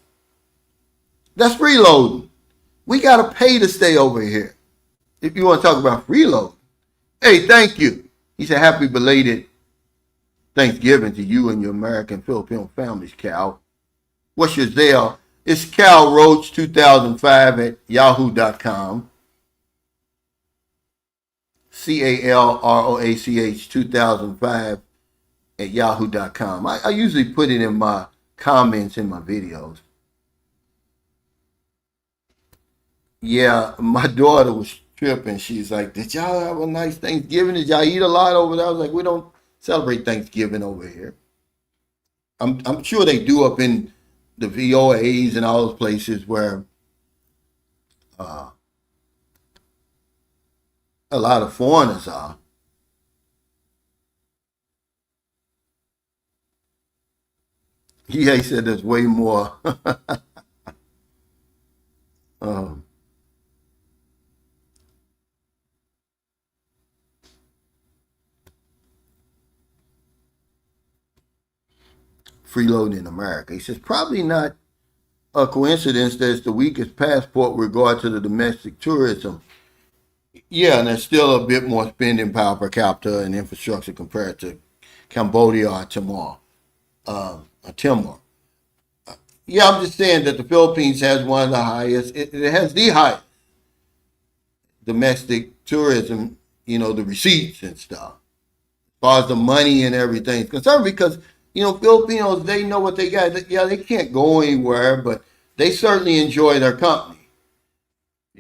That's freeloading. We got to pay to stay over here. If you want to talk about freeloading. Hey, thank you. He said, happy belated Thanksgiving to you and your American Filipino families, Cal. What's your Zelle? It's Cal Roach 2005 at yahoo.com. CalRoach 2005 at yahoo.com. I usually put it in my comments in my videos. Yeah, my daughter was tripping. She's like, did y'all have a nice Thanksgiving? Did y'all eat a lot over there? I was like, we don't celebrate Thanksgiving over here. I'm sure they do up in the VOAs and all those places where a lot of foreigners are. Yeah, he said there's way more. um, freeloading in America. He says, probably not a coincidence that it's the weakest passport with regard to the domestic tourism. Yeah, and there's still a bit more spending power per capita and infrastructure compared to Cambodia or Timor. Timor. Yeah, I'm just saying that the Philippines has one of the highest, it has the highest domestic tourism, the receipts and stuff, as far as the money and everything is concerned, because, Filipinos, they know what they got. Yeah, they can't go anywhere, but they certainly enjoy their company.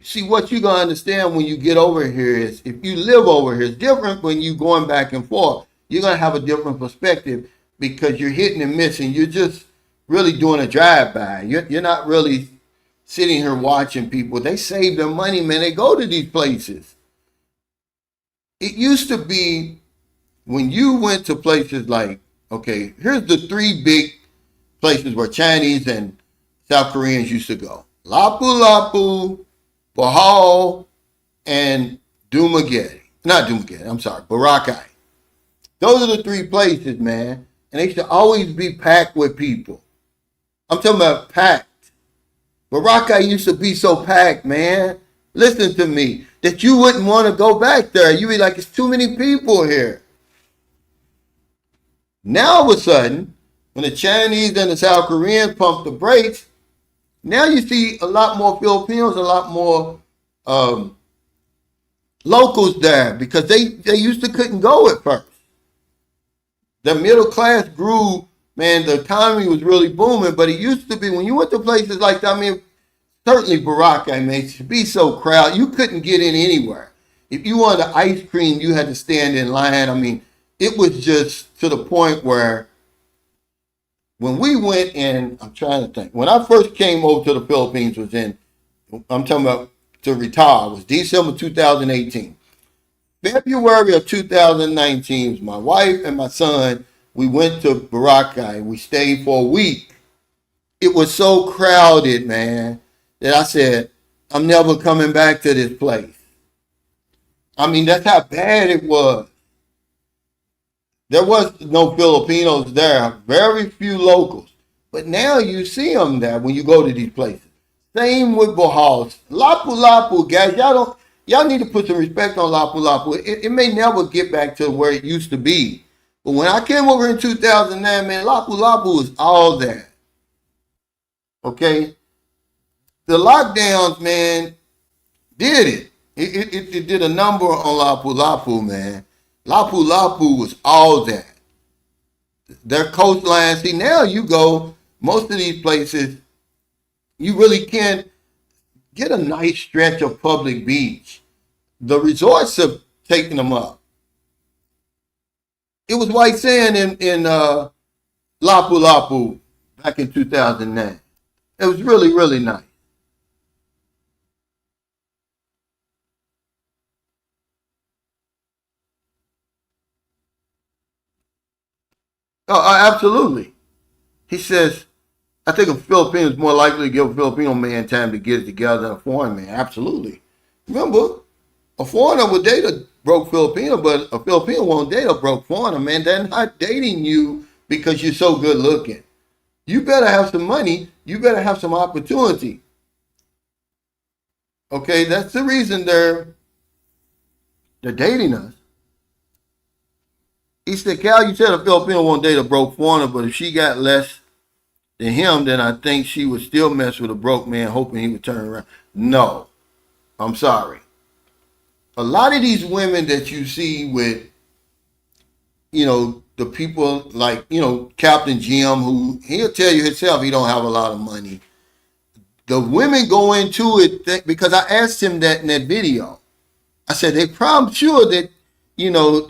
See, what you're going to understand when you get over here is, if you live over here, it's different when you're going back and forth. You're going to have a different perspective because you're hitting and missing. You're just really doing a drive-by. You're not really sitting here watching people. They save their money, man. They go to these places. It used to be when you went to places like, okay, here's the three big places where Chinese and South Koreans used to go. Lapu-Lapu, Bohol, and Dumaguete. Not Dumaguete, I'm sorry, Boracay. Those are the three places, man. And they used to always be packed with people. I'm talking about packed. Boracay used to be so packed, man. Listen to me. That you wouldn't want to go back there. You'd be like, it's too many people here. Now all of a sudden, when the Chinese and the South Koreans pump the brakes, now you see a lot more Filipinos, a lot more locals there, because they used to couldn't go at first. The middle class grew, man, the economy was really booming, but it used to be, when you went to places like that, I mean, certainly Boracay, man, it should be so crowded, you couldn't get in anywhere. If you wanted ice cream, you had to stand in line. I mean, it was just to the point where when we went in, I'm trying to think, when I first came over to the Philippines I'm talking about to retire, it was December 2018. February of 2019, my wife and my son, we went to Boracay. We stayed for a week. It was so crowded, man, that I said, I'm never coming back to this place. I mean, that's how bad it was. There was no Filipinos there, very few locals. But now you see them there when you go to these places. Same with Bohol. Lapu-Lapu, guys, y'all need to put some respect on Lapu-Lapu. It may never get back to where it used to be. But when I came over in 2009, man, Lapu-Lapu was all that. Okay? The lockdowns, man, did it. It did a number on Lapu-Lapu, man. Lapu-Lapu was all that. Their coastline, see, now you go, most of these places, you really can't get a nice stretch of public beach. The resorts have taken them up. It was white sand in Lapu-Lapu back in 2009. It was really, really nice. Oh, absolutely. He says, I think a Filipino is more likely to give a Filipino man time to get it together than a foreign man. Absolutely. Remember, a foreigner would date a broke Filipino, but a Filipino won't date a broke foreigner, man. They're not dating you because you're so good looking. You better have some money. You better have some opportunity. Okay, that's the reason they're dating us. He said, Cal, you said a Filipino won't date a broke foreigner, but if she got less than him, then I think she would still mess with a broke man, hoping he would turn around. No, I'm sorry. A lot of these women that you see with, the people like, Captain Jim, who he'll tell you himself he don't have a lot of money. The women go into it because I asked him that in that video. I said, they probably sure that,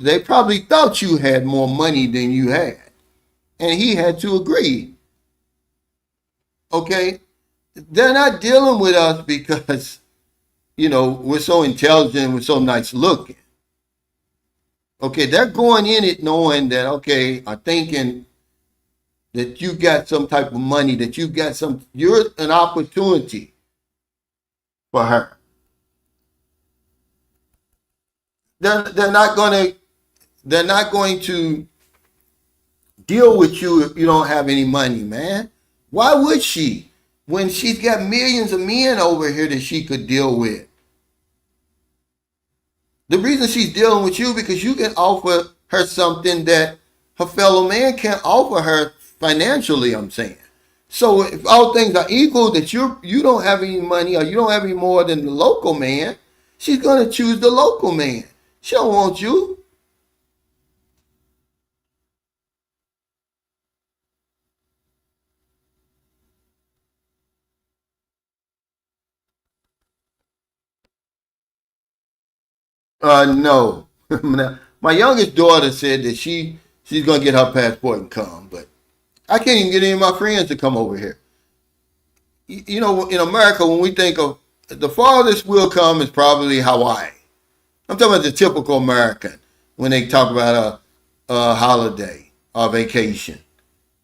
they probably thought you had more money than you had. And he had to agree. Okay? They're not dealing with us because, we're so intelligent, we're so nice looking. Okay, they're going in it knowing that, okay, are thinking that you got some type of money, that you're an opportunity for her. They're not going to deal with you if you don't have any money, man. Why would she? When she's got millions of men over here that she could deal with. The reason she's dealing with you because you can offer her something that her fellow man can't offer her financially, I'm saying. So if all things are equal, that you don't have any money or you don't have any more than the local man, she's gonna choose the local man. She don't want you. No. My youngest daughter said that she's gonna get her passport and come, but I can't even get any of my friends to come over here. You know, in America, when we think of the farthest we'll come is probably Hawaii. I'm talking about the typical American when they talk about a holiday or vacation.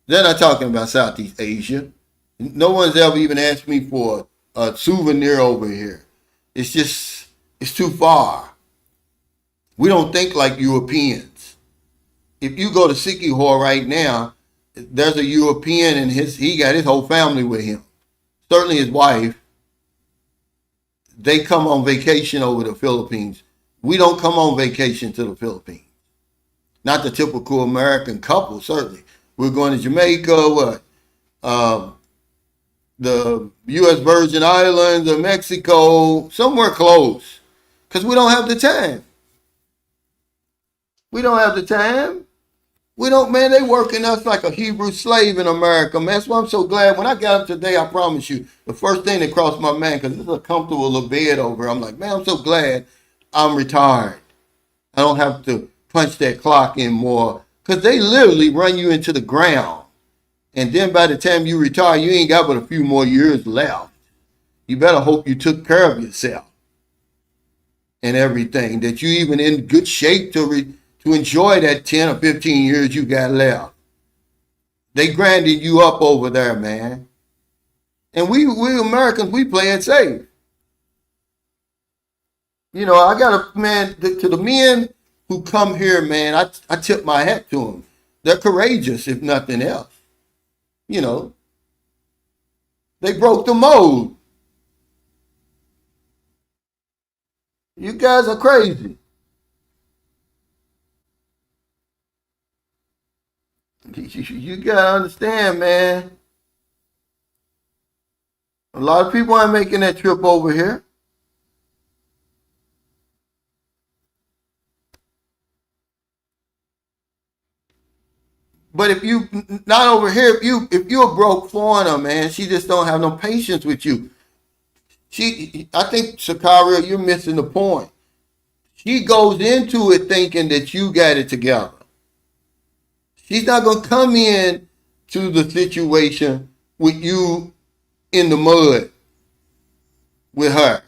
They're not talking about Southeast Asia. No one's ever even asked me for a souvenir over here. It's just, it's too far. We don't think like Europeans. If you go to Sikihor right now, there's a European and he got his whole family with him. Certainly his wife. They come on vacation over the Philippines. We don't come on vacation to the Philippines. Not the typical American couple, certainly. We're going to Jamaica, the U.S. Virgin Islands or Mexico, somewhere close. Because we don't have the time. We don't have the time. We don't, man, they working us like a Hebrew slave in America, man. That's why I'm so glad. When I got up today, I promise you, the first thing that crossed my mind, because this is a comfortable little bed over, I'm like, man, I'm so glad I'm retired. I don't have to punch that clock anymore. Because they literally run you into the ground. And then by the time you retire, you ain't got but a few more years left. You better hope you took care of yourself and everything, that you even in good shape to enjoy that 10 or 15 years you got left. They grinded you up over there, man. And we Americans, we play it safe. You know, I got man, to the men who come here, man, I tip my hat to them. They're courageous, if nothing else. You know, they broke the mold. You guys are crazy. You gotta understand, man. A lot of people aren't making that trip over here. But if you not over here, if you're a broke foreigner, man, she just don't have no patience with you. I think Sicario, you're missing the point. She goes into it thinking that you got it together. She's not gonna come in to the situation with you in the mud with her.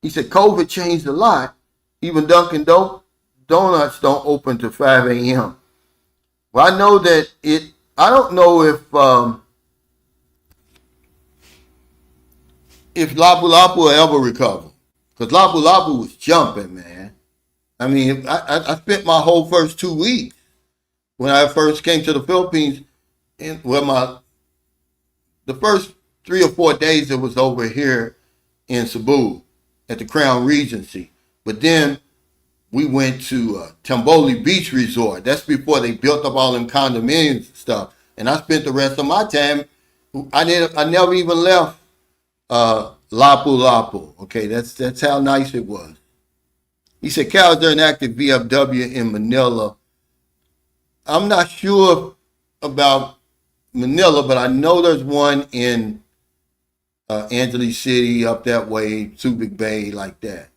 He said COVID changed a lot. Even Dunkin' Donuts don't open to 5 a.m. Well, I know that it. I don't know if Lapu-Lapu will ever recover, because Lapu-Lapu was jumping, man. I mean, I spent my whole first 2 weeks when I first came to the Philippines. The first 3 or 4 days it was over here in Cebu at the Crown Regency, but then we went to Tamboli Beach Resort. That's before they built up all them condominiums and stuff. And I spent the rest of my time. I never even left Lapu-Lapu. Okay, that's how nice it was. He said, Cal, is there an active VFW in Manila? I'm not sure about Manila, but I know there's one in Angeles City, up that way, Subic Bay, like that.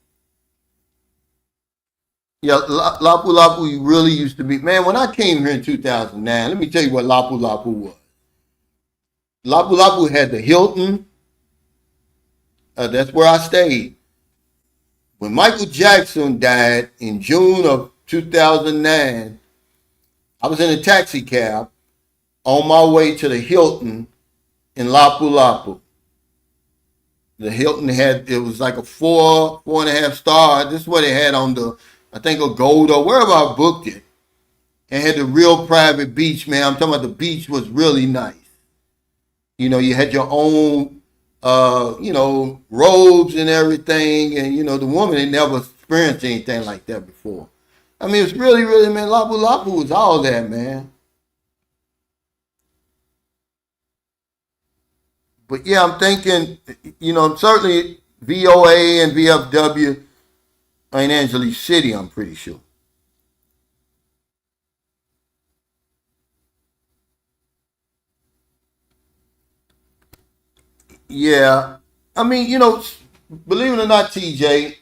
Yeah, Lapu-Lapu really used to be. Man, when I came here in 2009, let me tell you what Lapu-Lapu was. Lapu-Lapu had the Hilton. That's where I stayed. When Michael Jackson died in June of 2009, I was in a taxi cab on my way to the Hilton in Lapu-Lapu. The Hilton it was like a four and a half star. This is what it had on I think of Gold or wherever I booked it, and had the real private beach, man. I'm talking about the beach was really nice. You know, you had your own, robes and everything, and the woman had never experienced anything like that before. I mean, it's really, really, man. Lapu-Lapu was all that, man. But yeah, I'm thinking, certainly VOA and VFW in Angeles City, I'm pretty sure. Yeah. I mean, believe it or not, TJ,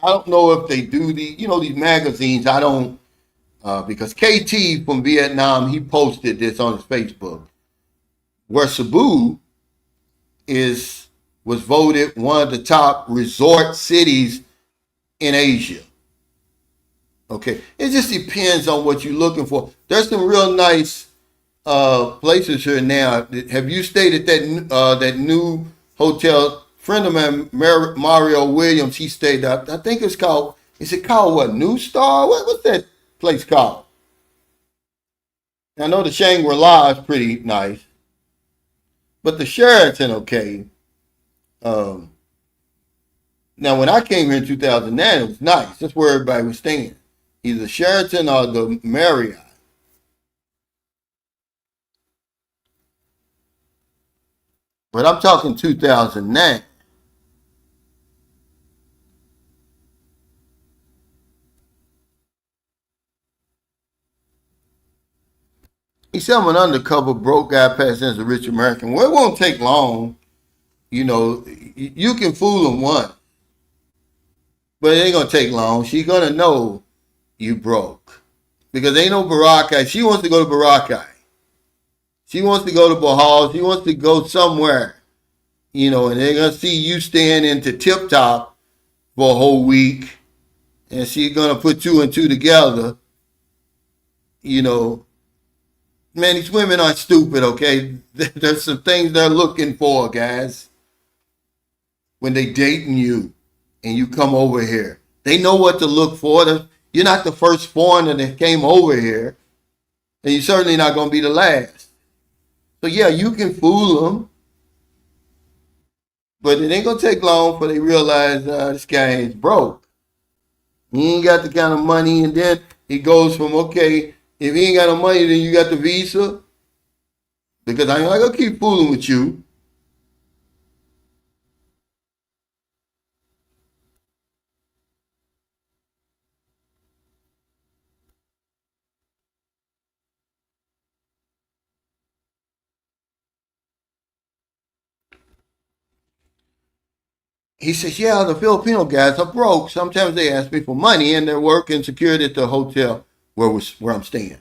I don't know if they do these magazines. I don't, because KT from Vietnam, he posted this on his Facebook, where Cebu is was voted one of the top resort cities in Asia. Okay, it just depends on what you're looking for. There's some real nice places here now. Have you stayed at that new hotel? Friend of mine, Mario Williams, he stayed up. I think it's called. Is it called what? New Star? What's that place called? I know the Shangri-La is pretty nice, but the Sheraton, okay. Um, Now, when I came here in 2009, it was nice. That's where everybody was staying, either the Sheraton or the Marriott. But I'm talking 2009. He said I'm an undercover broke guy passing as a rich American. Well, it won't take long. You can fool him once, but it ain't gonna take long. She's gonna know you broke because ain't no Boracay. She wants to go to Boracay. She wants to go to Bohol. She wants to go somewhere, and they're gonna see you staying into Tip Top for a whole week, and she's gonna put two and two together. You know, man, these women aren't stupid. Okay, there's some things they're looking for, guys. When they dating you, and you come over here, they know what to look for. You're not the first foreigner that came over here, and you're certainly not gonna be the last. So yeah, you can fool them, but it ain't gonna take long before they realize this guy ain't broke. He ain't got the kind of money, and then he goes from okay, if he ain't got no money, then you got the visa. Because I ain't gonna keep fooling with you. He says, yeah, the Filipino guys are broke. Sometimes they ask me for money and they're working security at the hotel where I'm staying.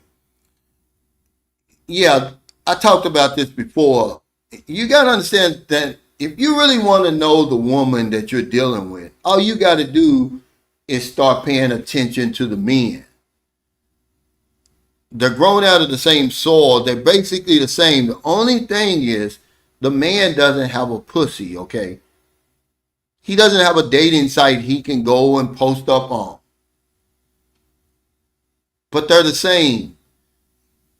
Yeah, I talked about this before. You got to understand that if you really want to know the woman that you're dealing with, all you got to do is start paying attention to the men. They're grown out of the same soil. They're basically the same. The only thing is the man doesn't have a pussy, okay? He doesn't have a dating site he can go and post up on. But they're the same.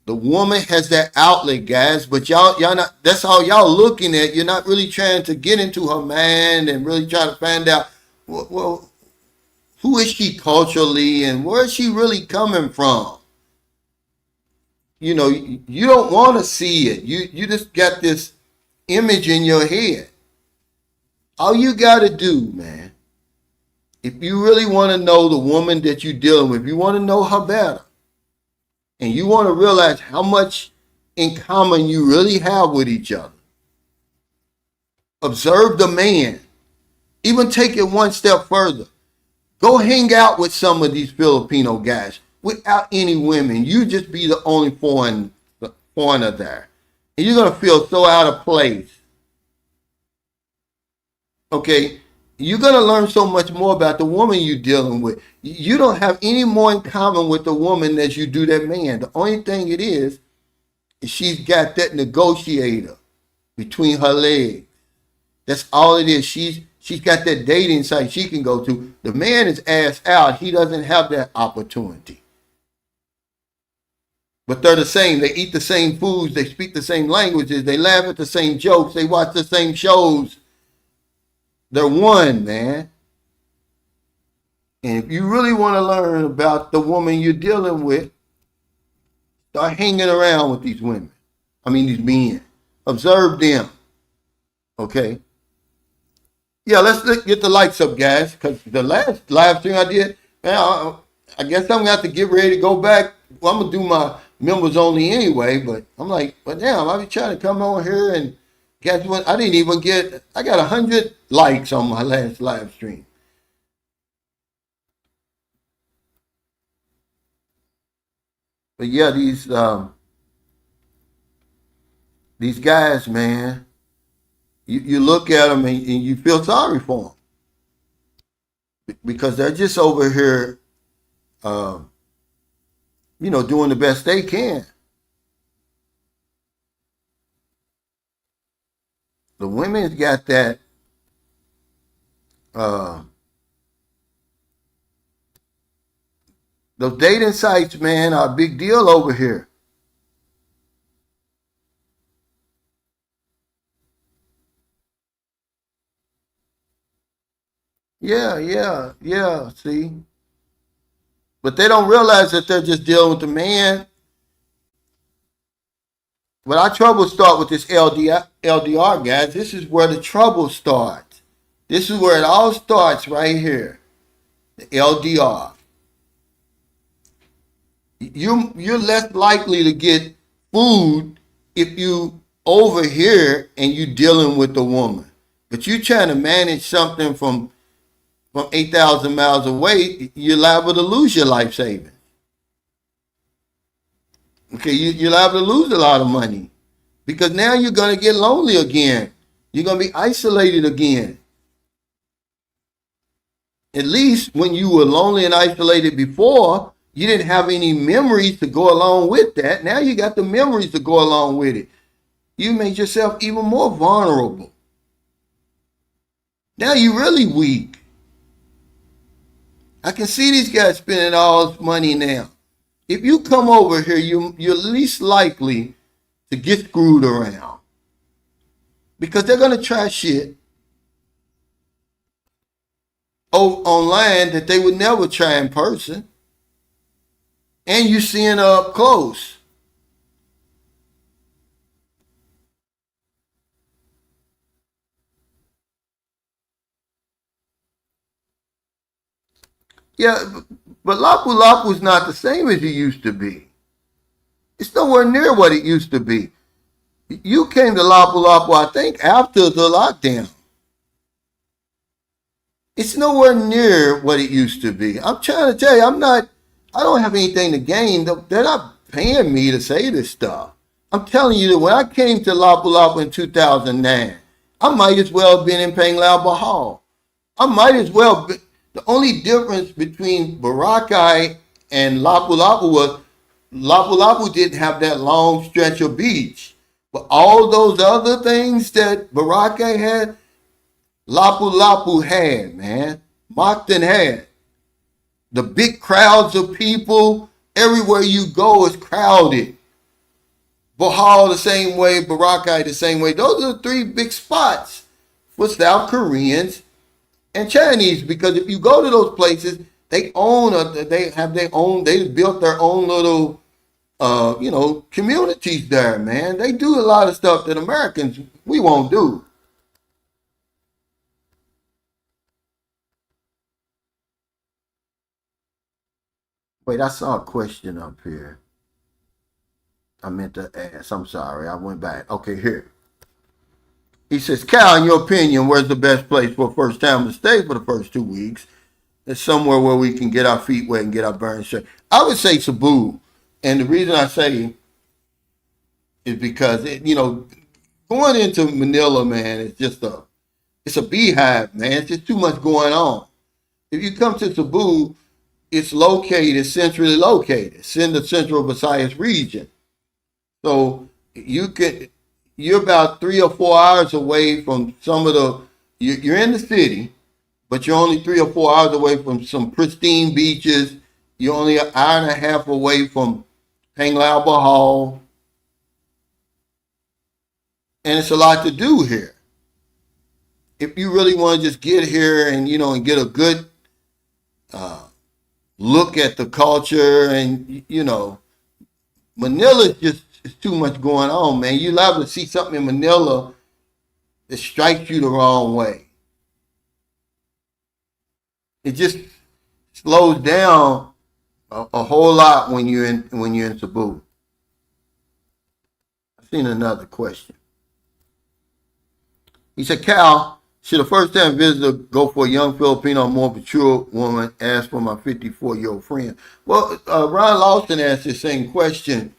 The woman has that outlet, guys, but y'all not, that's all y'all looking at. You're not really trying to get into her mind and really try to find out, well, who is she culturally and where is she really coming from? You don't want to see it. You just got this image in your head. All you got to do, man, if you really want to know the woman that you're dealing with, you want to know her better, and you want to realize how much in common you really have with each other, observe the man. Even take it one step further. Go hang out with some of these Filipino guys without any women. You just be the only foreigner there. And you're going to feel so out of place. Okay? You're going to learn so much more about the woman you're dealing with. You don't have any more in common with the woman as you do that man. The only thing it is she's got that negotiator between her legs. That's all it is. She's She's got that dating site she can go to. The man is ass out. He doesn't have that opportunity. But they're the same. They eat the same foods. They speak the same languages. They laugh at the same jokes. They watch the same shows. They're one, man. And if you really want to learn about the woman you're dealing with, start hanging around with these women. These men. Observe them. Okay? Yeah, let's get the lights up, guys, because the last live stream I did, man, I guess I'm going to have to get ready to go back. Well, I'm going to do my members only anyway, but I'm like, well, damn, I be trying to come on here and guess what? I got 100 likes on my last live stream. But yeah, these guys, man, you look at them and you feel sorry for them because they're just over here, doing the best they can. The women's got that, those dating sites, man, are a big deal over here. Yeah, see? But they don't realize that they're just dealing with the man. But our trouble start with this LDR, guys. This is where the trouble starts. This is where it all starts right here. The LDR. You're less likely to get food if you over here and you dealing with the woman. But you trying to manage something from 8,000 miles away, you're liable to lose your life savings. Okay, you're liable to lose a lot of money because now you're going to get lonely again. You're going to be isolated again. At least when you were lonely and isolated before, you didn't have any memories to go along with that. Now you got the memories to go along with it. You made yourself even more vulnerable. Now you're really weak. I can see these guys spending all this money now. If you come over here, you're least likely to get screwed around because they're going to try shit online that they would never try in person. And you're seeing up close. Yeah, but Lapu-Lapu is not the same as it used to be. It's nowhere near what it used to be. You came to Lapu-Lapu, I think, after the lockdown. It's nowhere near what it used to be. I'm trying to tell you, I don't have anything to gain. They're not paying me to say this stuff. I'm telling you that when I came to Lapu-Lapu in 2009, I might as well have been in Panglao Hall. I might as well be. The only difference between Boracay and Lapu-Lapu was Lapu-Lapu didn't have that long stretch of beach. But all those other things that Boracay had, Lapu-Lapu had, man. Moncton had. The big crowds of people, everywhere you go is crowded. Bohol the same way, Boracay the same way. Those are the three big spots for South Koreans and Chinese, because if you go to those places, they built their own little, communities there, man. They do a lot of stuff that Americans, we won't do. Wait, I saw a question up here. I meant to ask. I'm sorry. I went back. Okay, here. He says, Cal, in your opinion, where's the best place for a first time to stay for the first 2 weeks? It's somewhere where we can get our feet wet and get our burns straight. I would say Cebu. And the reason I say is because, going into Manila, man, it's a beehive, man. It's just too much going on. If you come to Cebu, it's centrally located. It's in the central Visayas region. So you're about 3 or 4 hours away from some of the you're in the city, but you're only 3 or 4 hours away from some pristine beaches. You're only an hour and a half away from Lapu Hall, and it's a lot to do here. If you really want to just get here and and get a good look at the culture, and Manila is just it's too much going on, man. You're liable to see something in Manila that strikes you the wrong way. It just slows down a whole lot when you're in Cebu. I've seen another question. He said, Cal, should a first-time visitor go for a young Filipino, more mature woman, ask for my 54-year-old friend? Well, Ron Lawson asked the same question.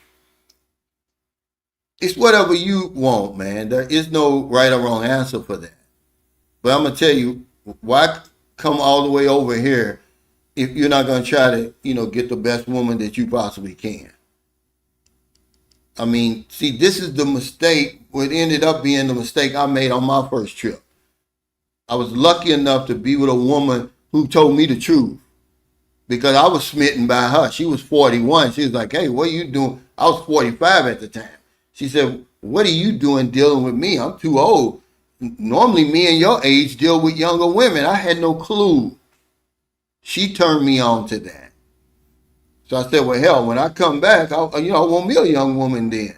It's whatever you want, man. There is no right or wrong answer for that. But I'm going to tell you, why come all the way over here if you're not going to try to, get the best woman that you possibly can? I mean, see, this is the mistake. What ended up being the mistake I made on my first trip. I was lucky enough to be with a woman who told me the truth, because I was smitten by her. She was 41. She was like, hey, what are you doing? I was 45 at the time. She said, what are you doing dealing with me? I'm too old. Normally, me and your age deal with younger women. I had no clue. She turned me on to that. So I said, well, hell, when I come back, I want me a young woman then.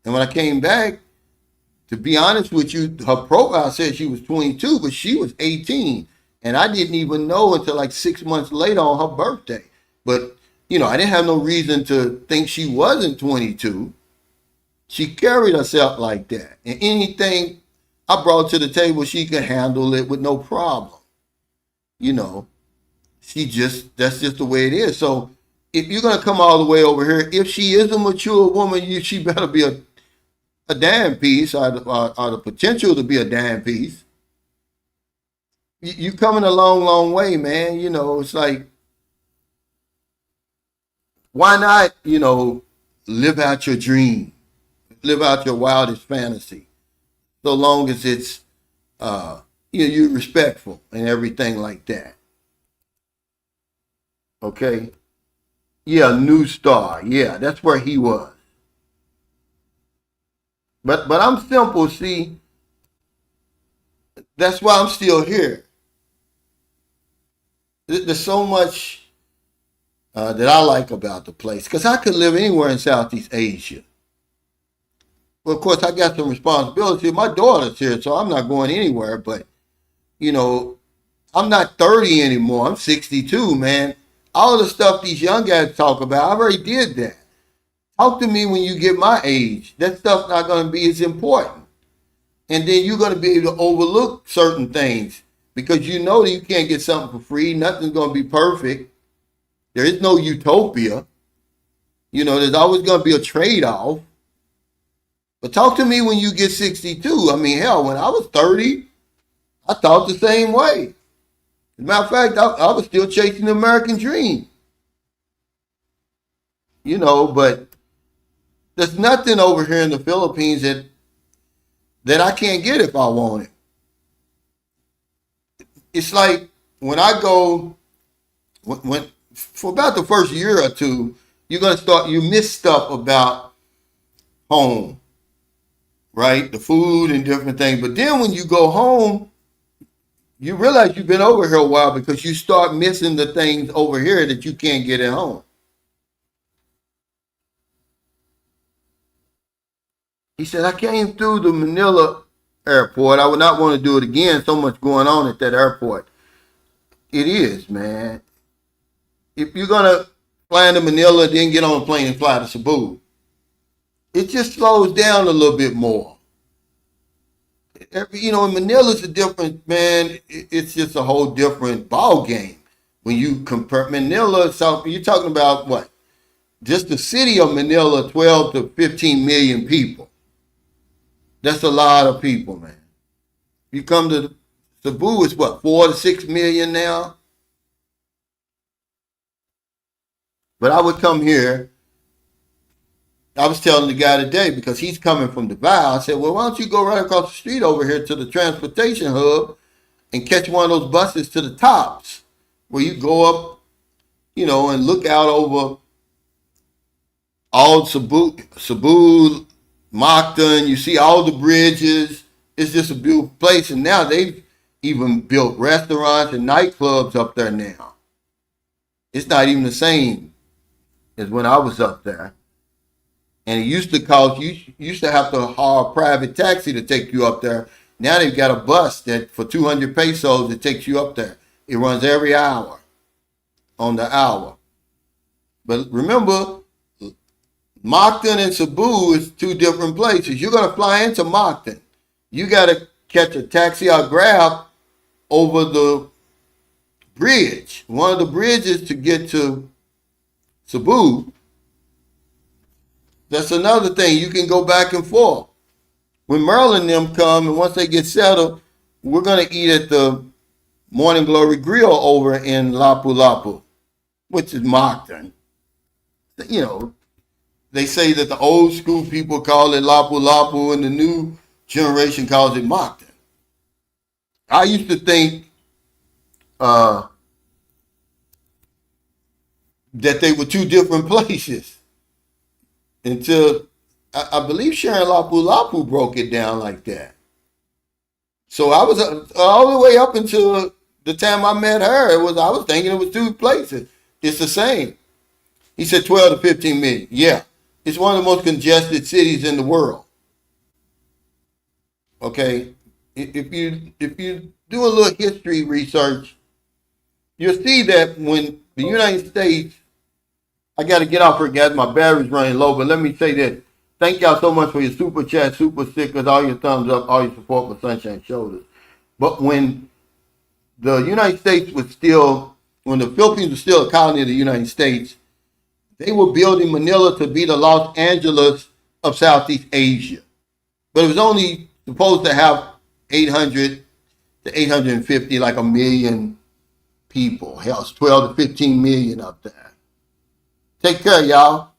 And when I came back, to be honest with you, her profile said she was 22, but she was 18. And I didn't even know until like 6 months later on her birthday. But, I didn't have no reason to think she wasn't 22. She carried herself like that. And anything I brought to the table, she could handle it with no problem. That's just the way it is. So if you're going to come all the way over here, if she is a mature woman, she better be a dime piece, or the potential to be a dime piece. You coming a long, long way, man. It's like, why not, live out your dream, live out your wildest fantasy, so long as it's, you're respectful and everything like that. Okay. Yeah, New Star. Yeah, that's where he was. But I'm simple, see. That's why I'm still here. There's so much that I like about the place, because I could live anywhere in Southeast Asia. Well, of course, I got some responsibility. My daughter's here, so I'm not going anywhere. But, I'm not 30 anymore. I'm 62, man. All the stuff these young guys talk about, I already did that. Talk to me when you get my age. That stuff's not going to be as important. And then you're going to be able to overlook certain things, because you know that you can't get something for free. Nothing's going to be perfect. There is no utopia. There's always going to be a trade-off. But talk to me when you get 62. I mean, hell, when I was 30, I thought the same way. As a matter of fact, I was still chasing the American dream. But there's nothing over here in the Philippines that I can't get if I want it. It's like when I go, when for about the first year or two, you miss stuff about home, right? The food and different things. But then when you go home, you realize you've been over here a while, because you start missing the things over here that you can't get at home. He said, I came through the Manila airport. I would not want to do it again. So much going on at that airport. It is, man. If you're going to fly into Manila, then get on a plane and fly to Cebu, it just slows down a little bit more. Manila's a different, man. It's just a whole different ball game when you compare Manila. So you're talking about what? Just the city of Manila, 12 to 15 million people. That's a lot of people, man. You come to Cebu, it's what, 4 to 6 million now? But I would come here I was telling the guy today, because he's coming from Dubai, I said, well, why don't you go right across the street over here to the transportation hub and catch one of those buses to the tops, where you go up, and look out over all Cebu, Moncton. You see all the bridges. It's just a beautiful place. And now they've even built restaurants and nightclubs up there now. It's not even the same as when I was up there. And it used to cost, you used to have to hire a private taxi to take you up there. Now they've got a bus that for 200 pesos, it takes you up there. It runs every hour on the hour. But remember, Moncton and Cebu is two different places. You're going to fly into Moncton. You got to catch a taxi or Grab over the bridge. One of the bridges to get to Cebu. That's another thing. You can go back and forth. When Merle and them come, and once they get settled, we're going to eat at the Morning Glory Grill over in Lapu-Lapu, which is Moncton. They say that the old school people call it Lapu-Lapu and the new generation calls it Moncton. I used to think that they were two different places until I believe Sharon Lapu-Lapu broke it down like that. So I was all the way up until the time I met her. I was thinking it was two places. It's the same. He said 12 to 15 million. Yeah, it's one of the most congested cities in the world. Okay, if you do a little history research, you'll see that when the United States, I got to get off here, guys. My battery's running low, but let me say this. Thank y'all so much for your super chat, super stickers, all your thumbs up, all your support for Sunshine Shoulders. But when the United States was still, when the Philippines was still a colony of the United States, they were building Manila to be the Los Angeles of Southeast Asia. But it was only supposed to have 800 to 850, like a million people. Hell, it's 12 to 15 million up there. Take care, y'all.